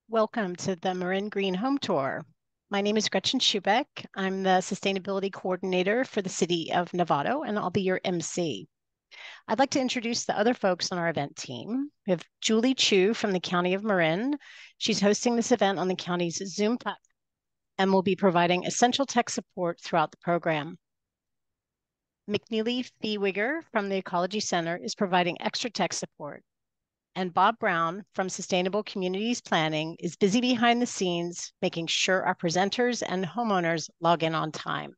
Welcome to the Marin Green Home Tour. My name is Gretchen Schubeck. I'm the Sustainability Coordinator for the City of Novato, and I'll be your MC. I'd like to introduce the other folks on our event team. We have Julie Chu from the County of Marin. She's hosting this event on the county's Zoom platform and will be providing essential tech support throughout the program. McNeely Feewigger from the Ecology Center is providing extra tech support. And Bob Brown from Sustainable Communities Planning is busy behind the scenes, making sure our presenters and homeowners log in on time.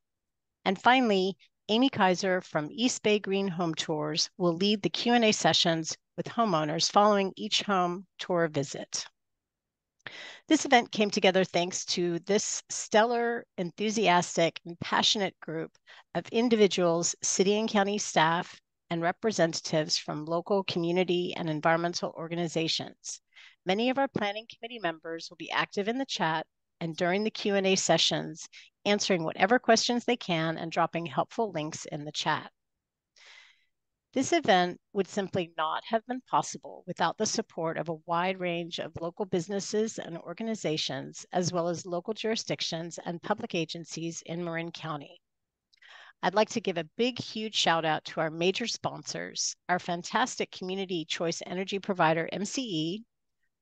And finally, Amy Kaiser from East Bay Green Home Tours will lead the Q&A sessions with homeowners following each home tour visit. This event came together thanks to this stellar, enthusiastic, and passionate group of individuals, city and county staff, and representatives from local community and environmental organizations. Many of our planning committee members will be active in the chat and during the Q&A sessions, answering whatever questions they can and dropping helpful links in the chat. This event would simply not have been possible without the support of a wide range of local businesses and organizations, as well as local jurisdictions and public agencies in Marin County. I'd like to give a big, huge shout out to our major sponsors, our fantastic community choice energy provider, MCE,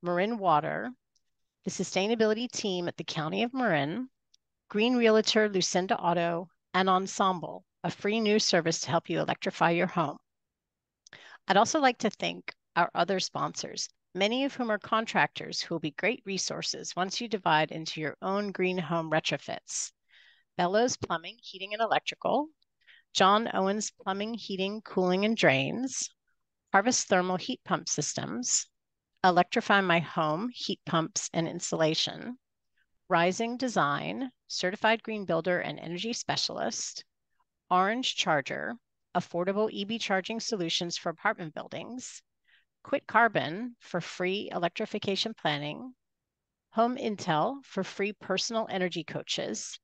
Marin Water, the sustainability team at the County of Marin, Green Realtor Lucinda Auto, and Ensemble, a free new service to help you electrify your home. I'd also like to thank our other sponsors, many of whom are contractors who will be great resources once you divide into your own green home retrofits. Bellows Plumbing, Heating and Electrical, John Owens Plumbing, Heating, Cooling and Drains, Harvest Thermal Heat Pump Systems, Electrify My Home, Heat Pumps and Installation, Rising Design, Certified Green Builder and Energy Specialist, Orange Charger, Affordable EV Charging Solutions for Apartment Buildings, Quit Carbon for free electrification planning, Home Intel for free personal energy coaches,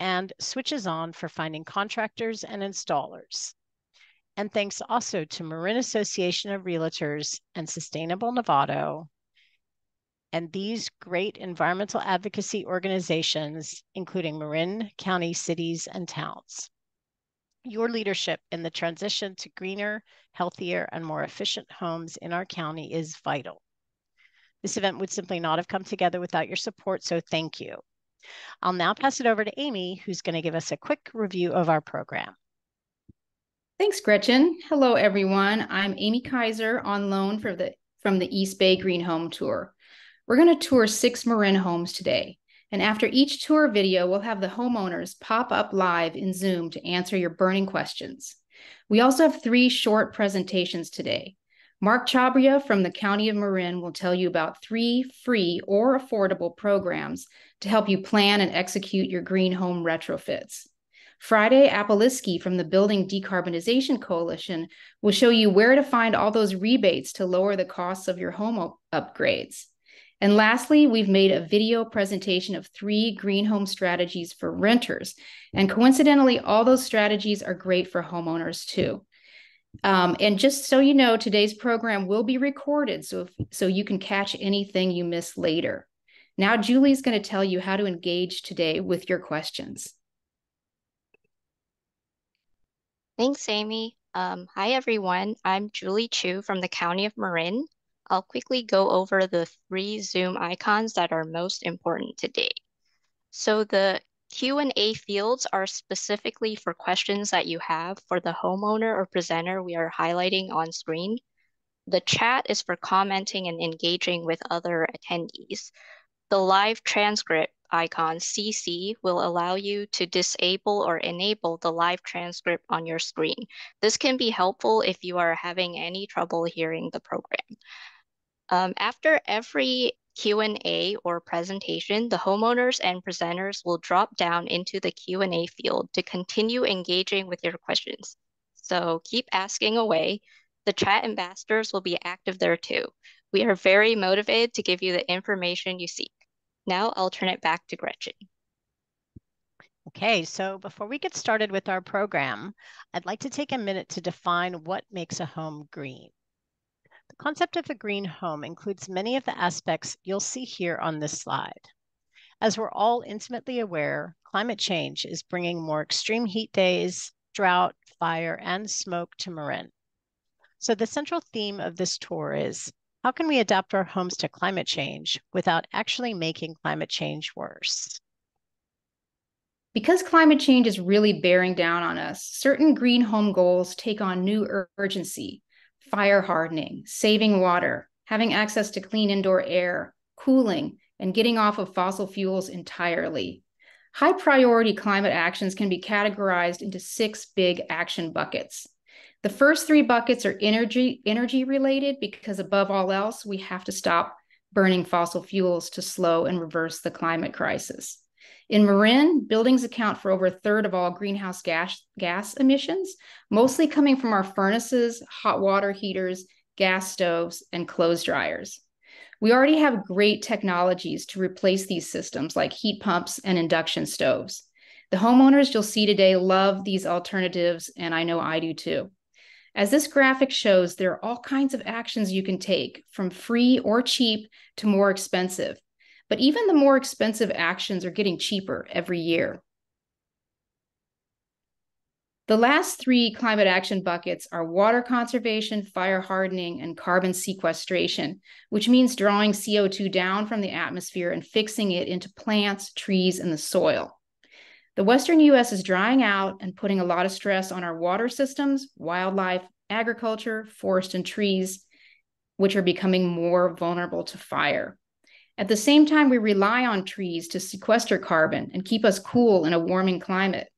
and Switches On for finding contractors and installers. And thanks also to Marin Association of Realtors and Sustainable Novato, and these great environmental advocacy organizations, including Marin County cities and towns. Your leadership in the transition to greener, healthier, and more efficient homes in our county is vital. This event would simply not have come together without your support, so thank you. I'll now pass it over to Amy, who's going to give us a quick review of our program. Thanks, Gretchen. Hello, everyone. I'm Amy Kaiser on loan from the East Bay Green Home Tour. We're going to tour 6 Marin homes today. And after each tour video, we'll have the homeowners pop up live in Zoom to answer your burning questions. We also have 3 short presentations today. Mark Chabria from the County of Marin will tell you about 3 free or affordable programs to help you plan and execute your green home retrofits. Friday, Apeliski from the Building Decarbonization Coalition will show you where to find all those rebates to lower the costs of your home upgrades. And lastly, we've made a video presentation of 3 green home strategies for renters. And coincidentally, all those strategies are great for homeowners too. And just so you know, today's program will be recorded so you can catch anything you miss later. Now, Julie's going to tell you how to engage today with your questions. Thanks, Amy. Hi, everyone. I'm Julie Chu from the County of Marin. I'll quickly go over the 3 Zoom icons that are most important today. So the Q&A fields are specifically for questions that you have for the homeowner or presenter we are highlighting on screen. The chat is for commenting and engaging with other attendees. The live transcript icon, CC, will allow you to disable or enable the live transcript on your screen. This can be helpful if you are having any trouble hearing the program. After every Q&A or presentation, the homeowners and presenters will drop down into the Q&A field to continue engaging with your questions. So keep asking away. The chat ambassadors will be active there too. We are very motivated to give you the information you seek. Now I'll turn it back to Gretchen. Okay, so before we get started with our program, I'd like to take a minute to define what makes a home green. The concept of a green home includes many of the aspects you'll see here on this slide. As we're all intimately aware, climate change is bringing more extreme heat days, drought, fire, and smoke to Marin. So the central theme of this tour is, how can we adapt our homes to climate change without actually making climate change worse? Because climate change is really bearing down on us, certain green home goals take on new urgency: fire hardening, saving water, having access to clean indoor air, cooling, and getting off of fossil fuels entirely. High priority climate actions can be categorized into 6 big action buckets. The first 3 buckets are energy related, because above all else, we have to stop burning fossil fuels to slow and reverse the climate crisis. In Marin, buildings account for over a third of all greenhouse gas emissions, mostly coming from our furnaces, hot water heaters, gas stoves, and clothes dryers. We already have great technologies to replace these systems, like heat pumps and induction stoves. The homeowners you'll see today love these alternatives, and I know I do too. As this graphic shows, there are all kinds of actions you can take, from free or cheap to more expensive. But even the more expensive actions are getting cheaper every year. The last 3 climate action buckets are water conservation, fire hardening, and carbon sequestration, which means drawing CO2 down from the atmosphere and fixing it into plants, trees, and the soil. The Western US is drying out and putting a lot of stress on our water systems, wildlife, agriculture, forest, and trees, which are becoming more vulnerable to fire. At the same time, we rely on trees to sequester carbon and keep us cool in a warming climate.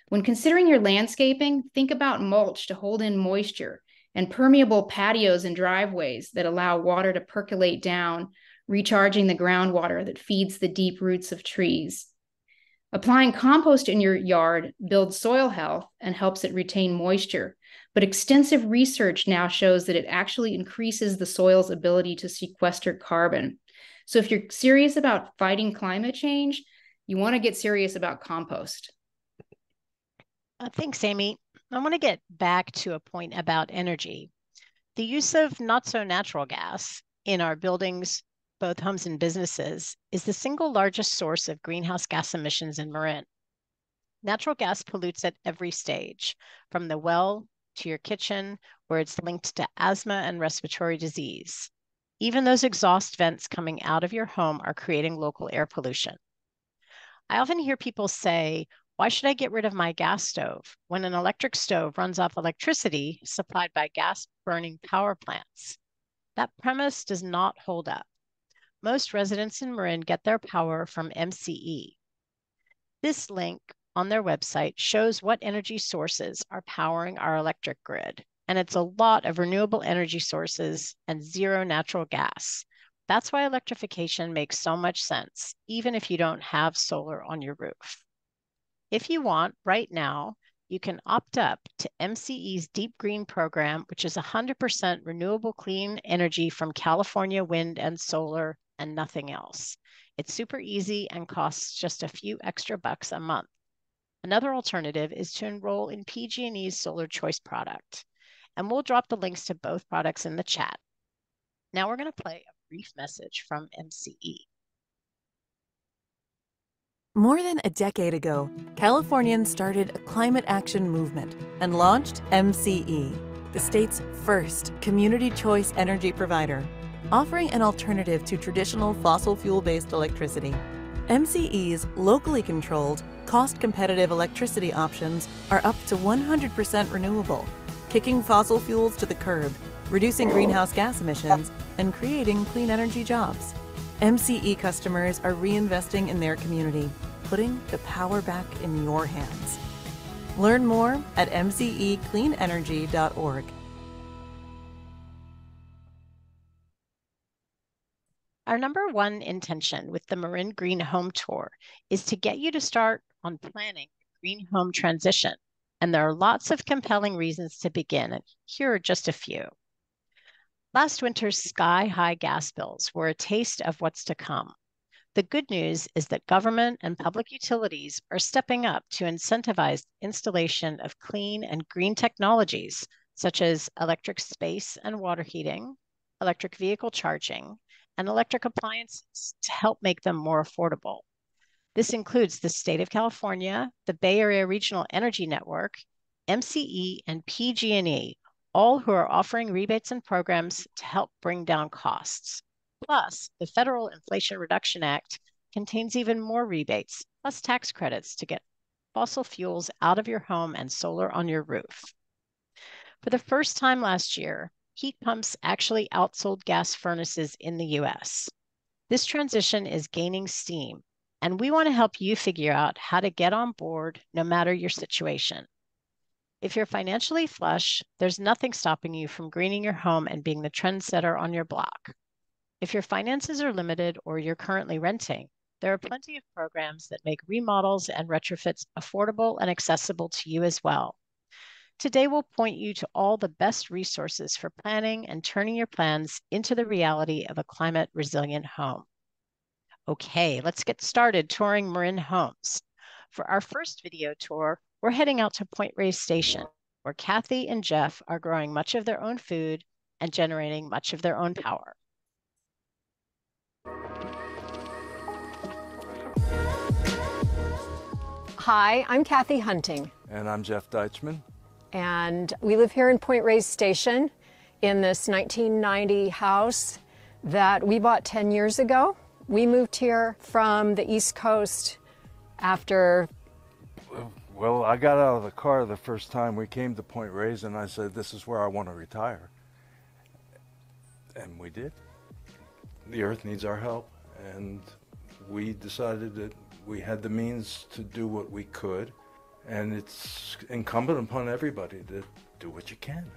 When considering your landscaping, think about mulch to hold in moisture and permeable patios and driveways that allow water to percolate down, recharging the groundwater that feeds the deep roots of trees. Applying compost in your yard builds soil health and helps it retain moisture, but extensive research now shows that it actually increases the soil's ability to sequester carbon. So if you're serious about fighting climate change, you want to get serious about compost. Thanks, Amy. I want to get back to a point about energy. The use of not so natural gas in our buildings, both homes and businesses, is the single largest source of greenhouse gas emissions in Marin. Natural gas pollutes at every stage, from the well to your kitchen, where it's linked to asthma and respiratory disease. Even those exhaust vents coming out of your home are creating local air pollution. I often hear people say, why should I get rid of my gas stove when an electric stove runs off electricity supplied by gas burning power plants? That premise does not hold up. Most residents in Marin get their power from MCE. This link on their website shows what energy sources are powering our electric grid, and it's a lot of renewable energy sources and zero natural gas. That's why electrification makes so much sense, even if you don't have solar on your roof. If you want, right now, you can opt up to MCE's Deep Green program, which is 100% renewable clean energy from California wind and solar and nothing else. It's super easy and costs just a few extra bucks a month. Another alternative is to enroll in PG&E's Solar Choice product, and we'll drop the links to both products in the chat. Now we're going to play a brief message from MCE. More than a decade ago, Californians started a climate action movement and launched MCE, the state's first community choice energy provider, offering an alternative to traditional fossil fuel-based electricity. MCE's locally controlled, cost-competitive electricity options are up to 100% renewable, kicking fossil fuels to the curb, reducing greenhouse gas emissions, and creating clean energy jobs. MCE customers are reinvesting in their community, putting the power back in your hands. Learn more at mcecleanenergy.org. Our number one intention with the Marin Green Home Tour is to get you to start on planning the green home transition. And there are lots of compelling reasons to begin, and here are just a few. Last winter's sky-high gas bills were a taste of what's to come. The good news is that government and public utilities are stepping up to incentivize installation of clean and green technologies, such as electric space and water heating, electric vehicle charging, and electric appliances to help make them more affordable. This includes the state of California, the Bay Area Regional Energy Network, MCE, and PG&E, all who are offering rebates and programs to help bring down costs. Plus, the Federal Inflation Reduction Act contains even more rebates, plus tax credits to get fossil fuels out of your home and solar on your roof. For the first time last year, heat pumps actually outsold gas furnaces in the US. This transition is gaining steam, and we want to help you figure out how to get on board no matter your situation. If you're financially flush, there's nothing stopping you from greening your home and being the trendsetter on your block. If your finances are limited or you're currently renting, there are plenty of programs that make remodels and retrofits affordable and accessible to you as well. Today, we'll point you to all the best resources for planning and turning your plans into the reality of a climate-resilient home. Okay, let's get started touring Marin homes. For our first video tour, we're heading out to Point Reyes Station, where Kathy and Jeff are growing much of their own food and generating much of their own power. Hi, I'm Kathy Hunting. And I'm Jeff Deichman. And we live here in Point Reyes Station in this 1990 house that we bought 10 years ago. We moved here from the East Coast after... Well, I got out of the car the first time we came to Point Reyes and I said, this is where I want to retire. And we did. The earth needs our help, and we decided that we had the means to do what we could, and it's incumbent upon everybody to do what you can.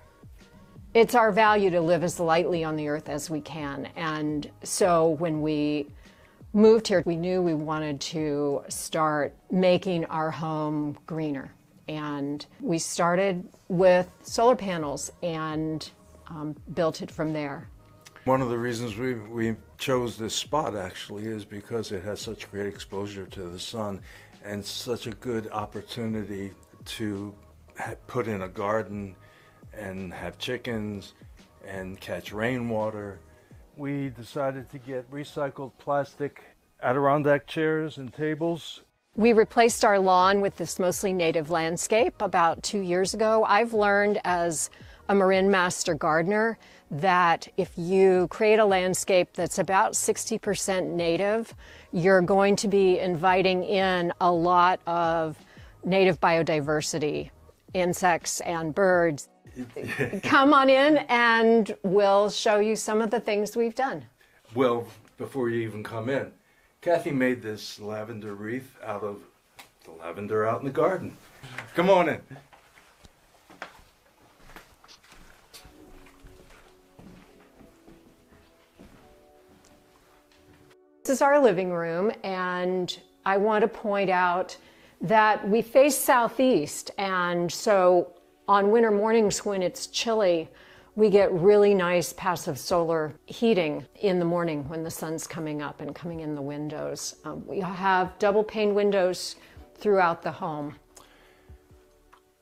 It's our value to live as lightly on the earth as we can, and so when we moved here, we knew we wanted to start making our home greener, and we started with solar panels and built it from there. One of the reasons we chose this spot actually is because it has such great exposure to the sun and such a good opportunity to put in a garden and have chickens and catch rainwater. We decided to get recycled plastic Adirondack chairs and tables. We replaced our lawn with this mostly native landscape about 2 years ago. I've learned as a Marin master gardener that if you create a landscape that's about 60% native, you're going to be inviting in a lot of native biodiversity, insects and birds. Come on in and we'll show you some of the things we've done. Well, before you even come in, Kathy made this lavender wreath out of the lavender out in the garden. Come on in. This is our living room, and I want to point out that we face southeast, and so on winter mornings when it's chilly, we get really nice passive solar heating in the morning when the sun's coming up and coming in the windows. We have double pane windows throughout the home.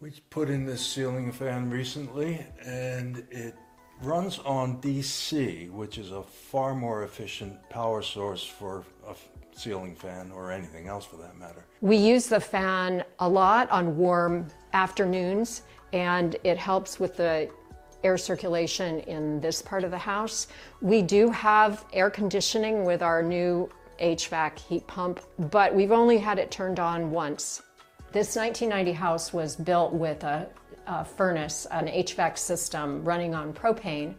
We put in this ceiling fan recently, and it runs on DC, which is a far more efficient power source for a ceiling fan or anything else for that matter. We use the fan a lot on warm afternoons, and it helps with the air circulation in this part of the house. We do have air conditioning with our new HVAC heat pump, but we've only had it turned on once. This 1990 house was built with a furnace, an HVAC system running on propane,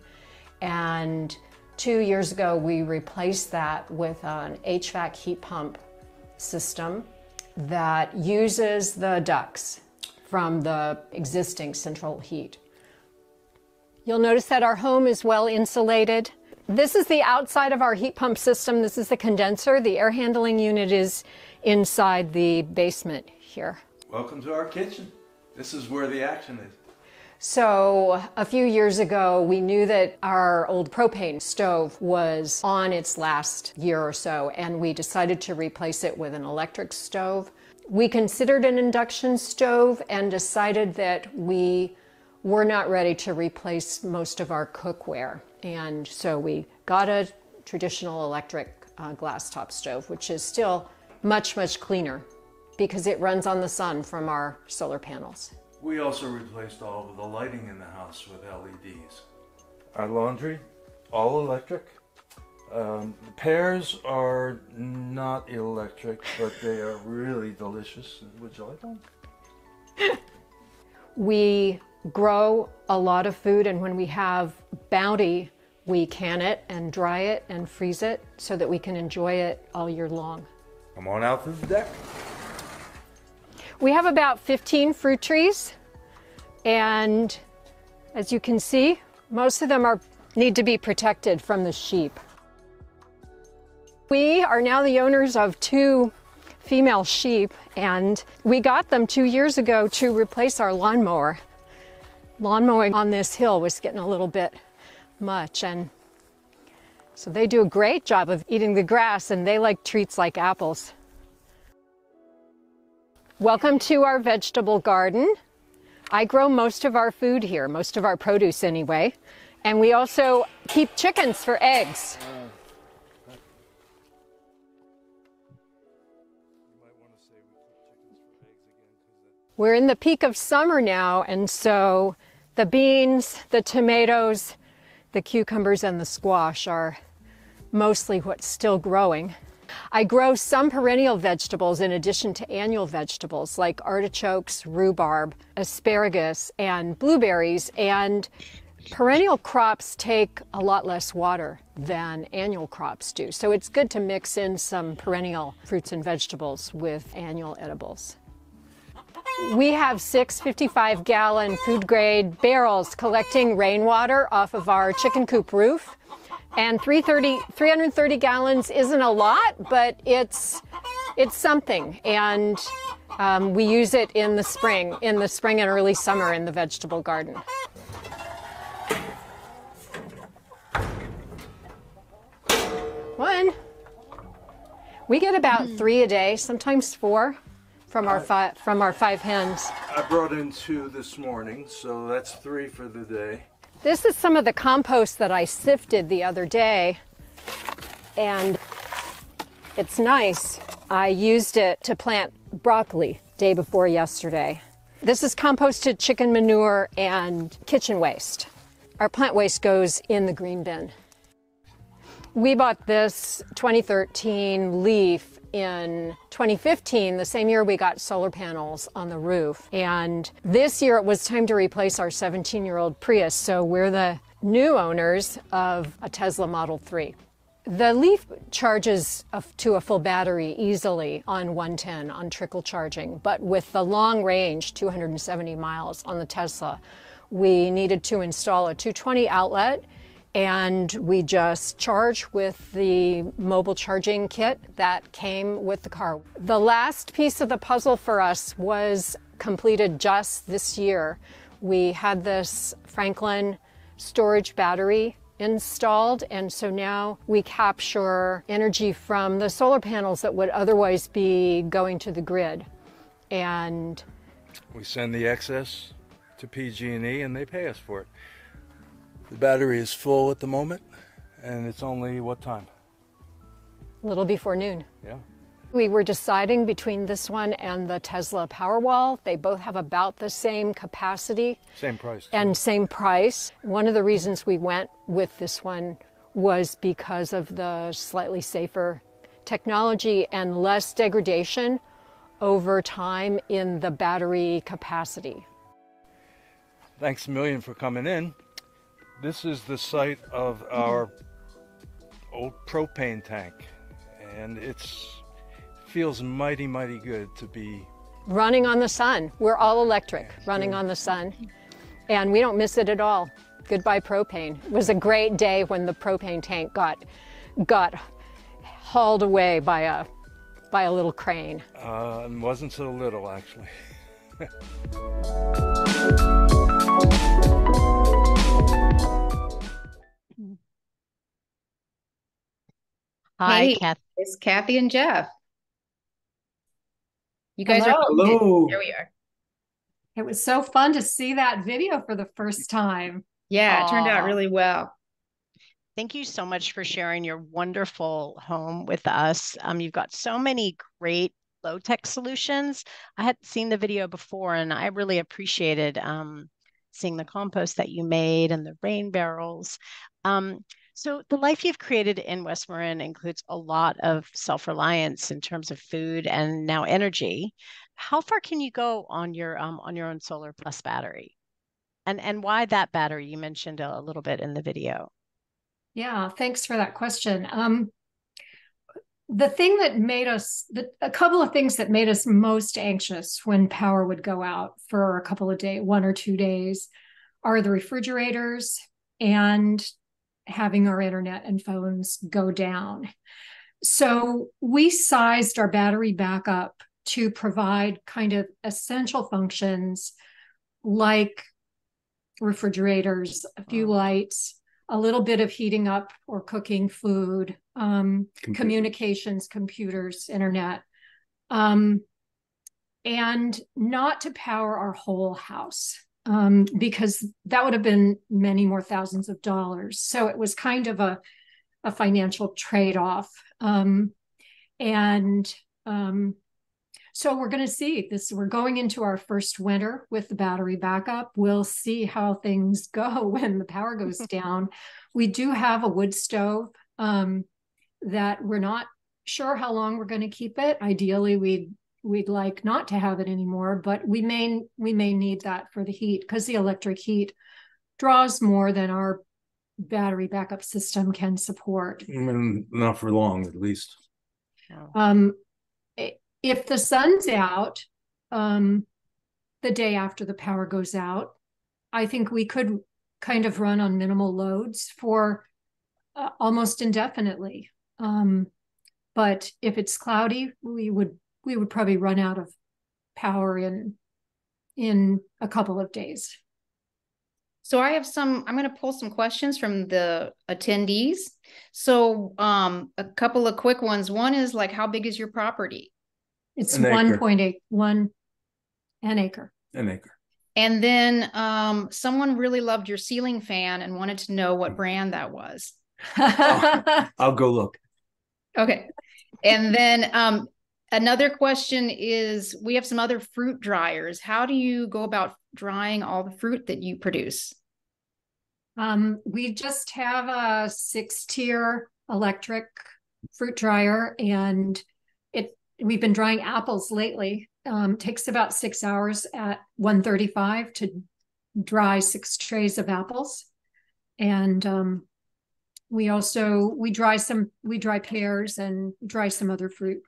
and 2 years ago we replaced that with an HVAC heat pump system that uses the ducts from the existing central heat. You'll notice that our home is well insulated. This is the outside of our heat pump system. This is the condenser. The air handling unit is inside the basement here. Welcome to our kitchen. This is where the action is. So a few years ago, we knew that our old propane stove was on its last year or so, and we decided to replace it with an electric stove. We considered an induction stove and decided that we were not ready to replace most of our cookware. And so we got a traditional electric glass top stove, which is still much, much cleaner because it runs on the sun from our solar panels. We also replaced all of the lighting in the house with LEDs. Our laundry, all electric. The pears are not electric, but they are really delicious. Would you like them? We grow a lot of food, and when we have bounty, we can it and dry it and freeze it so that we can enjoy it all year long. Come on out to the deck. We have about 15 fruit trees, and as you can see, most of them need to be protected from the sheep. We are now the owners of 2 female sheep, and we got them 2 years ago to replace our lawnmower. Lawn mowing on this hill was getting a little bit much, and so they do a great job of eating the grass, and they like treats like apples. Welcome to our vegetable garden. I grow most of our food here, most of our produce anyway, and we also keep chickens for eggs. We're in the peak of summer now, and so the beans, the tomatoes, the cucumbers, and the squash are mostly what's still growing. I grow some perennial vegetables in addition to annual vegetables like artichokes, rhubarb, asparagus, and blueberries, and perennial crops take a lot less water than annual crops do. So it's good to mix in some perennial fruits and vegetables with annual edibles. We have 6 55-gallon food-grade barrels collecting rainwater off of our chicken coop roof. And 330 gallons isn't a lot, but it's something. And we use it in the spring and early summer in the vegetable garden. We get about 3 a day, sometimes 4. From our 5 hens. I brought in 2 this morning, so that's 3 for the day. This is some of the compost that I sifted the other day, and it's nice. I used it to plant broccoli day before yesterday. This is composted chicken manure and kitchen waste. Our plant waste goes in the green bin. We bought this 2013 Leaf in 2015, the same year we got solar panels on the roof. And this year it was time to replace our 17-year-old Prius, so we're the new owners of a Tesla Model 3. The Leaf charges to a full battery easily on 110 on trickle charging, but with the long range, 270 miles on the Tesla, we needed to install a 220 outlet, and we just charge with the mobile charging kit that came with the car. The last piece of the puzzle for us was completed just this year. We had this Franklin storage battery installed, and so now we capture energy from the solar panels that would otherwise be going to the grid. And we send the excess to PG&E and they pay us for it. The battery is full at the moment, and it's only what time? A little before noon. Yeah. We were deciding between this one and the Tesla Powerwall. They both have about the same capacity. Same price. And same price. One of the reasons we went with this one was because of the slightly safer technology and less degradation over time in the battery capacity. Thanks a million for coming in. This is the site of our old propane tank, and it feels mighty, mighty good to be running on the sun. We're all electric, running on the sun, and we don't miss it at all. Goodbye propane. It was a great day when the propane tank got hauled away by a little crane. It wasn't so little, actually. Hi, Hey, Kath. it's Kathy and Jeff. You guys are Hello. There we are. It was so fun to see that video for the first time. Yeah, it turned out Aw. really well. Thank you so much for sharing your wonderful home with us. You've got so many great low-tech solutions. I had seen the video before, and I really appreciated seeing the compost that you made and the rain barrels. So the life you've created in West Marin includes a lot of self-reliance in terms of food and now energy. How far can you go on your own solar plus battery? And why that battery? You mentioned a little bit in the video. Yeah, thanks for that question. The thing that made us, a couple of things that made us most anxious when power would go out for a couple of days, 1 or 2 days, are the refrigerators and having our internet and phones go down. So we sized our battery backup to provide kind of essential functions like refrigerators, a few lights, a little bit of heating up or cooking food, communications, computers, internet, and not to power our whole house, because that would have been many more thousands of dollars. So it was kind of a financial trade-off. So we're going to see this. We're going into our first winter with the battery backup. We'll see how things go when the power goes down. We do have a wood stove that we're not sure how long we're going to keep it. Ideally, we'd like not to have it anymore, but we may need that for the heat, because the electric heat draws more than our battery backup system can support. Not for long, at least. If the sun's out the day after the power goes out, I think we could kind of run on minimal loads for almost indefinitely. But if it's cloudy, we would probably run out of power in a couple of days. So I'm going to pull some questions from the attendees. So a couple of quick ones. One is like, how big is your property? It's 1.81 an acre. An acre. And then someone really loved your ceiling fan and wanted to know what brand that was. I'll go look. Okay. And then another question is, we have some other fruit dryers. How do you go about drying all the fruit that you produce? We just have a 6-tier electric fruit dryer, and we've been drying apples lately. Takes about 6 hours at 135 to dry 6 trays of apples. And we dry pears and dry some other fruit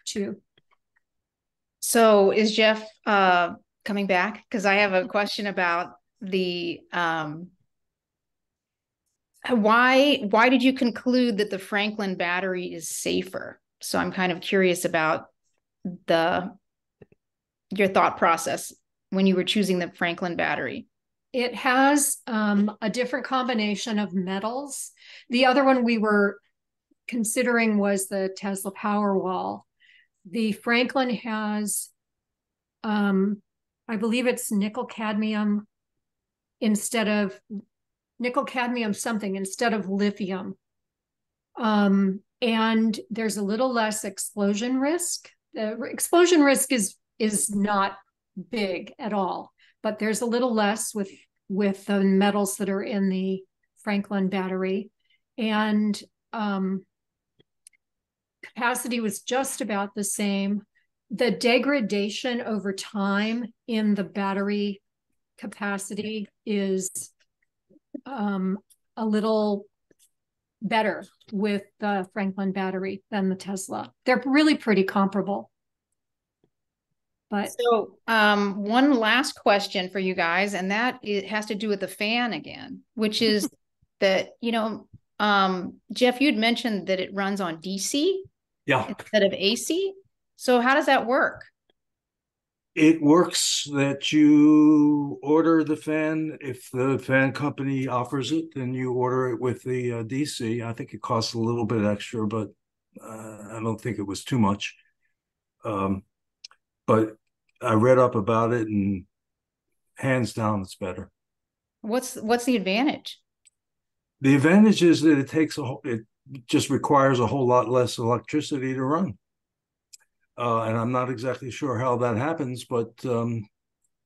too. So is Jeff coming back? Because I have a question about the why did you conclude that the Franklin battery is safer? So I'm kind of curious about your thought process when you were choosing the Franklin battery. It has a different combination of metals. The other one we were considering was the Tesla Powerwall. The Franklin has, I believe it's nickel cadmium something instead of lithium. And there's a little less explosion risk. The explosion risk is not big at all, but there's a little less with the metals that are in the Franklin battery. And capacity was just about the same. The degradation over time in the battery capacity is a little better with the Franklin battery than the Tesla. They're really pretty comparable. But so one last question for you guys, and that has to do with the fan again, which is that, Jeff, you'd mentioned that it runs on DC instead of AC. So how does that work? It works that you order the fan. If the fan company offers it, then you order it with the DC. I think it costs a little bit extra, but I don't think it was too much. But I read up about it, and hands down, it's better. What's the advantage? The advantage is that it just requires a whole lot less electricity to run. And I'm not exactly sure how that happens, but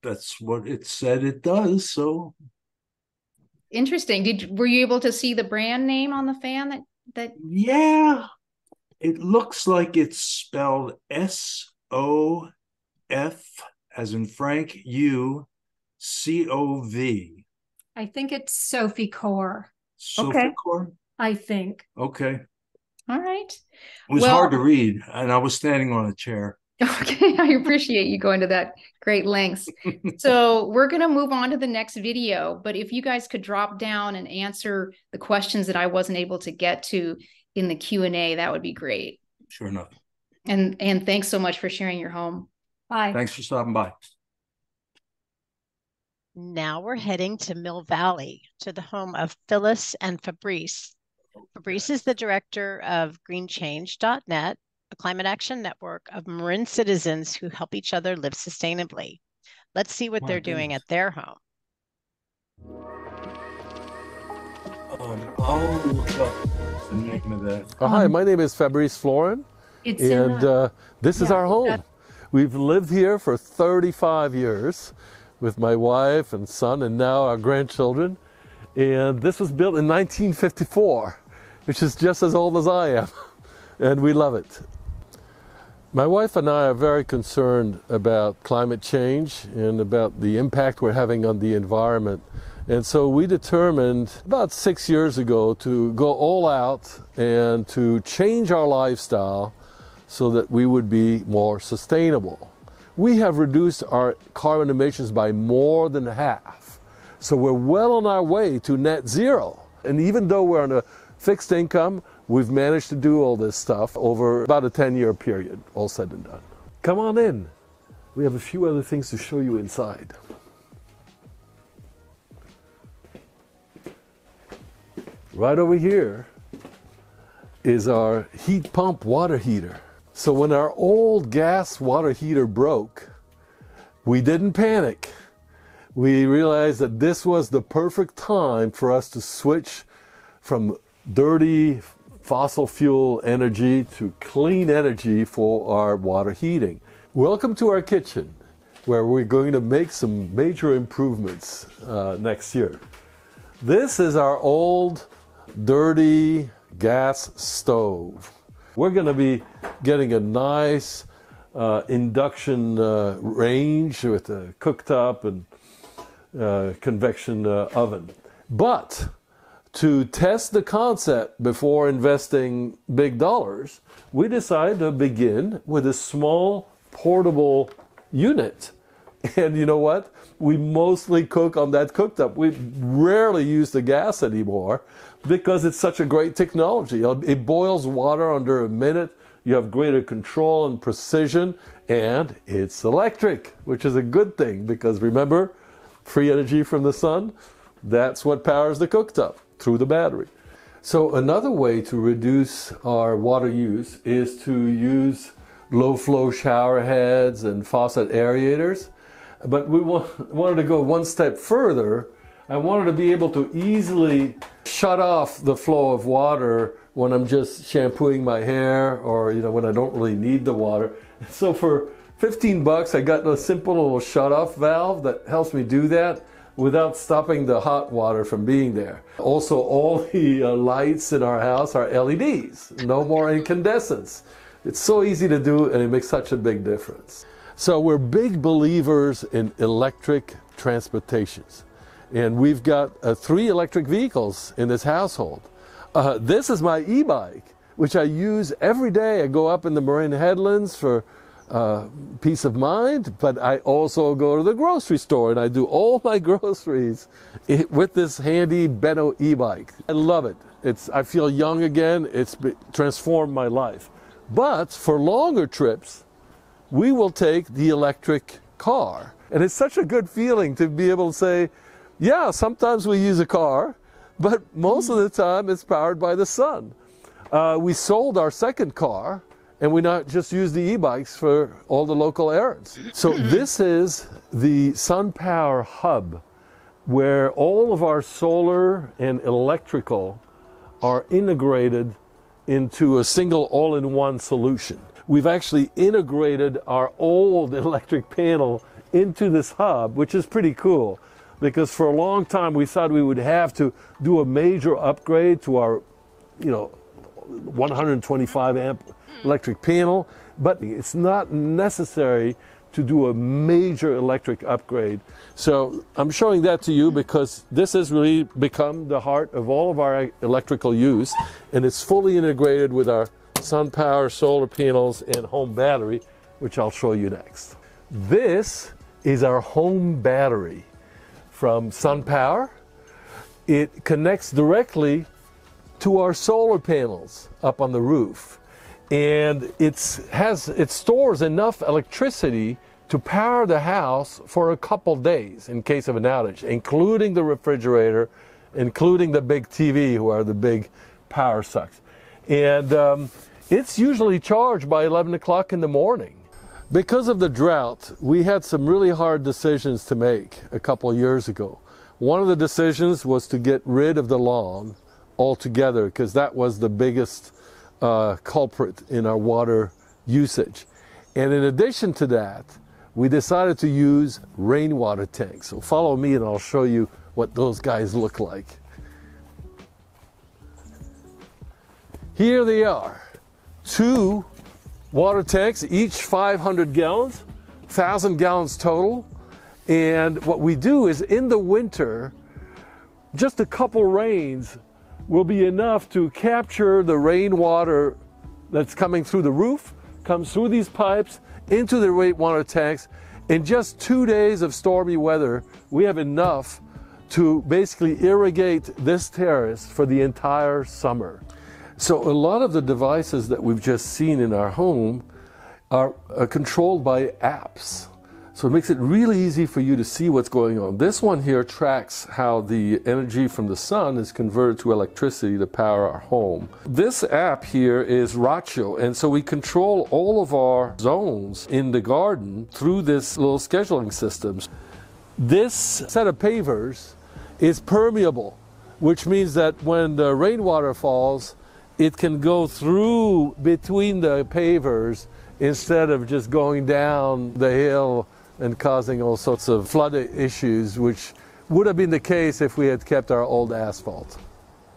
that's what it said it does. So interesting. Were you able to see the brand name on the fan that? Yeah, it looks like it's spelled SOF as in Frank UCOV. I think it's Sophie Core. Sophie Core? I think. Okay. All right. It was hard to read, and I was standing on a chair. Okay, I appreciate you going to that great lengths. So we're going to move on to the next video, but if you guys could drop down and answer the questions that I wasn't able to get to in the Q&A, that would be great. Sure enough. And thanks so much for sharing your home. Bye. Thanks for stopping by. Now we're heading to Mill Valley, to the home of Phyllis and Fabrice. Fabrice is the director of greenchange.net, a climate action network of Marin citizens who help each other live sustainably. Let's see what they're doing at their home. I'll look up the name of that. Hi, my name is Fabrice Florin, and this is our home. We've lived here for 35 years with my wife and son, and now our grandchildren. And this was built in 1954, which is just as old as I am, and we love it. My wife and I are very concerned about climate change and about the impact we're having on the environment. And so we determined about 6 years ago to go all out and to change our lifestyle so that we would be more sustainable. We have reduced our carbon emissions by more than half. So we're well on our way to net zero. And even though we're on a fixed income, we've managed to do all this stuff over about a 10-year period, all said and done. Come on in. We have a few other things to show you inside. Right over here is our heat pump water heater. So when our old gas water heater broke, we didn't panic. We realized that this was the perfect time for us to switch from dirty fossil fuel energy to clean energy for our water heating. Welcome to our kitchen, where we're going to make some major improvements next year. This is our old dirty gas stove. We're going to be getting a nice induction range with a cooktop and convection oven. But to test the concept before investing big dollars, we decided to begin with a small portable unit. And you know what? We mostly cook on that cooktop. We rarely use the gas anymore because it's such a great technology. It boils water under a minute. You have greater control and precision, and it's electric, which is a good thing because remember, free energy from the sun, that's what powers the cooktop through the battery. So another way to reduce our water use is to use low flow shower heads and faucet aerators. But we wanted to go one step further. I wanted to be able to easily shut off the flow of water when I'm just shampooing my hair or when I don't really need the water. So for 15 bucks, I got a simple little shut-off valve that helps me do that without stopping the hot water from being there. Also, all the lights in our house are LEDs, no more incandescents. It's so easy to do and it makes such a big difference. So we're big believers in electric transportations. And we've got 3 electric vehicles in this household. This is my e-bike, which I use every day. I go up in the Marin headlands for peace of mind, but I also go to the grocery store and I do all my groceries with this handy Benno e-bike. I love it. I feel young again. It's transformed my life. But for longer trips, we will take the electric car. And it's such a good feeling to be able to say, yeah, sometimes we use a car, but most of the time it's powered by the sun. We sold our second car and we not just use the e-bikes for all the local errands. So this is the SunPower hub where all of our solar and electrical are integrated into a single all-in-one solution. We've actually integrated our old electric panel into this hub, which is pretty cool, because for a long time we thought we would have to do a major upgrade to our 125 amp electric panel, but it's not necessary to do a major electric upgrade. So I'm showing that to you because this has really become the heart of all of our electrical use, and it's fully integrated with our SunPower solar panels and home battery, which I'll show you next. This is our home battery from SunPower. It connects directly to our solar panels up on the roof, and it stores enough electricity to power the house for a couple days in case of an outage, including the refrigerator, including the big TV, who are the big power sucks. And it's usually charged by 11 o'clock in the morning. Because of the drought, we had some really hard decisions to make a couple years ago. One of the decisions was to get rid of the lawn altogether, because that was the biggest culprit in our water usage. And in addition to that, we decided to use rainwater tanks. So follow me and I'll show you what those guys look like. Here they are, 2 water tanks, each 500 gallons, 1,000 gallons total. And what we do is in the winter, just a couple rains will be enough to capture the rainwater that's coming through the roof, comes through these pipes, into the rainwater tanks. In just 2 days of stormy weather, we have enough to basically irrigate this terrace for the entire summer. So a lot of the devices that we've just seen in our home are controlled by apps. So it makes it really easy for you to see what's going on. This one here tracks how the energy from the sun is converted to electricity to power our home. This app here is Ratio, and so we control all of our zones in the garden through this little scheduling system. This set of pavers is permeable, which means that when the rainwater falls, it can go through between the pavers instead of just going down the hill and causing all sorts of flood issues, which would have been the case if we had kept our old asphalt.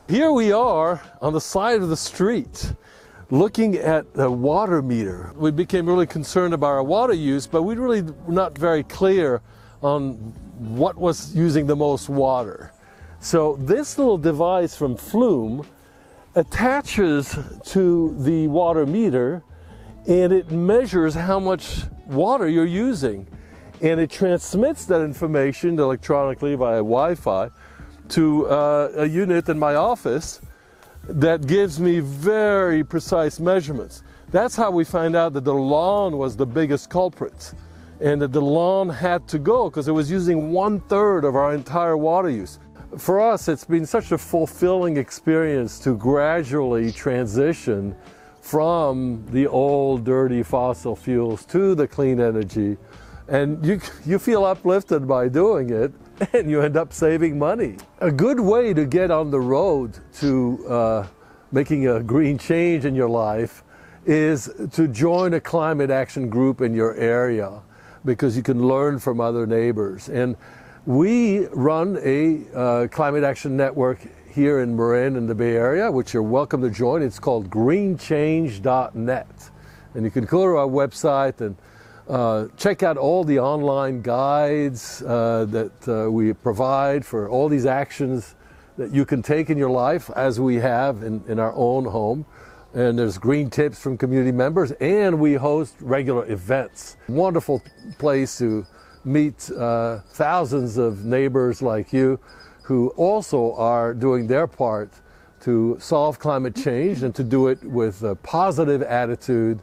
Here we are on the side of the street looking at the water meter. We became really concerned about our water use, but we really were not very clear on what was using the most water. So this little device from Flume attaches to the water meter, and it measures how much water you're using. And it transmits that information electronically via Wi-Fi to a unit in my office that gives me very precise measurements. That's how we find out that the lawn was the biggest culprit, and that the lawn had to go because it was using 1/3 of our entire water use. For us, it's been such a fulfilling experience to gradually transition from the old dirty fossil fuels to the clean energy. And you feel uplifted by doing it, and you end up saving money. A good way to get on the road to making a green change in your life is to join a climate action group in your area, because you can learn from other neighbors. And we run a climate action network here in Marin in the Bay Area, which you're welcome to join. It's called greenchange.net. And you can go to our website and check out all the online guides that we provide for all these actions that you can take in your life, as we have in our own home. And there's green tips from community members, and we host regular events. Wonderful place to meet thousands of neighbors like you who also are doing their part to solve climate change, and to do it with a positive attitude,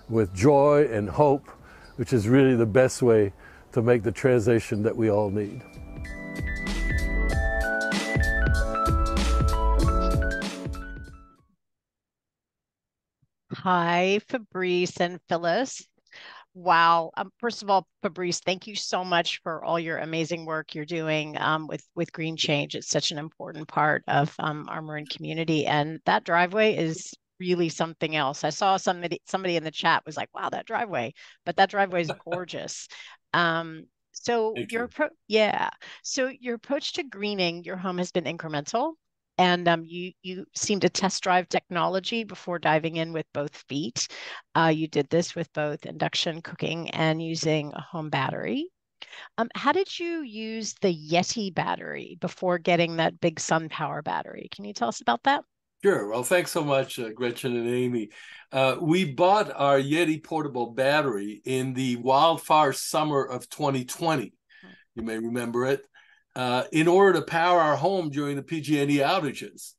with joy and hope, which is really the best way to make the transition that we all need. Hi, Fabrice and Phyllis. Wow. First of all, Fabrice, thank you so much for all your amazing work you're doing with Green Change. It's such an important part of our Marin community, and that driveway is really something else. I saw somebody in the chat was like, "Wow, that driveway!" But that driveway is gorgeous. So Thank your you. yeah. So your approach to greening your home has been incremental, and you seem to test drive technology before diving in with both feet. You did this with both induction cooking and using a home battery. How did you use the Yeti battery before getting that big sun power battery? Can you tell us about that? Sure. Well, thanks so much, Gretchen and Amy. We bought our Yeti portable battery in the wildfire summer of 2020. You may remember it, in order to power our home during the PG&E outages.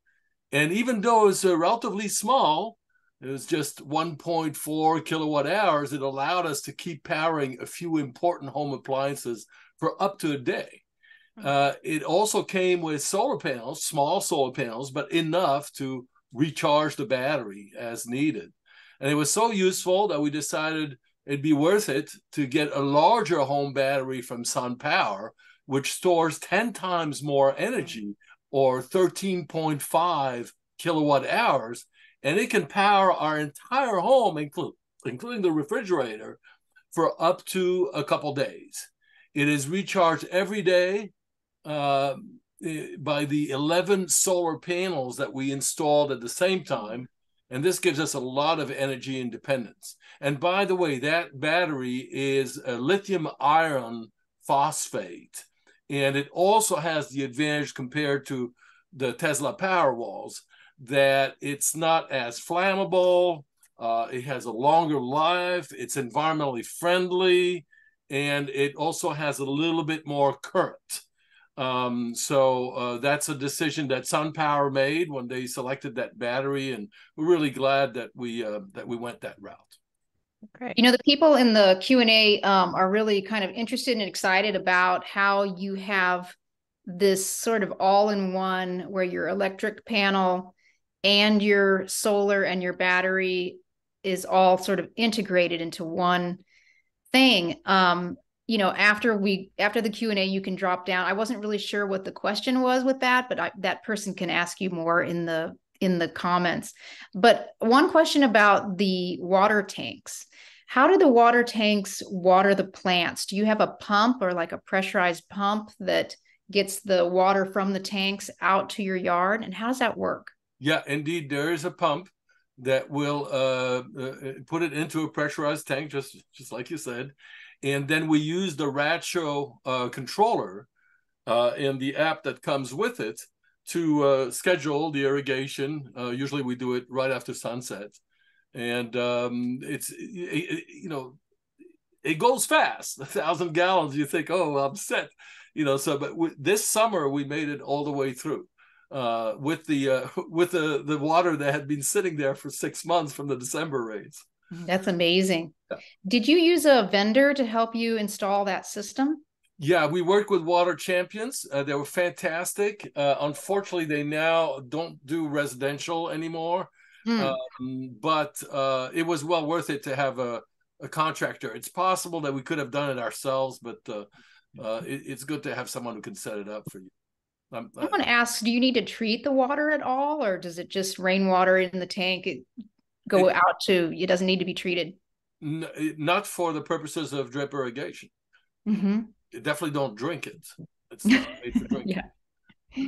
And even though it's relatively small, it was just 1.4 kilowatt hours, it allowed us to keep powering a few important home appliances for up to a day. It also came with solar panels, small solar panels, but enough to recharge the battery as needed. And it was so useful that we decided it'd be worth it to get a larger home battery from SunPower, which stores 10 times more energy, or 13.5 kilowatt hours, and it can power our entire home, including the refrigerator, for up to a couple days. It is recharged every day by the 11 solar panels that we installed at the same time. And this gives us a lot of energy independence. And by the way, that battery is a lithium iron phosphate. And it also has the advantage compared to the Tesla Powerwalls that it's not as flammable. It has a longer life. It's environmentally friendly. And it also has a little bit more current. So that's a decision that SunPower made when they selected that battery, and we're really glad that we went that route. Great. You know, the people in the Q&A are really kind of interested and excited about how you have this sort of all-in-one where your electric panel and your solar and your battery is all sort of integrated into one thing. You know, after the Q&A, you can drop down. I wasn't really sure what the question was with that, but that person can ask you more in the comments. But one question about the water tanks. How do the water tanks water the plants? Do you have a pump or like a pressurized pump that gets the water from the tanks out to your yard? And how does that work? Yeah, indeed, there is a pump that will put it into a pressurized tank, just like you said. And then we use the Ratio controller in the app that comes with it to schedule the irrigation. Usually we do it right after sunset. And you know, it goes fast, 1,000 gallons. You think, oh, I'm set. You know, so, but this summer we made it all the way through with the water that had been sitting there for 6 months from the December rains. That's amazing. Yeah. Did you use a vendor to help you install that system? Yeah, we worked with Water Champions. They were fantastic. Unfortunately, they now don't do residential anymore. But it was well worth it to have a contractor. It's possible that we could have done it ourselves, but it's good to have someone who can set it up for you. I want to ask, do you need to treat the water at all, or does it just rainwater in the tank? It doesn't need to be treated? Not for the purposes of drip irrigation. You definitely don't drink it. It's not made for drinking. Yeah.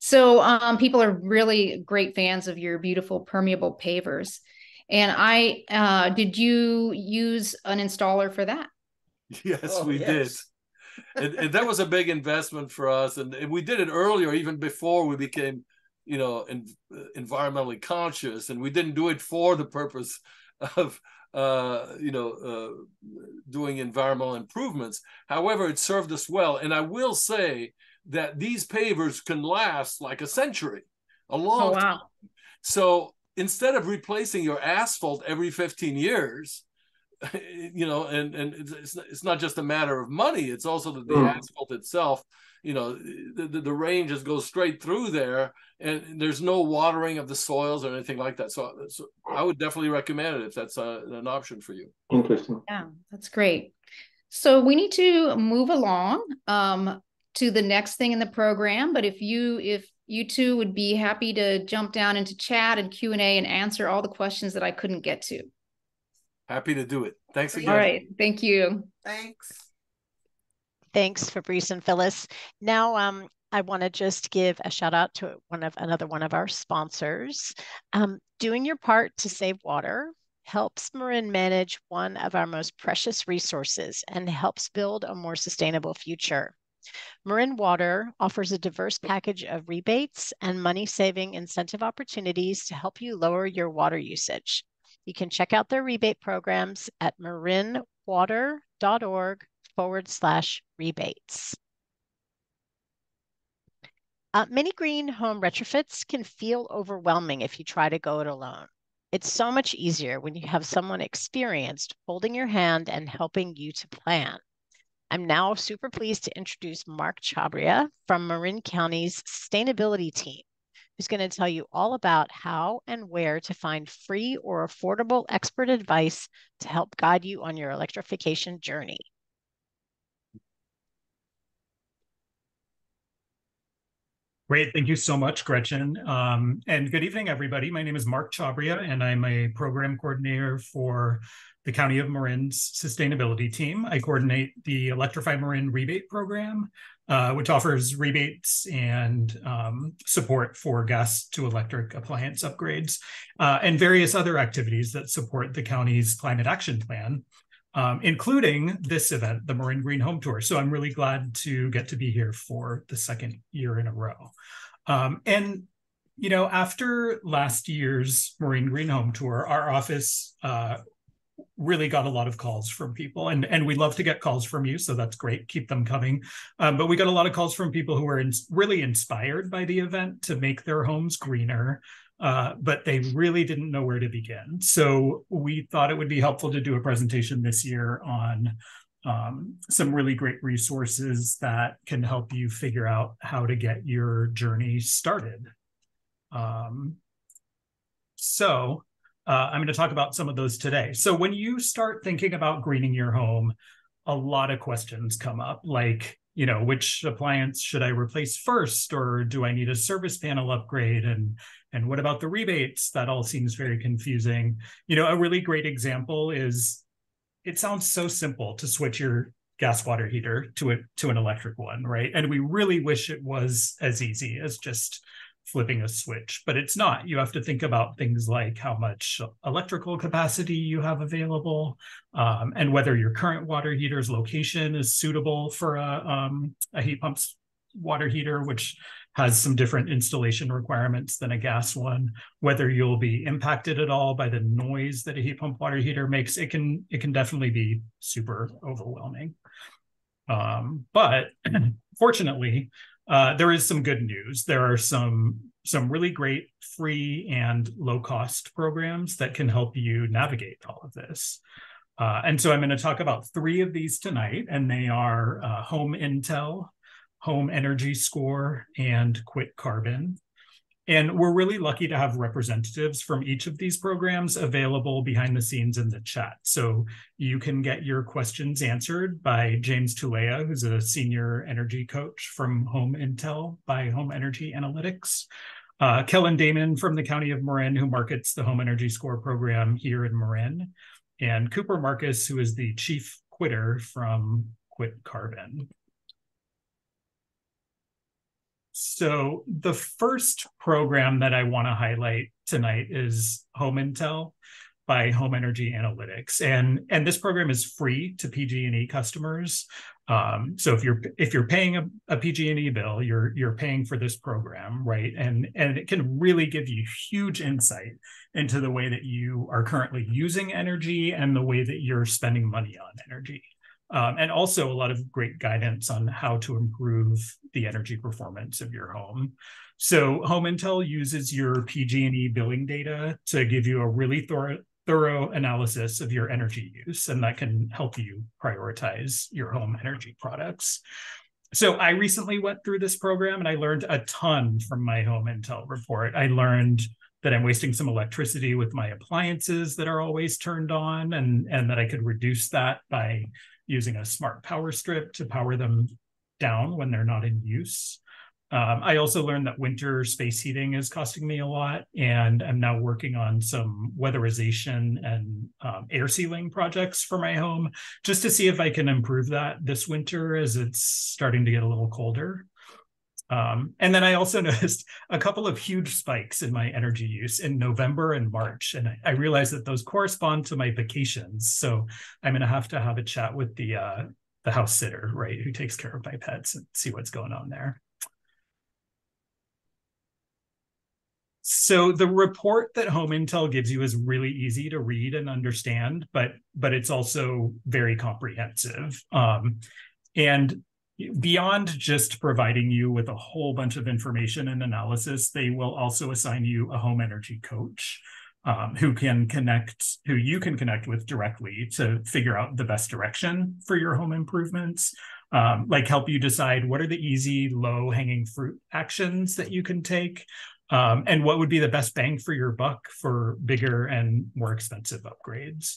So people are really great fans of your beautiful permeable pavers. And did you use an installer for that? Yes, we did. And that was a big investment for us. And we did it earlier, even before we became, you know, environmentally conscious. And we didn't do it for the purpose of, doing environmental improvements. However, it served us well. And I will say that these pavers can last like a century, a long time. So instead of replacing your asphalt every 15 years, you know, and it's not just a matter of money, it's also that the asphalt itself the rain just goes straight through there, and there's no watering of the soils or anything like that. So I would definitely recommend it if that's an option for you. Interesting. Yeah, that's great. So we need to move along to the next thing in the program. But if you two would be happy to jump down into chat and Q&A and answer all the questions that I couldn't get to. Happy to do it. Thanks again. All right. Thank you. Thanks. Thanks, Fabrice and Phyllis. Now, I want to just give a shout out to another one of our sponsors. Doing your part to save water helps Marin manage one of our most precious resources and helps build a more sustainable future. Marin Water offers a diverse package of rebates and money-saving incentive opportunities to help you lower your water usage. You can check out their rebate programs at marinwater.org/rebates. Many green home retrofits can feel overwhelming if you try to go it alone. It's so much easier when you have someone experienced holding your hand and helping you to plan. I'm now super pleased to introduce Mark Chabria from Marin County's sustainability team, who's going to tell you all about how and where to find free or affordable expert advice to help guide you on your electrification journey. Great. Thank you so much, Gretchen. And good evening, everybody. My name is Mark Chabria, and I'm a program coordinator for the County of Marin's sustainability team. I coordinate the Electrify Marin rebate program, which offers rebates and support for gas to electric appliance upgrades and various other activities that support the county's climate action plan, including this event, the Marin Green Home Tour. So I'm really glad to get to be here for the second year in a row. And, you know, after last year's Marin Green Home Tour, our office really got a lot of calls from people, and we love to get calls from you, so that's great. Keep them coming. But we got a lot of calls from people who were really inspired by the event to make their homes greener, but they really didn't know where to begin. So we thought it would be helpful to do a presentation this year on some really great resources that can help you figure out how to get your journey started. I'm going to talk about some of those today. So when you start thinking about greening your home, a lot of questions come up, like, you know, which appliance should I replace first? Or do I need a service panel upgrade? And what about the rebates? That all seems very confusing. You know, a really great example is, it sounds so simple to switch your gas water heater to an electric one, right? And we really wish it was as easy as just flipping a switch, but it's not. You have to think about things like how much electrical capacity you have available, and whether your current water heater's location is suitable for a heat pump's water heater, which has some different installation requirements than a gas one, whether you'll be impacted at all by the noise that a heat pump water heater makes. It can definitely be super overwhelming. But fortunately, there is some good news. There are some really great free and low-cost programs that can help you navigate all of this. And so I'm going to talk about 3 of these tonight, and they are Home Intel, Home Energy Score, and Quit Carbon. And we're really lucky to have representatives from each of these programs available behind the scenes in the chat. So you can get your questions answered by James Tulea, who's a senior energy coach from Home Intel by Home Energy Analytics. Kellen Damon from the County of Marin, who markets the Home Energy Score program here in Marin. And Cooper Marcus, who is the chief quitter from Quit Carbon. So the first program that I want to highlight tonight is Home Intel by Home Energy Analytics, and this program is free to PG&E customers. So if you're paying a PG&E bill, you're paying for this program, right? And it can really give you huge insight into the way that you are currently using energy and the way that you're spending money on energy. And also a lot of great guidance on how to improve the energy performance of your home. So Home Intel uses your PG&E billing data to give you a really thorough analysis of your energy use, and that can help you prioritize your home energy products. So I recently went through this program and I learned a ton from my Home Intel report. I learned that I'm wasting some electricity with my appliances that are always turned on, and that I could reduce that by using a smart power strip to power them down when they're not in use. I also learned that winter space heating is costing me a lot, and I'm now working on some weatherization and air sealing projects for my home, just to see if I can improve that this winter as it's starting to get a little colder. And then I also noticed a couple of huge spikes in my energy use in November and March, and I realized that those correspond to my vacations. So I'm going to have a chat with the house sitter, right, who takes care of my pets, and see what's going on there. So the report that Home Intel gives you is really easy to read and understand, but it's also very comprehensive. And beyond just providing you with a whole bunch of information and analysis, they will also assign you a home energy coach who you can connect with directly to figure out the best direction for your home improvements, like help you decide what are the easy, low-hanging fruit actions that you can take, and what would be the best bang for your buck for bigger and more expensive upgrades.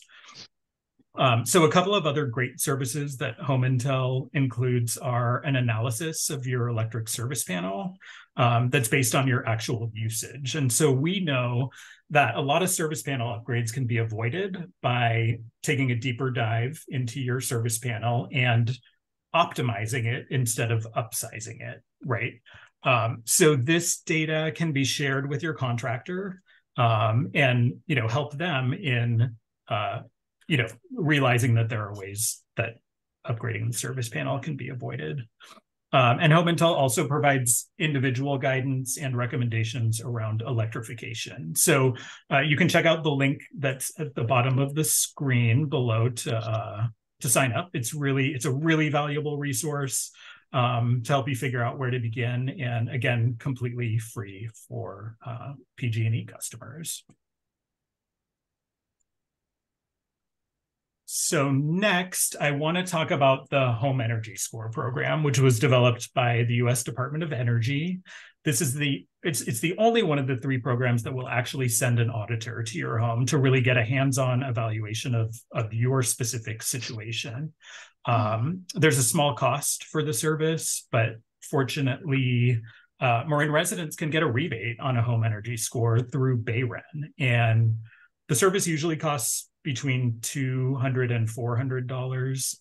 So a couple of other great services that Home Intel includes are an analysis of your electric service panel that's based on your actual usage. And so we know that a lot of service panel upgrades can be avoided by taking a deeper dive into your service panel and optimizing it instead of upsizing it, right? So this data can be shared with your contractor and, help them in, realizing that there are ways that upgrading the service panel can be avoided. And Home Intel also provides individual guidance and recommendations around electrification. So you can check out the link that's at the bottom of the screen below to sign up. It's a really valuable resource to help you figure out where to begin, and again, completely free for PG&E customers. So next, I want to talk about the Home Energy Score program, which was developed by the U.S. Department of Energy. This is it's the only one of the 3 programs that will actually send an auditor to your home to really get a hands-on evaluation of your specific situation. There's a small cost for the service, but fortunately, Marin residents can get a rebate on a Home Energy Score through BayREN, and the service usually costs between $200 and $400,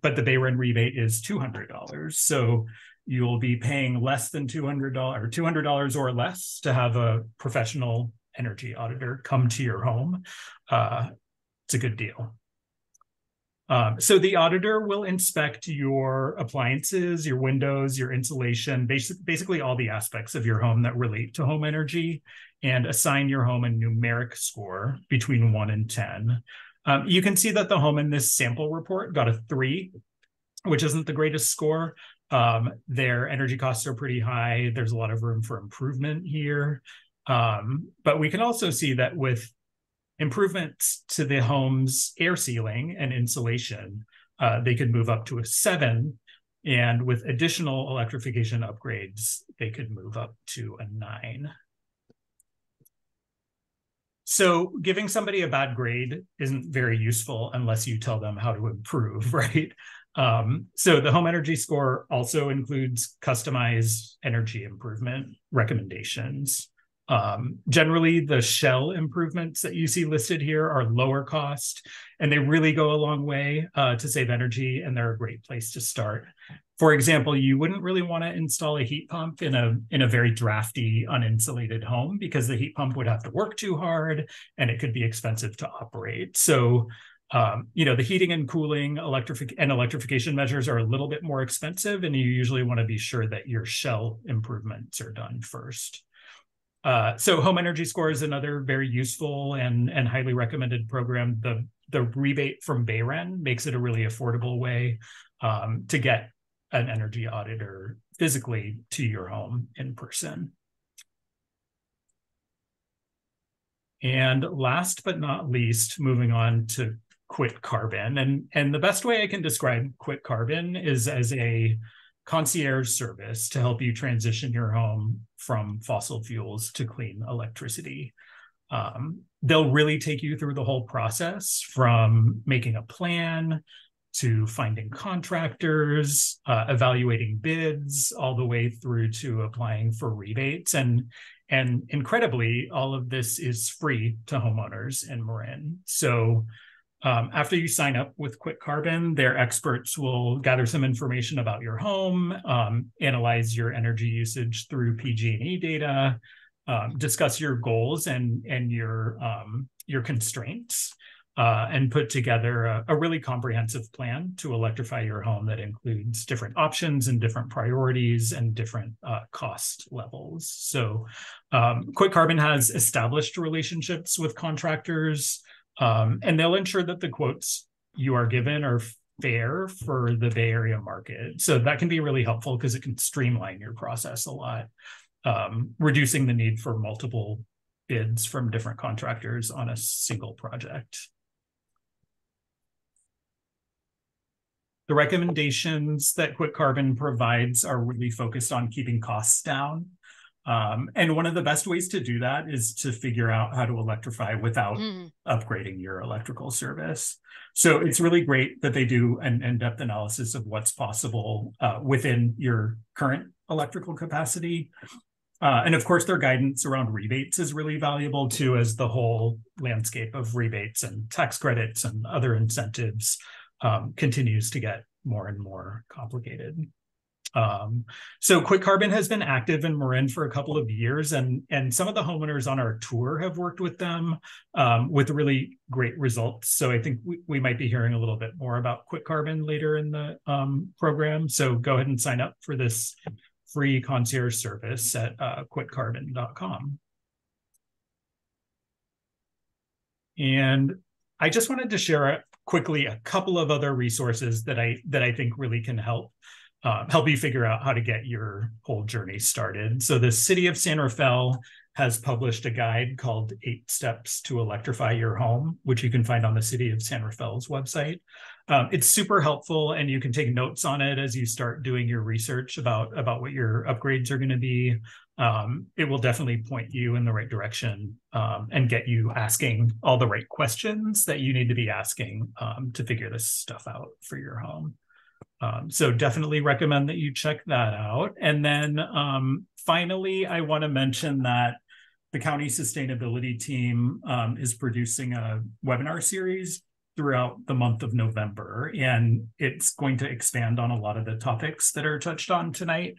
but the BayREN rebate is $200. So you'll be paying less than $200 or $200 or less to have a professional energy auditor come to your home. It's a good deal. So the auditor will inspect your appliances, your windows, your insulation, basically all the aspects of your home that relate to home energy, and assign your home a numeric score between 1 and 10. You can see that the home in this sample report got a 3, which isn't the greatest score. Their energy costs are pretty high. There's a lot of room for improvement here. But we can also see that with improvements to the home's air sealing and insulation, they could move up to a 7. And with additional electrification upgrades, they could move up to a 9. So giving somebody a bad grade isn't very useful unless you tell them how to improve, right? So the Home Energy Score also includes customized energy improvement recommendations. Generally, the shell improvements that you see listed here are lower cost, and they really go a long way to save energy, and they're a great place to start. For example, you wouldn't really want to install a heat pump in a very drafty, uninsulated home, because the heat pump would have to work too hard and it could be expensive to operate. So, the heating and cooling electrification measures are a little bit more expensive, and you usually want to be sure that your shell improvements are done first. So Home Energy Score is another very useful and highly recommended program. The rebate from BayREN makes it a really affordable way to get an energy auditor physically to your home in person. And last but not least, moving on to Quit Carbon. And the best way I can describe Quit Carbon is as a concierge service to help you transition your home from fossil fuels to clean electricity. They'll really take you through the whole process, from making a plan to finding contractors, evaluating bids, all the way through to applying for rebates. And incredibly, all of this is free to homeowners in Marin. So after you sign up with Quick Carbon, their experts will gather some information about your home, analyze your energy usage through PG&E data, discuss your goals and your constraints, and put together a really comprehensive plan to electrify your home that includes different options and different priorities and different cost levels. So Quick Carbon has established relationships with contractors, and they'll ensure that the quotes you are given are fair for the Bay Area market. So that can be really helpful because it can streamline your process a lot, reducing the need for multiple bids from different contractors on a single project. The recommendations that Quick Carbon provides are really focused on keeping costs down. And one of the best ways to do that is to figure out how to electrify without upgrading your electrical service. So it's really great that they do an in-depth analysis of what's possible within your current electrical capacity. And of course, their guidance around rebates is really valuable too, as the whole landscape of rebates and tax credits and other incentives continues to get more and more complicated. So Quick Carbon has been active in Marin for a couple of years, and some of the homeowners on our tour have worked with them with really great results. So I think we might be hearing a little bit more about Quick Carbon later in the program. So go ahead and sign up for this free concierge service at quickcarbon.com. And I just wanted to share quickly a couple of other resources that I think really can help you figure out how to get your whole journey started. So the City of San Rafael has published a guide called 8 Steps to Electrify Your Home, which you can find on the City of San Rafael's website. It's super helpful, and you can take notes on it as you start doing your research about what your upgrades are going to be. It will definitely point you in the right direction and get you asking all the right questions that you need to be asking to figure this stuff out for your home. So definitely recommend that you check that out. And then finally, I want to mention that the county sustainability team is producing a webinar series throughout the month of November, and it's going to expand on a lot of the topics that are touched on tonight.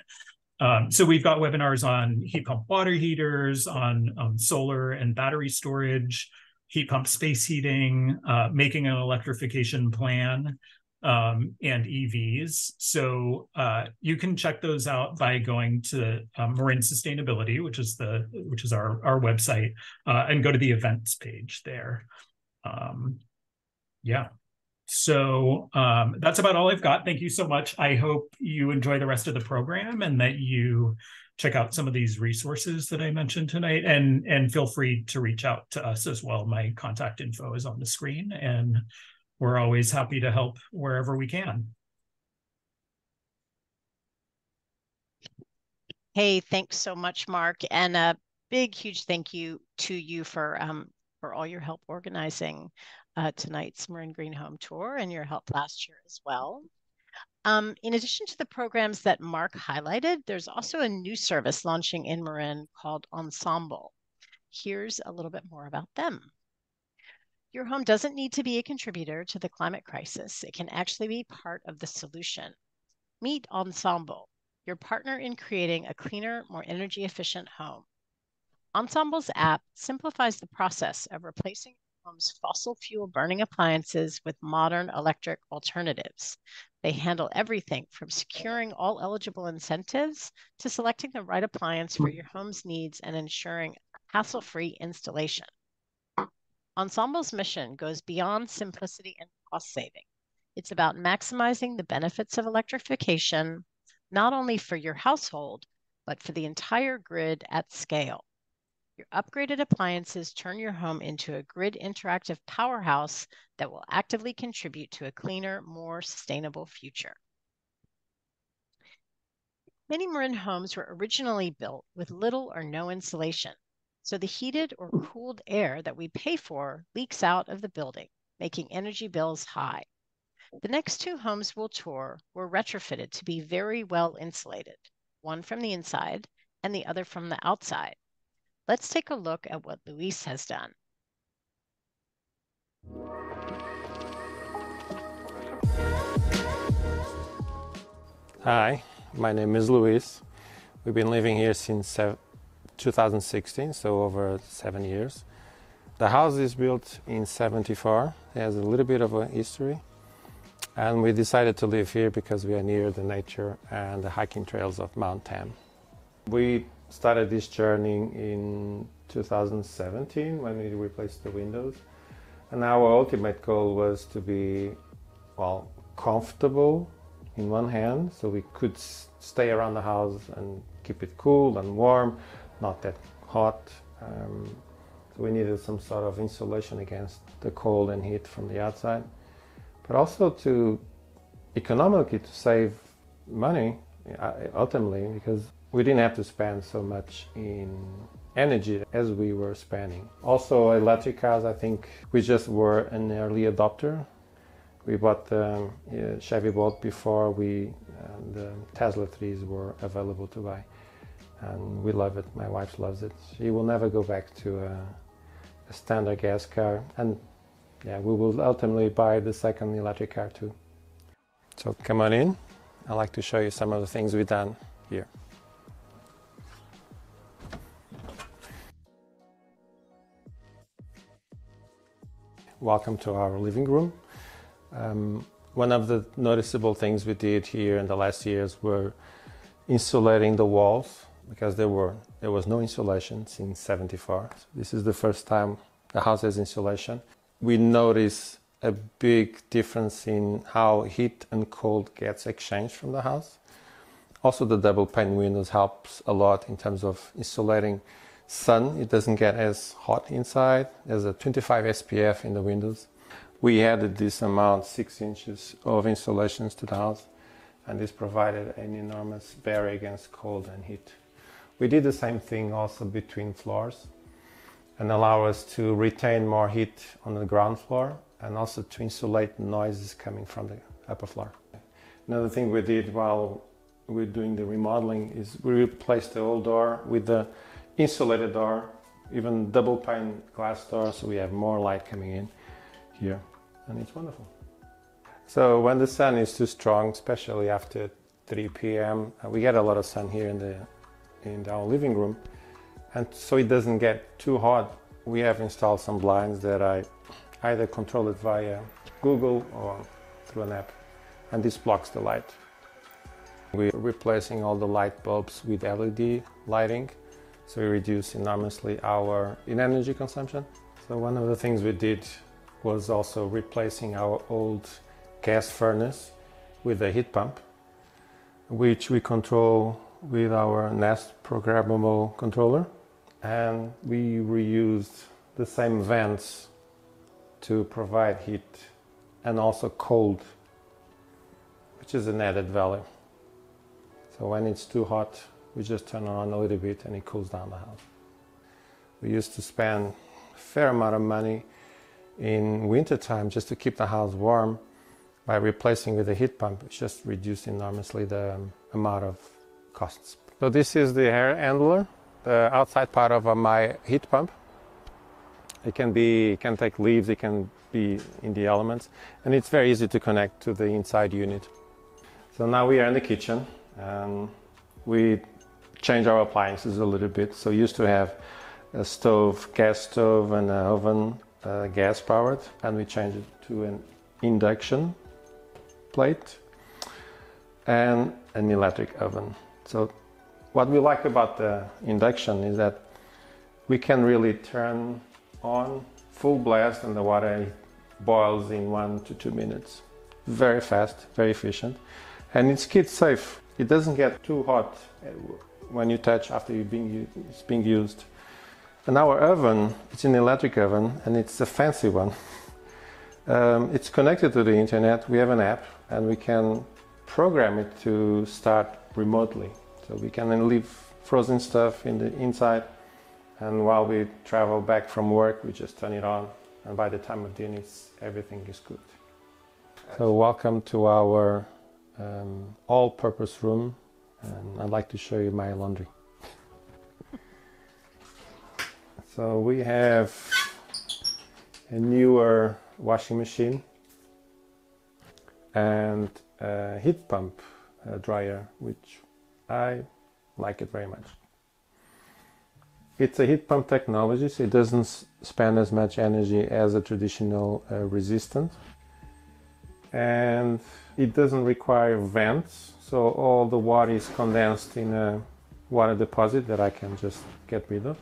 So we've got webinars on heat pump water heaters, on solar and battery storage, heat pump space heating, making an electrification plan, and EVs. So you can check those out by going to Marin Sustainability, which is our website, and go to the events page there. Yeah. So that's about all I've got. Thank you so much. I hope you enjoy the rest of the program and that you check out some of these resources that I mentioned tonight, and feel free to reach out to us as well. My contact info is on the screen, and we're always happy to help wherever we can. Hey, thanks so much, Mark. And a big, huge thank you to you for all your help organizing tonight's Marin Green Home Tour, and your help last year as well. In addition to the programs that Mark highlighted, there's also a new service launching in Marin called Ensemble. Here's a little bit more about them. Your home doesn't need to be a contributor to the climate crisis. It can actually be part of the solution. Meet Ensemble, your partner in creating a cleaner, more energy efficient home. Ensemble's app simplifies the process of replacing your home's fossil fuel burning appliances with modern electric alternatives. They handle everything from securing all eligible incentives to selecting the right appliance for your home's needs and ensuring hassle-free installation. Ensemble's mission goes beyond simplicity and cost saving. It's about maximizing the benefits of electrification, not only for your household, but for the entire grid at scale. Your upgraded appliances turn your home into a grid interactive powerhouse that will actively contribute to a cleaner, more sustainable future. Many Marin homes were originally built with little or no insulation, so the heated or cooled air that we pay for leaks out of the building, making energy bills high. The next two homes we'll tour were retrofitted to be very well insulated, one from the inside and the other from the outside. Let's take a look at what Luis has done. Hi, my name is Luis. We've been living here since 2016, so over 7 years. The house is built in '74. It has a little bit of a history. And we decided to live here because we are near the nature and the hiking trails of Mount Tam. We started this journey in 2017 when we replaced the windows. And our ultimate goal was to be, well, comfortable in one hand, so we could stay around the house and keep it cool and warm, not that hot. So we needed some sort of insulation against the cold and heat from the outside, but also to economically to save money ultimately, because we didn't have to spend so much in energy as we were spending. Also electric cars, I think we just were an early adopter. We bought the Chevy Bolt before the Tesla 3s were available to buy. And we love it, my wife loves it. She will never go back to a standard gas car. And yeah, we will ultimately buy the second electric car too. So come on in. I'd like to show you some of the things we've done here. Welcome to our living room. One of the noticeable things we did here in the last years were insulating the walls, because there was no insulation since '74. So this is the first time the house has insulation. We notice a big difference in how heat and cold gets exchanged from the house. Also, the double pane windows helps a lot in terms of insulating sun. It doesn't get as hot inside. There's a 25 SPF in the windows. We added this amount, 6 inches of insulations to the house, and this provided an enormous barrier against cold and heat. We did the same thing also between floors and allow us to retain more heat on the ground floor and also to insulate noises coming from the upper floor. Another thing we did while we're doing the remodeling is we replaced the old door with the insulated door, even double pane glass door, so we have more light coming in here, and it's wonderful. So when the sun is too strong, especially after 3 p.m., we get a lot of sun here in our living room, and so it doesn't get too hot, we have installed some blinds that I either control it via Google or through an app, and this blocks the light. We're replacing all the light bulbs with LED lighting, so we reduce enormously our energy consumption. So one of the things we did was also replacing our old gas furnace with a heat pump, which we control with our Nest programmable controller. And we reused the same vents to provide heat and also cold, which is an added value. So when it's too hot, we just turn on a little bit and it cools down the house. We used to spend a fair amount of money in wintertime just to keep the house warm by replacing with a heat pump. It's just reduced enormously the amount of costs. So this is the air handler, the outside part of my heat pump. It can take leaves, it can be in the elements, and it's very easy to connect to the inside unit. So now we are in the kitchen, and we change our appliances a little bit. So we used to have a stove, gas stove, and an oven, gas powered, and we changed it to an induction plate and an electric oven. So what we like about the induction is that we can really turn on full blast and the water boils in 1 to 2 minutes. Very fast, very efficient, and it's kid safe. It doesn't get too hot when you touch after it's being used. And our oven, it's an electric oven, and it's a fancy one. It's connected to the internet. We have an app, and we can program it to start remotely. So we can then leave frozen stuff in the inside, and while we travel back from work, we just turn it on, and by the time of dinner, everything is cooked. So welcome to our all-purpose room, and I'd like to show you my laundry. So we have a newer washing machine and a heat pump dryer, which I like it very much. It's a heat pump technology, so it doesn't spend as much energy as a traditional resistant, and it doesn't require vents, so all the water is condensed in a water deposit that I can just get rid of.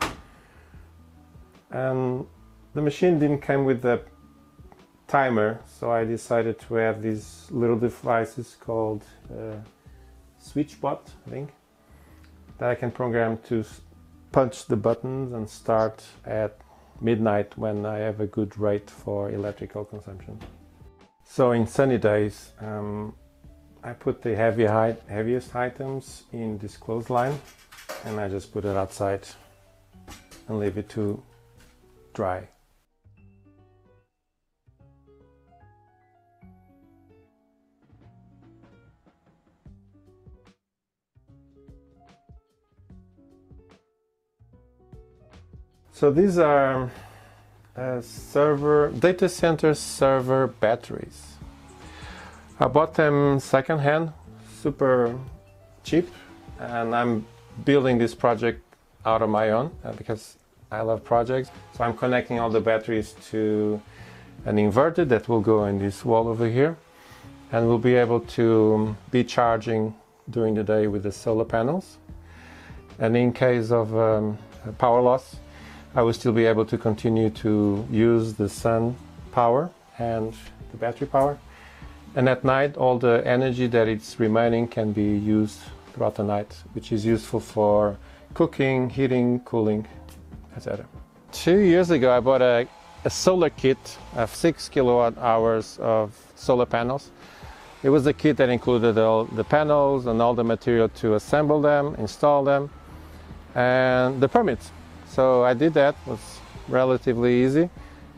And the machine didn't come with a timer, so I decided to have these little devices called SwitchBot, I think, that I can program to punch the buttons and start at midnight when I have a good rate for electrical consumption. So in sunny days, I put the heaviest items in this clothesline, and I just put it outside and leave it to dry. So these are data center server batteries. I bought them secondhand, super cheap, and I'm building this project out of my own because I love projects. So I'm connecting all the batteries to an inverter that will go in this wall over here, and we'll be able to be charging during the day with the solar panels. And in case of power loss, I will still be able to continue to use the sun power and the battery power. And at night, all the energy that is remaining can be used throughout the night, which is useful for cooking, heating, cooling, etc. 2 years ago, I bought a solar kit of 6 kilowatt hours of solar panels. It was a kit that included all the panels and all the material to assemble them, install them, and the permits. So I did that. It was relatively easy.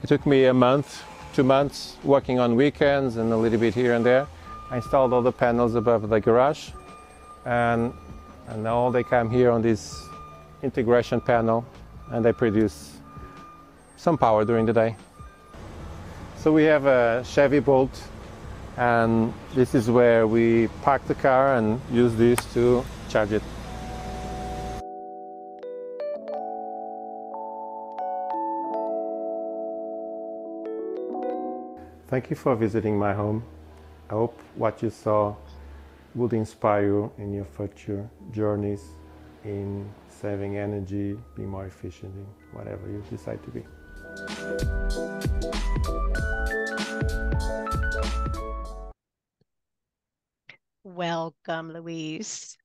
It took me a month, 2 months, working on weekends and a little bit here and there. I installed all the panels above the garage, and now they come here on this integration panel, and they produce some power during the day. So we have a Chevy Bolt, and this is where we park the car and use this to charge it. Thank you for visiting my home. I hope what you saw would inspire you in your future journeys in saving energy, being more efficient in whatever you decide to be. Welcome, Louise.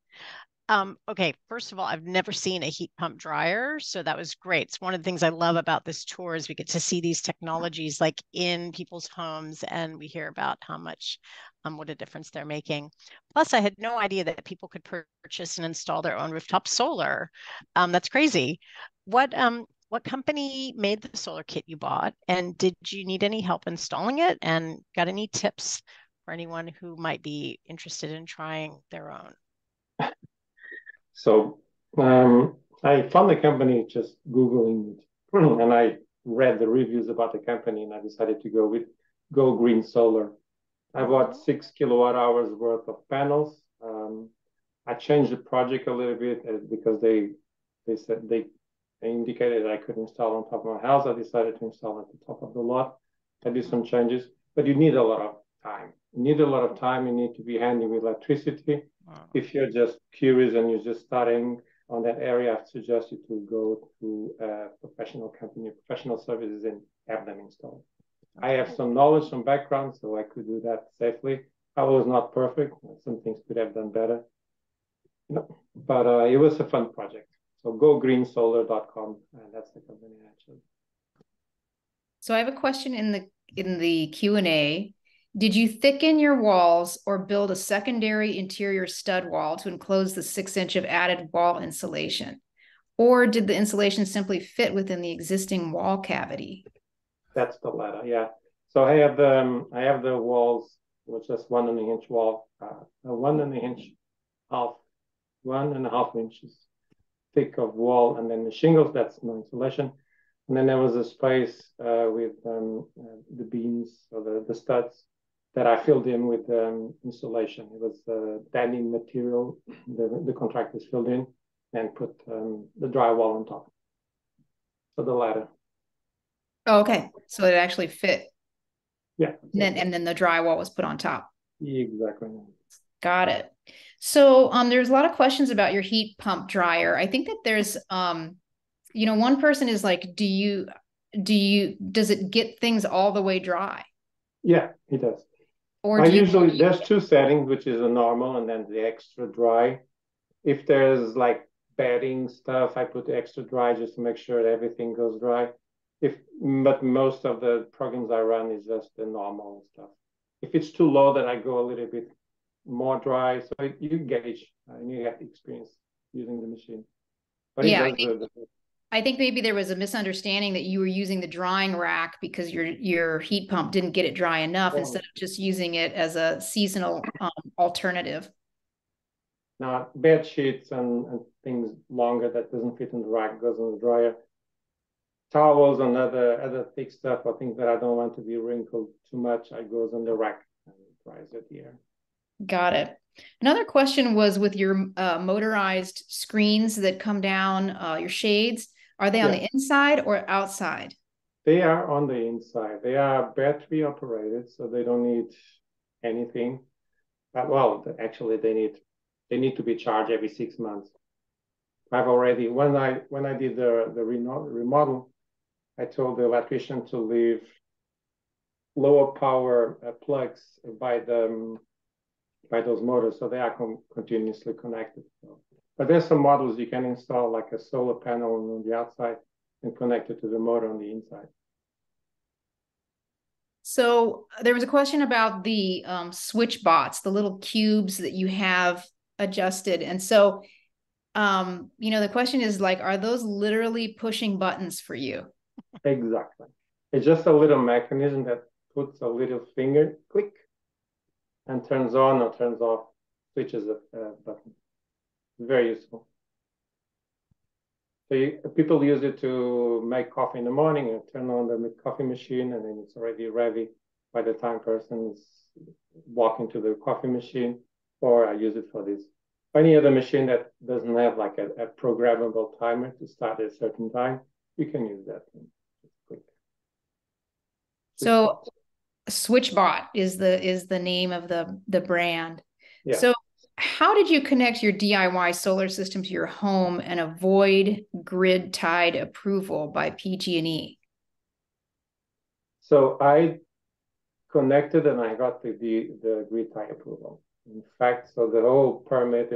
Okay, first of all, I've never seen a heat pump dryer, so that was great. It's one of the things I love about this tour is we get to see these technologies like in people's homes, and we hear about how much, what a difference they're making. Plus, I had no idea that people could purchase and install their own rooftop solar. That's crazy. What company made the solar kit you bought, and did you need any help installing it? And got any tips for anyone who might be interested in trying their own? So I found the company just Googling it, and I read the reviews about the company, and I decided to go with Go Green Solar. I bought 6 kilowatt hours worth of panels. I changed the project a little bit because they said they indicated I could install on top of my house. I decided to install at the top of the lot. I did some changes, but you need a lot of time. You need a lot of time. You need to be handy with electricity. If you're just curious and you're just starting on that area, I suggest you to go to a professional company, professional services, and have them installed. I have some knowledge, some background, so I could do that safely. I was not perfect. Some things could have done better. But it was a fun project. So gogreensolar.com, and that's the company actually. So I have a question in the Q&A. Did you thicken your walls or build a secondary interior stud wall to enclose the 6-inch of added wall insulation? Or did the insulation simply fit within the existing wall cavity? That's the latter, yeah. So I have the walls, which is 1.5 inch wall, 1.5 inches thick of wall, and then the shingles, that's no insulation. And then there was a space with the beams or the studs that I filled in with insulation. It was denim material the contractors filled in and put the drywall on top. So the ladder. Oh, okay. So it actually fit. Yeah. And then the drywall was put on top. Exactly. Got it. So there's a lot of questions about your heat pump dryer. I think that there's one person is like, does it get things all the way dry? Yeah, it does. Or there's two settings, which is a normal and then the extra dry. If there's like bedding stuff, I put the extra dry just to make sure that everything goes dry. But most of the programs I run is just the normal stuff. If it's too low, then I go a little bit more dry. So you gauge and you have experience using the machine. But yeah, I think maybe there was a misunderstanding that you were using the drying rack because your heat pump didn't get it dry enough instead of just using it as a seasonal alternative. Now, bed sheets and things longer that doesn't fit in the rack goes in the dryer. Towels and other thick stuff or things that I don't want to be wrinkled too much, I goes on the rack and dries it here. Got it. Another question was with your motorized screens that come down, your shades, are they on the inside or outside? They are on the inside. They are battery operated, so they don't need anything. Actually, they need to be charged every 6 months. I've already, when I did the remodel, I told the electrician to leave lower power plugs by those motors, so they are continuously connected. But there's some models you can install like a solar panel on the outside and connect it to the motor on the inside. So there was a question about the switch bots, the little cubes that you have adjusted. And so, the question is like, are those literally pushing buttons for you? Exactly. It's just a little mechanism that puts a little finger click and turns on or turns off, switches a button. Very useful. So people use it to make coffee in the morning and turn on the coffee machine, and then it's already ready by the time person is walking to the coffee machine, or I use it for this. Any other machine that doesn't have like a programmable timer to start at a certain time, you can use that. So SwitchBot is the name of the brand. Yeah. So how did you connect your DIY solar system to your home and avoid grid tied approval by PG&E? So I connected and I got the grid tie approval. In fact, so the old permit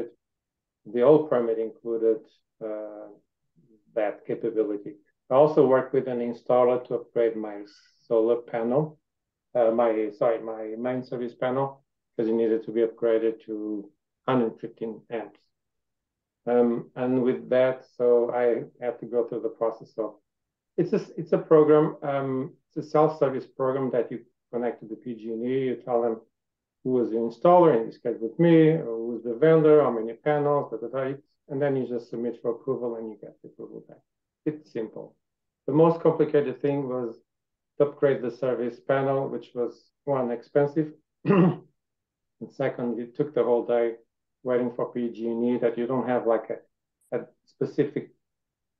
included that capability. I also worked with an installer to upgrade my solar panel, my main service panel, because it needed to be upgraded to 115 amps. And with that, so I had to go through the process of, it's a program, it's a self-service program that you connect to the PG&E, you tell them who is the installer, in this case with me, or who's the vendor, how many panels, and then you just submit for approval and you get the approval back. It's simple. The most complicated thing was to upgrade the service panel, which was one, expensive, and second, it took the whole day waiting for PG&E that you don't have like a specific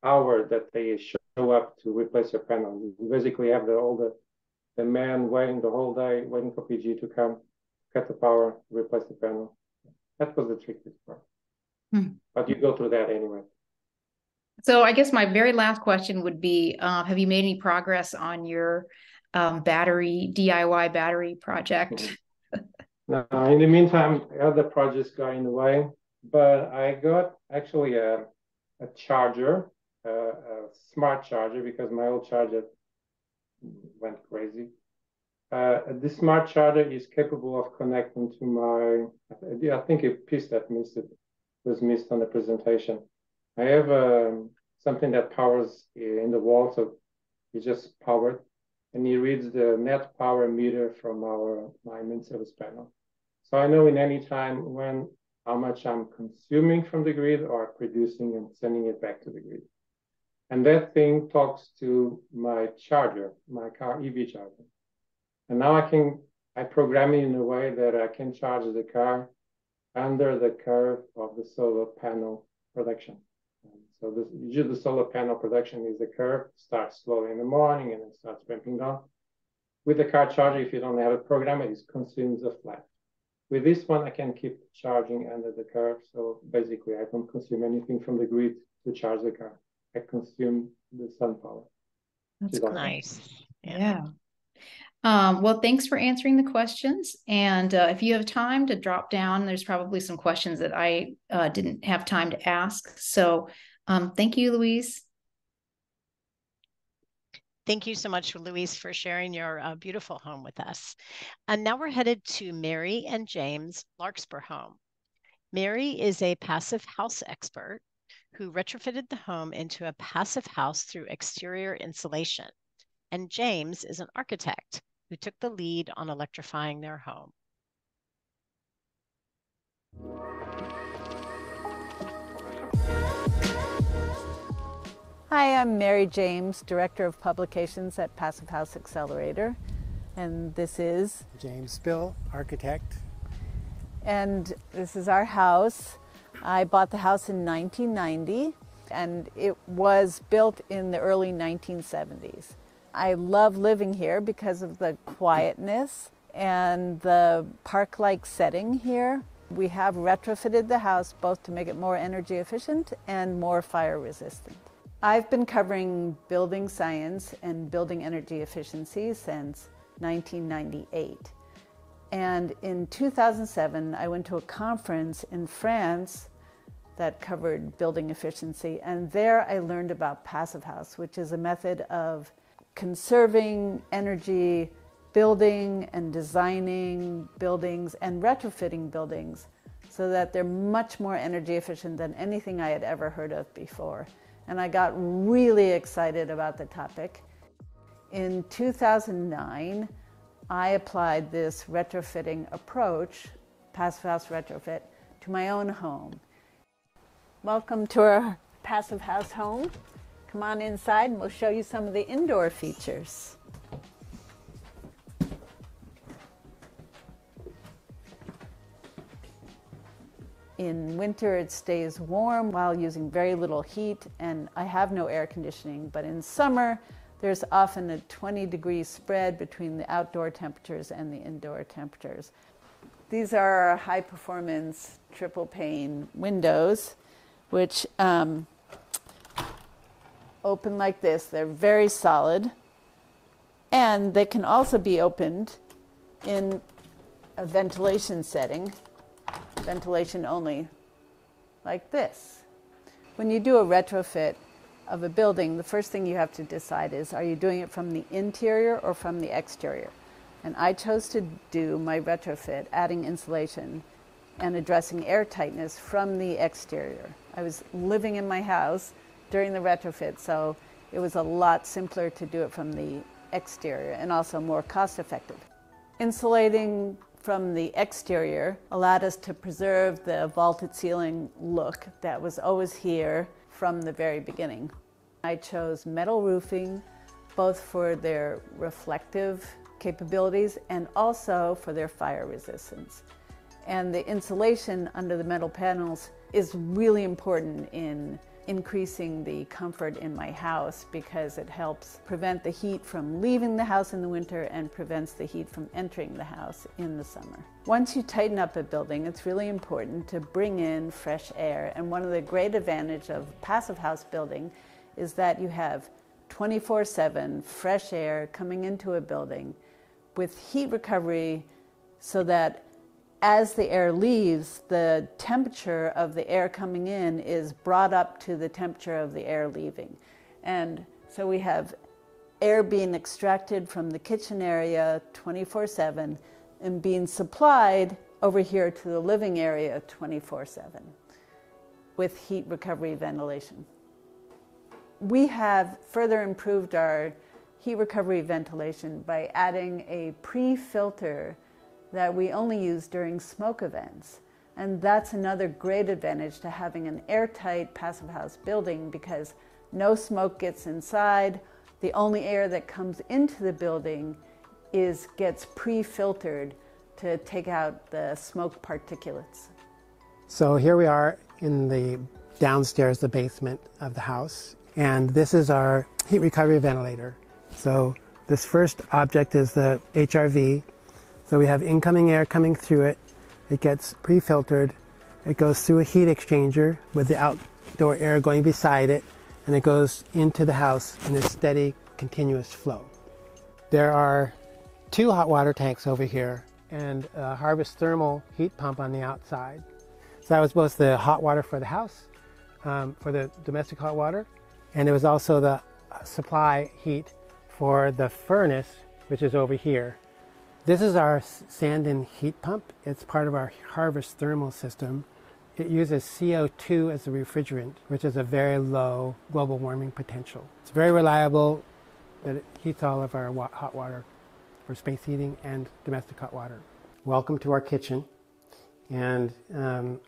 hour that they show up to replace your panel. You basically have the man waiting the whole day, waiting for PG to come, cut the power, replace the panel. That was the trickiest part. But you go through that anyway. So I guess my very last question would be, have you made any progress on your DIY battery project? No, in the meantime, other projects got in the way, but I got actually a charger, a smart charger, because my old charger went crazy. This smart charger is capable of connecting to my, I think a piece that was missed on the presentation. I have something that powers in the wall, so it's just powered, and it reads the net power meter from my main service panel. So I know in any time how much I'm consuming from the grid or producing and sending it back to the grid. And that thing talks to my charger, my car EV charger. And now I program it in a way that I can charge the car under the curve of the solar panel production. So usually the solar panel production is the curve, starts slowly in the morning and then starts ramping down. With the car charger, if you don't have a program, it consumes a flat. With this one, I can keep charging under the curve. So basically, I don't consume anything from the grid to charge the car. I consume the sun power. That's nice. Yeah. Well, thanks for answering the questions. And if you have time to drop down, there's probably some questions that I didn't have time to ask. So thank you, Louise. Thank you so much, Louise, for sharing your beautiful home with us. And now we're headed to Mary and James Larkspur home. Mary is a passive house expert who retrofitted the home into a passive house through exterior insulation. And James is an architect who took the lead on electrifying their home. Hi, I'm Mary James, Director of Publications at Passive House Accelerator, and this is James Spill, architect. And this is our house. I bought the house in 1990, and it was built in the early 1970s. I love living here because of the quietness and the park-like setting here. We have retrofitted the house both to make it more energy efficient and more fire resistant. I've been covering building science and building energy efficiency since 1998. And in 2007, I went to a conference in France that covered building efficiency. And there I learned about Passive House, which is a method of conserving energy, building and designing buildings and retrofitting buildings so that they're much more energy efficient than anything I had ever heard of before. And I got really excited about the topic. In 2009, I applied this retrofitting approach, Passive House retrofit, to my own home. Welcome to our Passive House home. Come on inside and we'll show you some of the indoor features. In winter, it stays warm while using very little heat, and I have no air conditioning, but in summer, there's often a 20-degree spread between the outdoor temperatures and the indoor temperatures. These are our high-performance triple-pane windows, which open like this. They're very solid, and they can also be opened in a ventilation setting, ventilation only, like this. When you do a retrofit of a building, the first thing you have to decide is, are you doing it from the interior or from the exterior? And I chose to do my retrofit, adding insulation and addressing air tightness from the exterior. I was living in my house during the retrofit, so it was a lot simpler to do it from the exterior and also more cost effective. Insulating from the exterior allowed us to preserve the vaulted ceiling look that was always here from the very beginning. I chose metal roofing, both for their reflective capabilities and also for their fire resistance. And the insulation under the metal panels is really important in increasing the comfort in my house because it helps prevent the heat from leaving the house in the winter and prevents the heat from entering the house in the summer. Once you tighten up a building, it's really important to bring in fresh air. And one of the great advantages of passive house building is that you have 24/7 fresh air coming into a building with heat recovery so that as the air leaves, the temperature of the air coming in is brought up to the temperature of the air leaving. And so we have air being extracted from the kitchen area 24/7 and being supplied over here to the living area 24/7 with heat recovery ventilation. We have further improved our heat recovery ventilation by adding a pre-filter that we only use during smoke events. And that's another great advantage to having an airtight passive house building, because no smoke gets inside. The only air that comes into the building gets pre-filtered to take out the smoke particulates. So here we are in the downstairs, the basement of the house. And this is our heat recovery ventilator. So this first object is the HRV. So we have incoming air coming through it. It gets pre-filtered. It goes through a heat exchanger with the outdoor air going beside it, and it goes into the house in a steady, continuous flow. There are 2 hot water tanks over here and a Harvest thermal heat pump on the outside. So that was both the hot water for the house, for the domestic hot water, and it was also the supply heat for the furnace, which is over here. This is our stand-in heat pump. It's part of our Harvest thermal system. It uses CO2 as a refrigerant, which is a very low global warming potential. It's very reliable, but it heats all of our hot water for space heating and domestic hot water. Welcome to our kitchen. And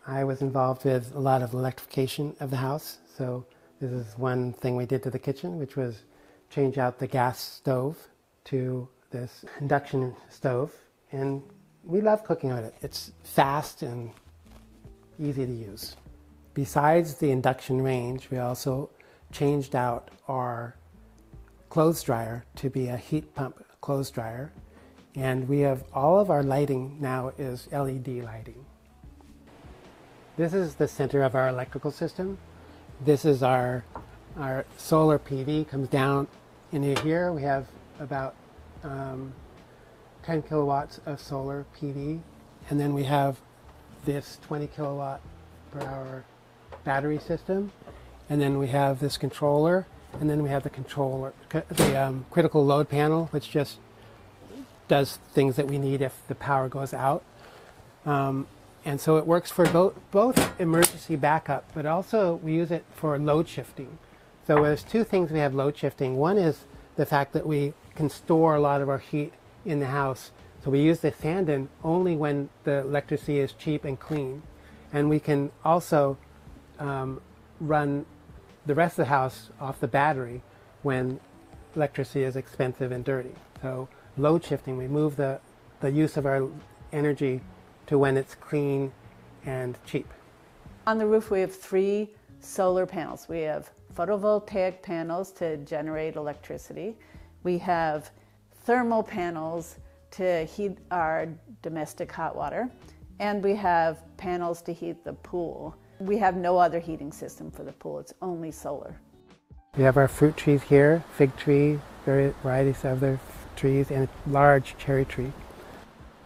I was involved with a lot of electrification of the house. So this is one thing we did to the kitchen, which was change out the gas stove to this induction stove, and we love cooking on it. It's fast and easy to use. Besides the induction range, we also changed out our clothes dryer to be a heat pump clothes dryer, and we have all of our lighting now is LED lighting. This is the center of our electrical system. This is our solar PV comes down into here. We have about 10 kilowatts of solar PV, and then we have this 20 kilowatt per hour battery system, and then we have this controller, and then we have the critical load panel, which just does things that we need if the power goes out. And so it works for both emergency backup, but also we use it for load shifting. So there's 2 things we have load shifting. One is the fact that we can store a lot of our heat in the house. So we use the stand-in only when the electricity is cheap and clean. And we can also run the rest of the house off the battery when electricity is expensive and dirty. So load shifting, we move the use of our energy to when it's clean and cheap. On the roof we have 3 solar panels. We have photovoltaic panels to generate electricity. We have thermal panels to heat our domestic hot water, and we have panels to heat the pool. We have no other heating system for the pool, it's only solar. We have our fruit trees here, fig tree, various varieties of other trees, and a large cherry tree.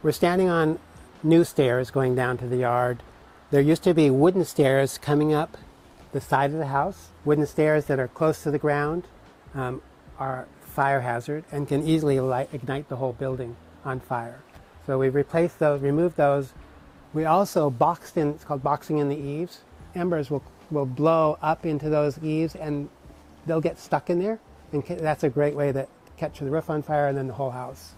We're standing on new stairs going down to the yard. There used to be wooden stairs coming up the side of the house, wooden stairs that are close to the ground, are fire hazard and can easily ignite the whole building on fire. So we replaced those, removed those. We also boxed in, it's called boxing in the eaves. Embers will blow up into those eaves and they'll get stuck in there. And that's a great way to catch the roof on fire and then the whole house.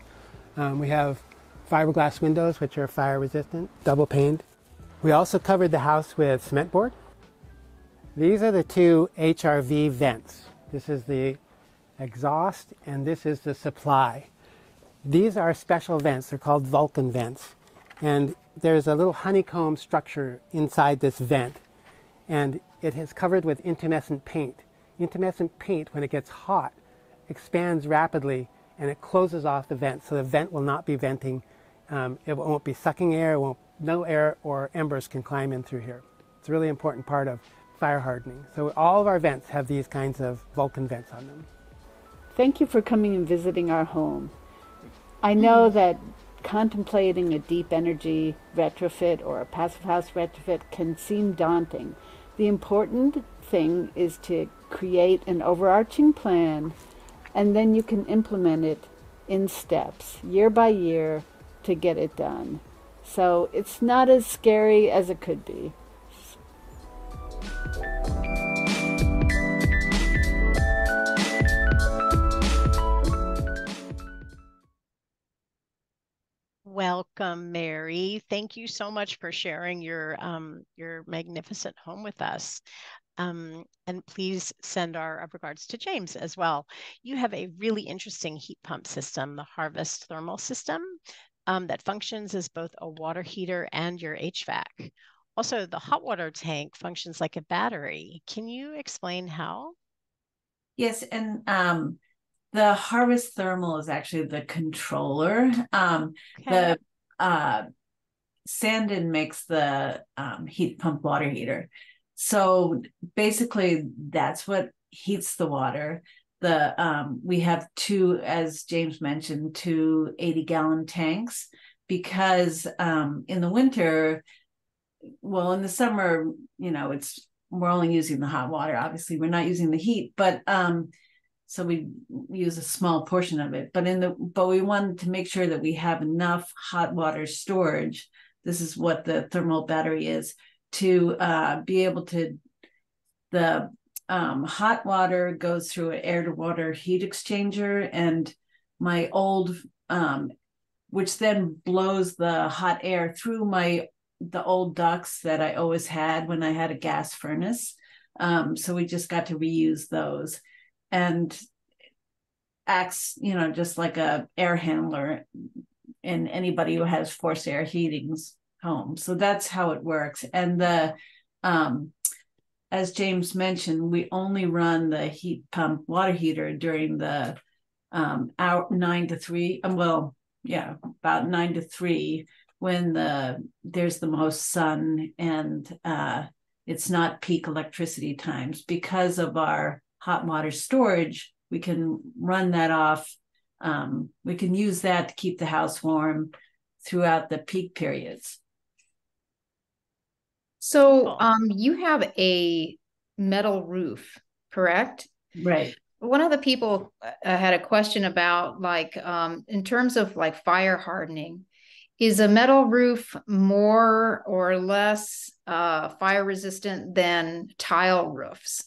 We have fiberglass windows, which are fire resistant, double paned. We also covered the house with cement board. These are the 2 HRV vents. This is the exhaust and this is the supply. These are special vents, they're called Vulcan vents. And there's a little honeycomb structure inside this vent. And it is covered with intumescent paint. Intumescent paint, when it gets hot, expands rapidly and it closes off the vent, so the vent will not be venting. It won't be sucking air, no air or embers can climb in through here. It's a really important part of fire hardening. So all of our vents have these kinds of Vulcan vents on them. Thank you for coming and visiting our home. I know that contemplating a deep energy retrofit or a passive house retrofit can seem daunting. The important thing is to create an overarching plan and then you can implement it in steps, year by year, to get it done. So it's not as scary as it could be. Welcome, Mary. Thank you so much for sharing your magnificent home with us. And please send our regards to James as well. You have a really interesting heat pump system, the Harvest thermal system, that functions as both a water heater and your HVAC. Also, the hot water tank functions like a battery. Can you explain how? Yes, and the Harvest Thermal is actually the controller. The Sandin makes the heat pump water heater. So basically, that's what heats the water. We have two, as James mentioned, two 80-gallon tanks, because in the winter, well, in the summer, we're only using the hot water. Obviously, we're not using the heat, but so we use a small portion of it. But we wanted to make sure that we have enough hot water storage. This is what the thermal battery is, to be able to. The hot water goes through an air-to-water heat exchanger, and my old, which then blows the hot air through the old ducts that I always had when I had a gas furnace. So we just got to reuse those, and acts, just like a air handler in anybody who has forced air heating's home. So that's how it works. And as James mentioned, we only run the heat pump water heater during the hour 9 to 3. About 9 to 3, when there's the most sun and it's not peak electricity times. Because of our hot water storage, we can run that off. We can use that to keep the house warm throughout the peak periods. So you have a metal roof, correct? Right. One of the people had a question about, like, in terms of like fire hardening, is a metal roof more or less fire resistant than tile roofs?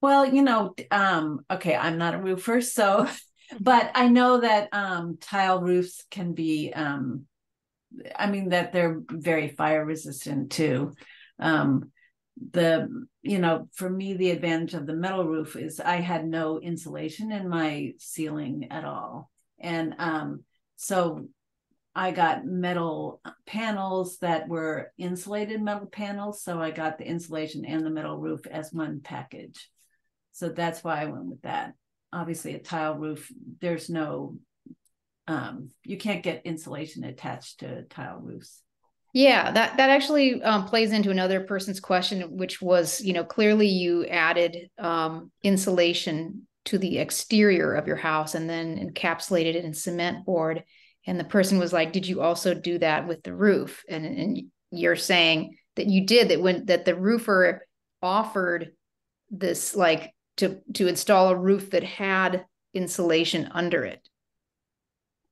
Well, okay, I'm not a roofer, so, but I know that tile roofs can be, that they're very fire resistant too. For me, the advantage of the metal roof is I had no insulation in my ceiling at all. And so I got metal panels that were insulated metal panels. So I got the insulation and the metal roof as one package. So that's why I went with that. Obviously, a tile roof, there's no, you can't get insulation attached to tile roofs. Yeah, that actually plays into another person's question, which was, clearly you added insulation to the exterior of your house and then encapsulated it in cement board. And the person was like, did you also do that with the roof? And you're saying that you did, that the roofer offered this, like, to install a roof that had insulation under it.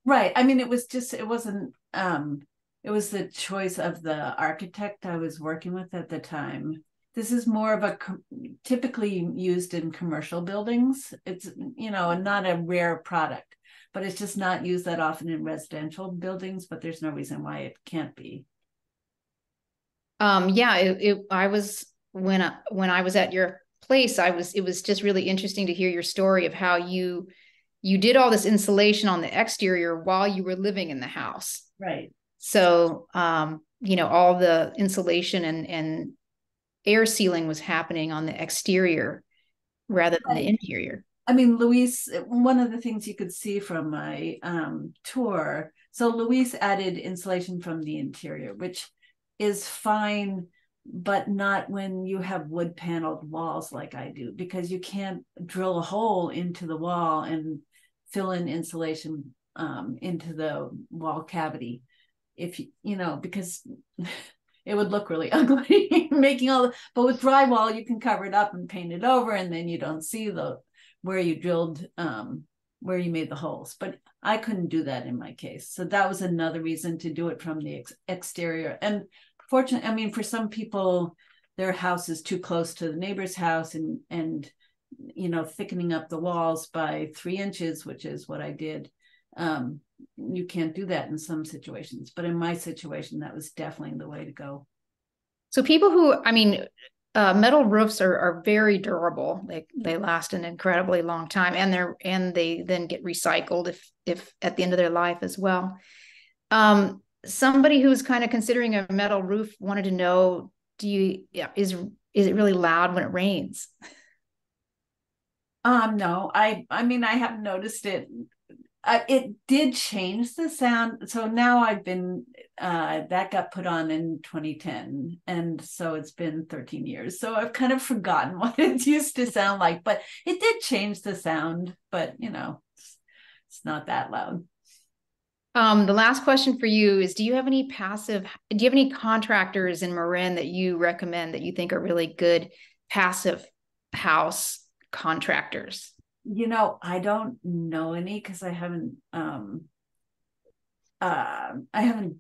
Right. It wasn't, it was the choice of the architect I was working with at the time. This is more of typically used in commercial buildings. It's, not a rare product, but it's just not used that often in residential buildings, but there's no reason why it can't be. When I was at your place, it was just really interesting to hear your story of how you did all this insulation on the exterior while you were living in the house. Right. So, all the insulation and air sealing was happening on the exterior rather than the interior. Luis, one of the things you could see from my tour, so Luis added insulation from the interior, which is fine, but not when you have wood paneled walls like I do, because you can't drill a hole into the wall and fill in insulation into the wall cavity. Because it would look really ugly but with drywall, you can cover it up and paint it over, and then you don't see where you drilled, where you made the holes. But I couldn't do that in my case. So that was another reason to do it from the exterior. And fortunately, I mean, for some people, their house is too close to the neighbor's house, and you know, thickening up the walls by 3 inches, which is what I did. You can't do that in some situations, but in my situation, that was definitely the way to go. So people who, I mean, metal roofs are very durable. They last an incredibly long time, and they then get recycled if at the end of their life as well. Somebody who's kind of considering a metal roof wanted to know, is it really loud when it rains? No, I mean, I have noticed it. It did change the sound. So now I've been, that got put on in 2010. And so it's been 13 years. So I've kind of forgotten what it used to sound like, but it did change the sound, but you know, it's not that loud. The last question for you is, do you have any contractors in Marin that you recommend that you think are really good passive house contractors? You know, I don't know any because I haven't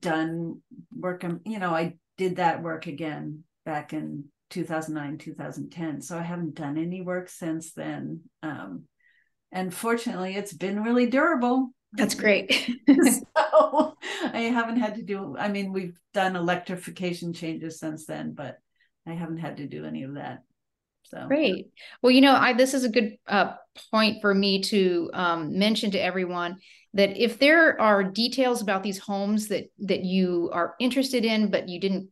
done work. You know, I did that work again back in 2009, 2010. So I haven't done any work since then. And fortunately, it's been really durable. That's great. So I haven't had to do, I mean, we've done electrification changes since then, but I haven't had to do any of that. So great. Well, you know, this is a good point for me to mention to everyone that if there are details about these homes that you are interested in, but you didn't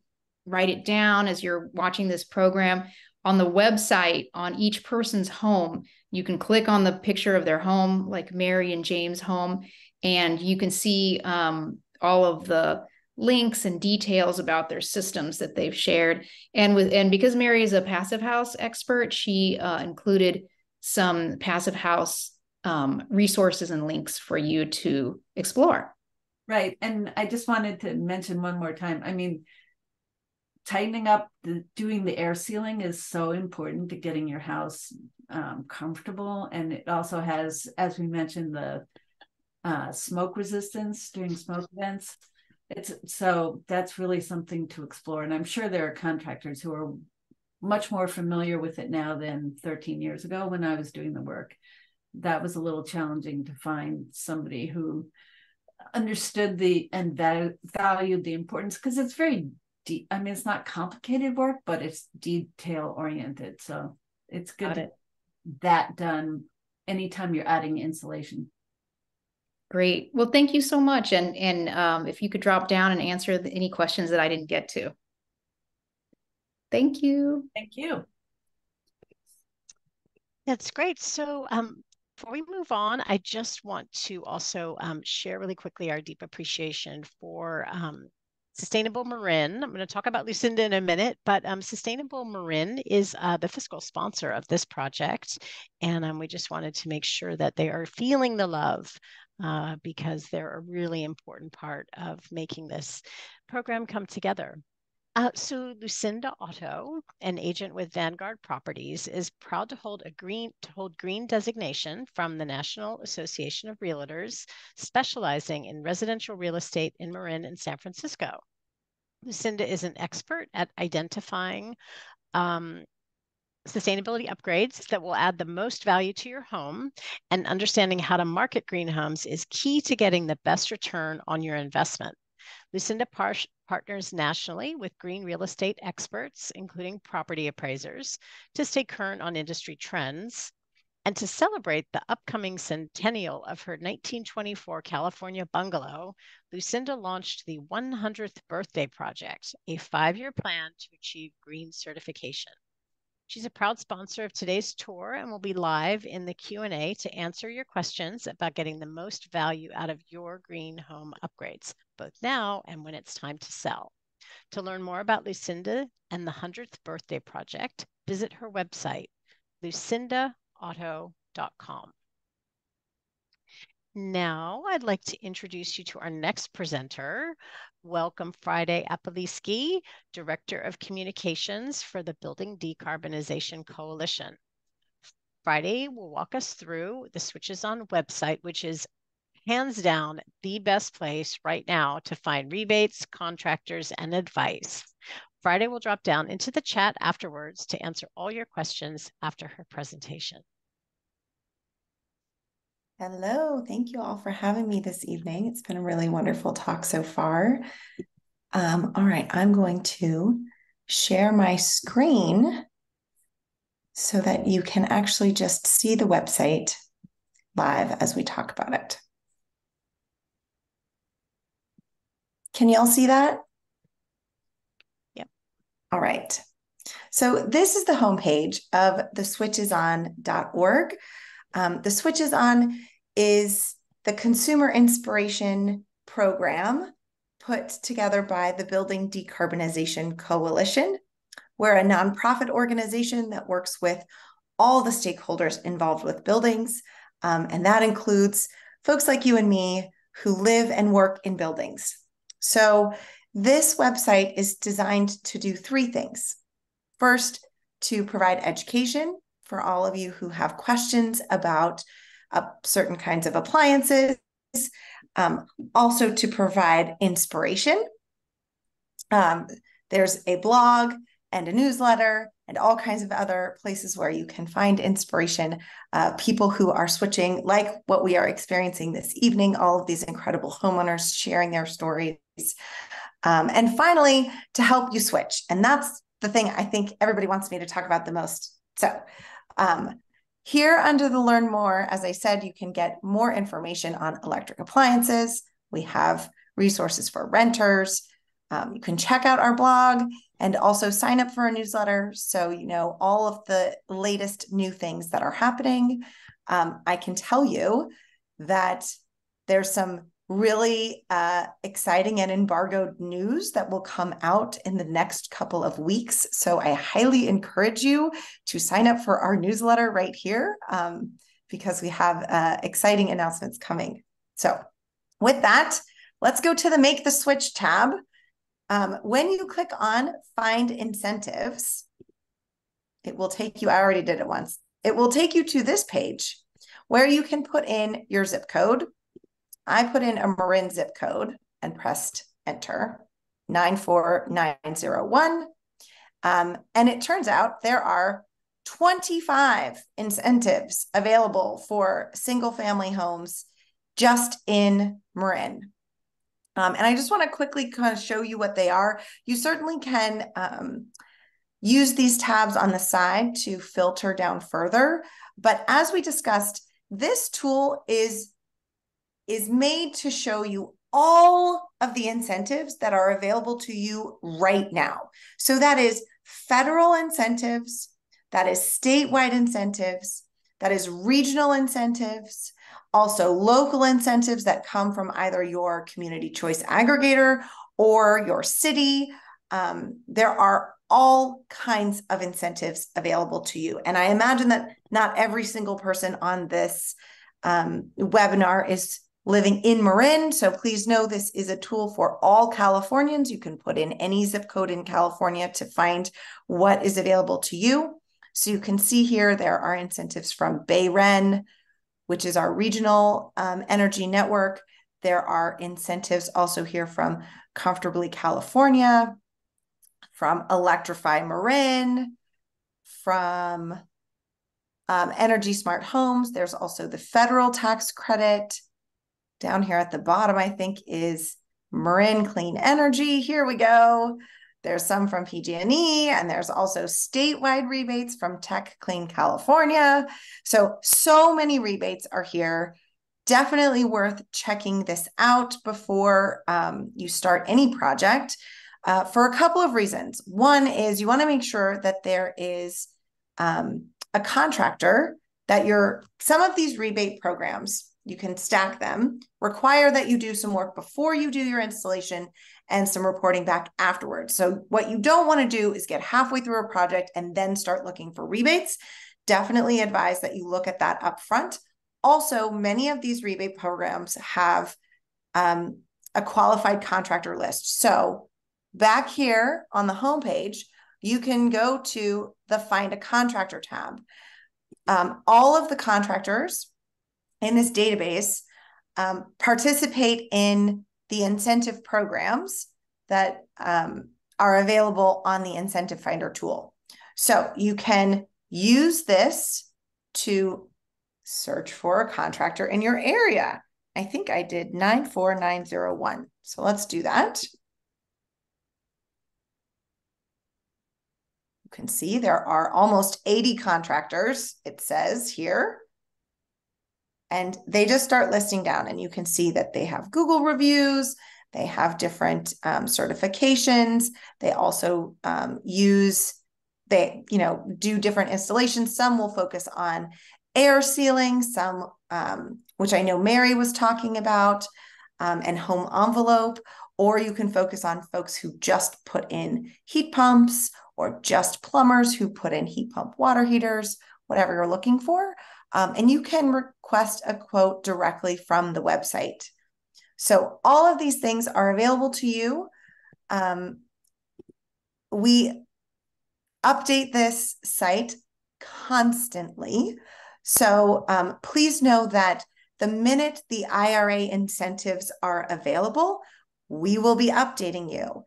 write it down as you're watching this program, on the website, on each person's home, you can click on the picture of their home, like Mary and James' home, and you can see all of the links and details about their systems that they've shared. And because Mary is a passive house expert, she included some passive house resources and links for you to explore. Right. And I just wanted to mention one more time, I mean, tightening up, doing the air sealing is so important to getting your house comfortable. And it also has, as we mentioned, the smoke resistance during smoke events. So that's really something to explore. And I'm sure there are contractors who are much more familiar with it now than 13 years ago when I was doing the work. That was a little challenging to find somebody who understood and valued the importance, because it's very deep. I mean, it's not complicated work, but it's detail oriented. So it's good to get that done anytime you're adding insulation. Great. Well, thank you so much. And if you could drop down and answer any questions that I didn't get to. Thank you. Thank you. That's great. So before we move on, I just want to also share really quickly our deep appreciation for Sustainable Marin. I'm going to talk about Lucinda in a minute, but Sustainable Marin is the fiscal sponsor of this project. And we just wanted to make sure that they are feeling the love because they're a really important part of making this program come together. So Lucinda Otto, an agent with Vanguard Properties, is proud to hold green designation from the National Association of Realtors, specializing in residential real estate in Marin and San Francisco. Lucinda is an expert at identifying sustainability upgrades that will add the most value to your home, and understanding how to market green homes is key to getting the best return on your investment. Lucinda partners nationally with green real estate experts, including property appraisers, to stay current on industry trends. And to celebrate the upcoming centennial of her 1924 California bungalow, Lucinda launched the 100th Birthday Project, a 5-year plan to achieve green certification. She's a proud sponsor of today's tour and will be live in the Q&A to answer your questions about getting the most value out of your green home upgrades, both now and when it's time to sell. To learn more about Lucinda and the 100th Birthday Project, visit her website, lucindaauto.com. Now, I'd like to introduce you to our next presenter. Welcome Friday Apoliski, Director of Communications for the Building Decarbonization Coalition. Friday will walk us through the Switches On website, which is hands down the best place right now to find rebates, contractors, and advice. Friday will drop down into the chat afterwards to answer all your questions after her presentation. Hello, thank you all for having me this evening. It's been a really wonderful talk so far. All right, I'm going to share my screen so that you can actually just see the website live as we talk about it. Can you all see that? Yep. All right. So this is the homepage of the switcheson.org. The Switches On is the consumer inspiration program put together by the Building Decarbonization Coalition. We're a nonprofit organization that works with all the stakeholders involved with buildings, and that includes folks like you and me who live and work in buildings. So this website is designed to do three things. First, to provide education for all of you who have questions about certain kinds of appliances, also to provide inspiration. There's a blog and a newsletter and all kinds of other places where you can find inspiration, people who are switching, like what we are experiencing this evening, all of these incredible homeowners sharing their stories. And finally, to help you switch. And that's the thing I think everybody wants me to talk about the most. So here under the Learn More, as I said, you can get more information on electric appliances. We have resources for renters. You can check out our blog and also sign up for a newsletter so you know all of the latest new things that are happening. I can tell you that there's some really exciting and embargoed news that will come out in the next couple of weeks. So I highly encourage you to sign up for our newsletter right here because we have exciting announcements coming. So with that, let's go to the Make the Switch tab. When you click on Find Incentives, it will take you, I already did it once, it will take you to this page where you can put in your zip code. I put in a Marin zip code and pressed enter, 94901. And it turns out there are 25 incentives available for single family homes just in Marin. And I just want to quickly kind of show you what they are. You certainly can use these tabs on the side to filter down further. But as we discussed, this tool is made to show you all of the incentives that are available to you right now. So that is federal incentives, that is statewide incentives, that is regional incentives, also local incentives that come from either your community choice aggregator or your city. There are all kinds of incentives available to you. And I imagine that not every single person on this webinar is living in Marin. So please know this is a tool for all Californians. You can put in any zip code in California to find what is available to you. So you can see here, there are incentives from BayRen, which is our regional energy network. There are incentives also here from Comfortably California, from Electrify Marin, from Energy Smart Homes. There's also the federal tax credit. Down here at the bottom, I think, is Marin Clean Energy. Here we go. There's some from PG&E, and there's also statewide rebates from Tech Clean California. So many rebates are here. Definitely worth checking this out before you start any project for a couple of reasons. One is you want to make sure that there is a contractor that some of these rebate programs, you can stack them, require that you do some work before you do your installation and some reporting back afterwards. So what you don't want to do is get halfway through a project and then start looking for rebates. Definitely advise that you look at that up front. Also, many of these rebate programs have a qualified contractor list. So back here on the homepage, you can go to the Find a Contractor tab. All of the contractors in this database participate in the incentive programs that are available on the Incentive Finder tool. So you can use this to search for a contractor in your area. I think I did 94901. So let's do that. You can see there are almost 80 contractors, it says here. And they just start listing down, and you can see that they have Google reviews, they have different certifications. They also do different installations. Some will focus on air sealing, some, which I know Mary was talking about, and home envelope, or you can focus on folks who just put in heat pumps, or just plumbers who put in heat pump water heaters, whatever you're looking for. And you can request a quote directly from the website. So all of these things are available to you. We update this site constantly. So please know that the minute the IRA incentives are available, we will be updating you.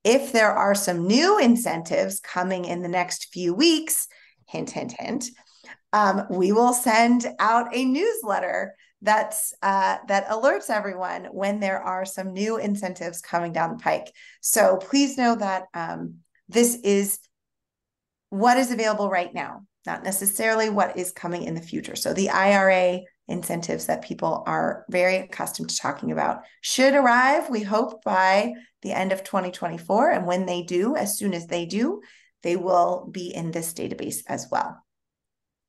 If there are some new incentives coming in the next few weeks, hint, hint, hint, we will send out a newsletter that alerts everyone when there are some new incentives coming down the pike. So please know that this is what is available right now, not necessarily what is coming in the future. So the IRA incentives that people are very accustomed to talking about should arrive, we hope, by the end of 2024. And when they do, as soon as they do, they will be in this database as well.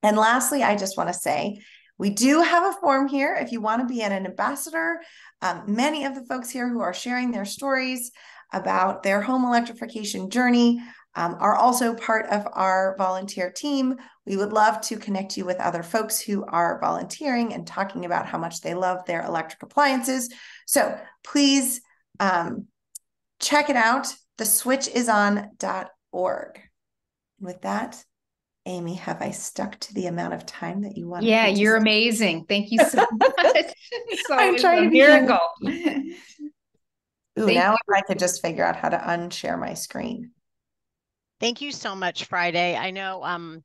And lastly, I just want to say, we do have a form here if you want to be an ambassador. Many of the folks here who are sharing their stories about their home electrification journey are also part of our volunteer team. We would love to connect you with other folks who are volunteering and talking about how much they love their electric appliances. So please check it out. theswitchison.org. With that, Amy, have I stuck to the amount of time that you wanted? Yeah, you're amazing. Thank you so much. I'm trying to be miracle. Now if I could just figure out how to unshare my screen. Thank you so much, Friday. I know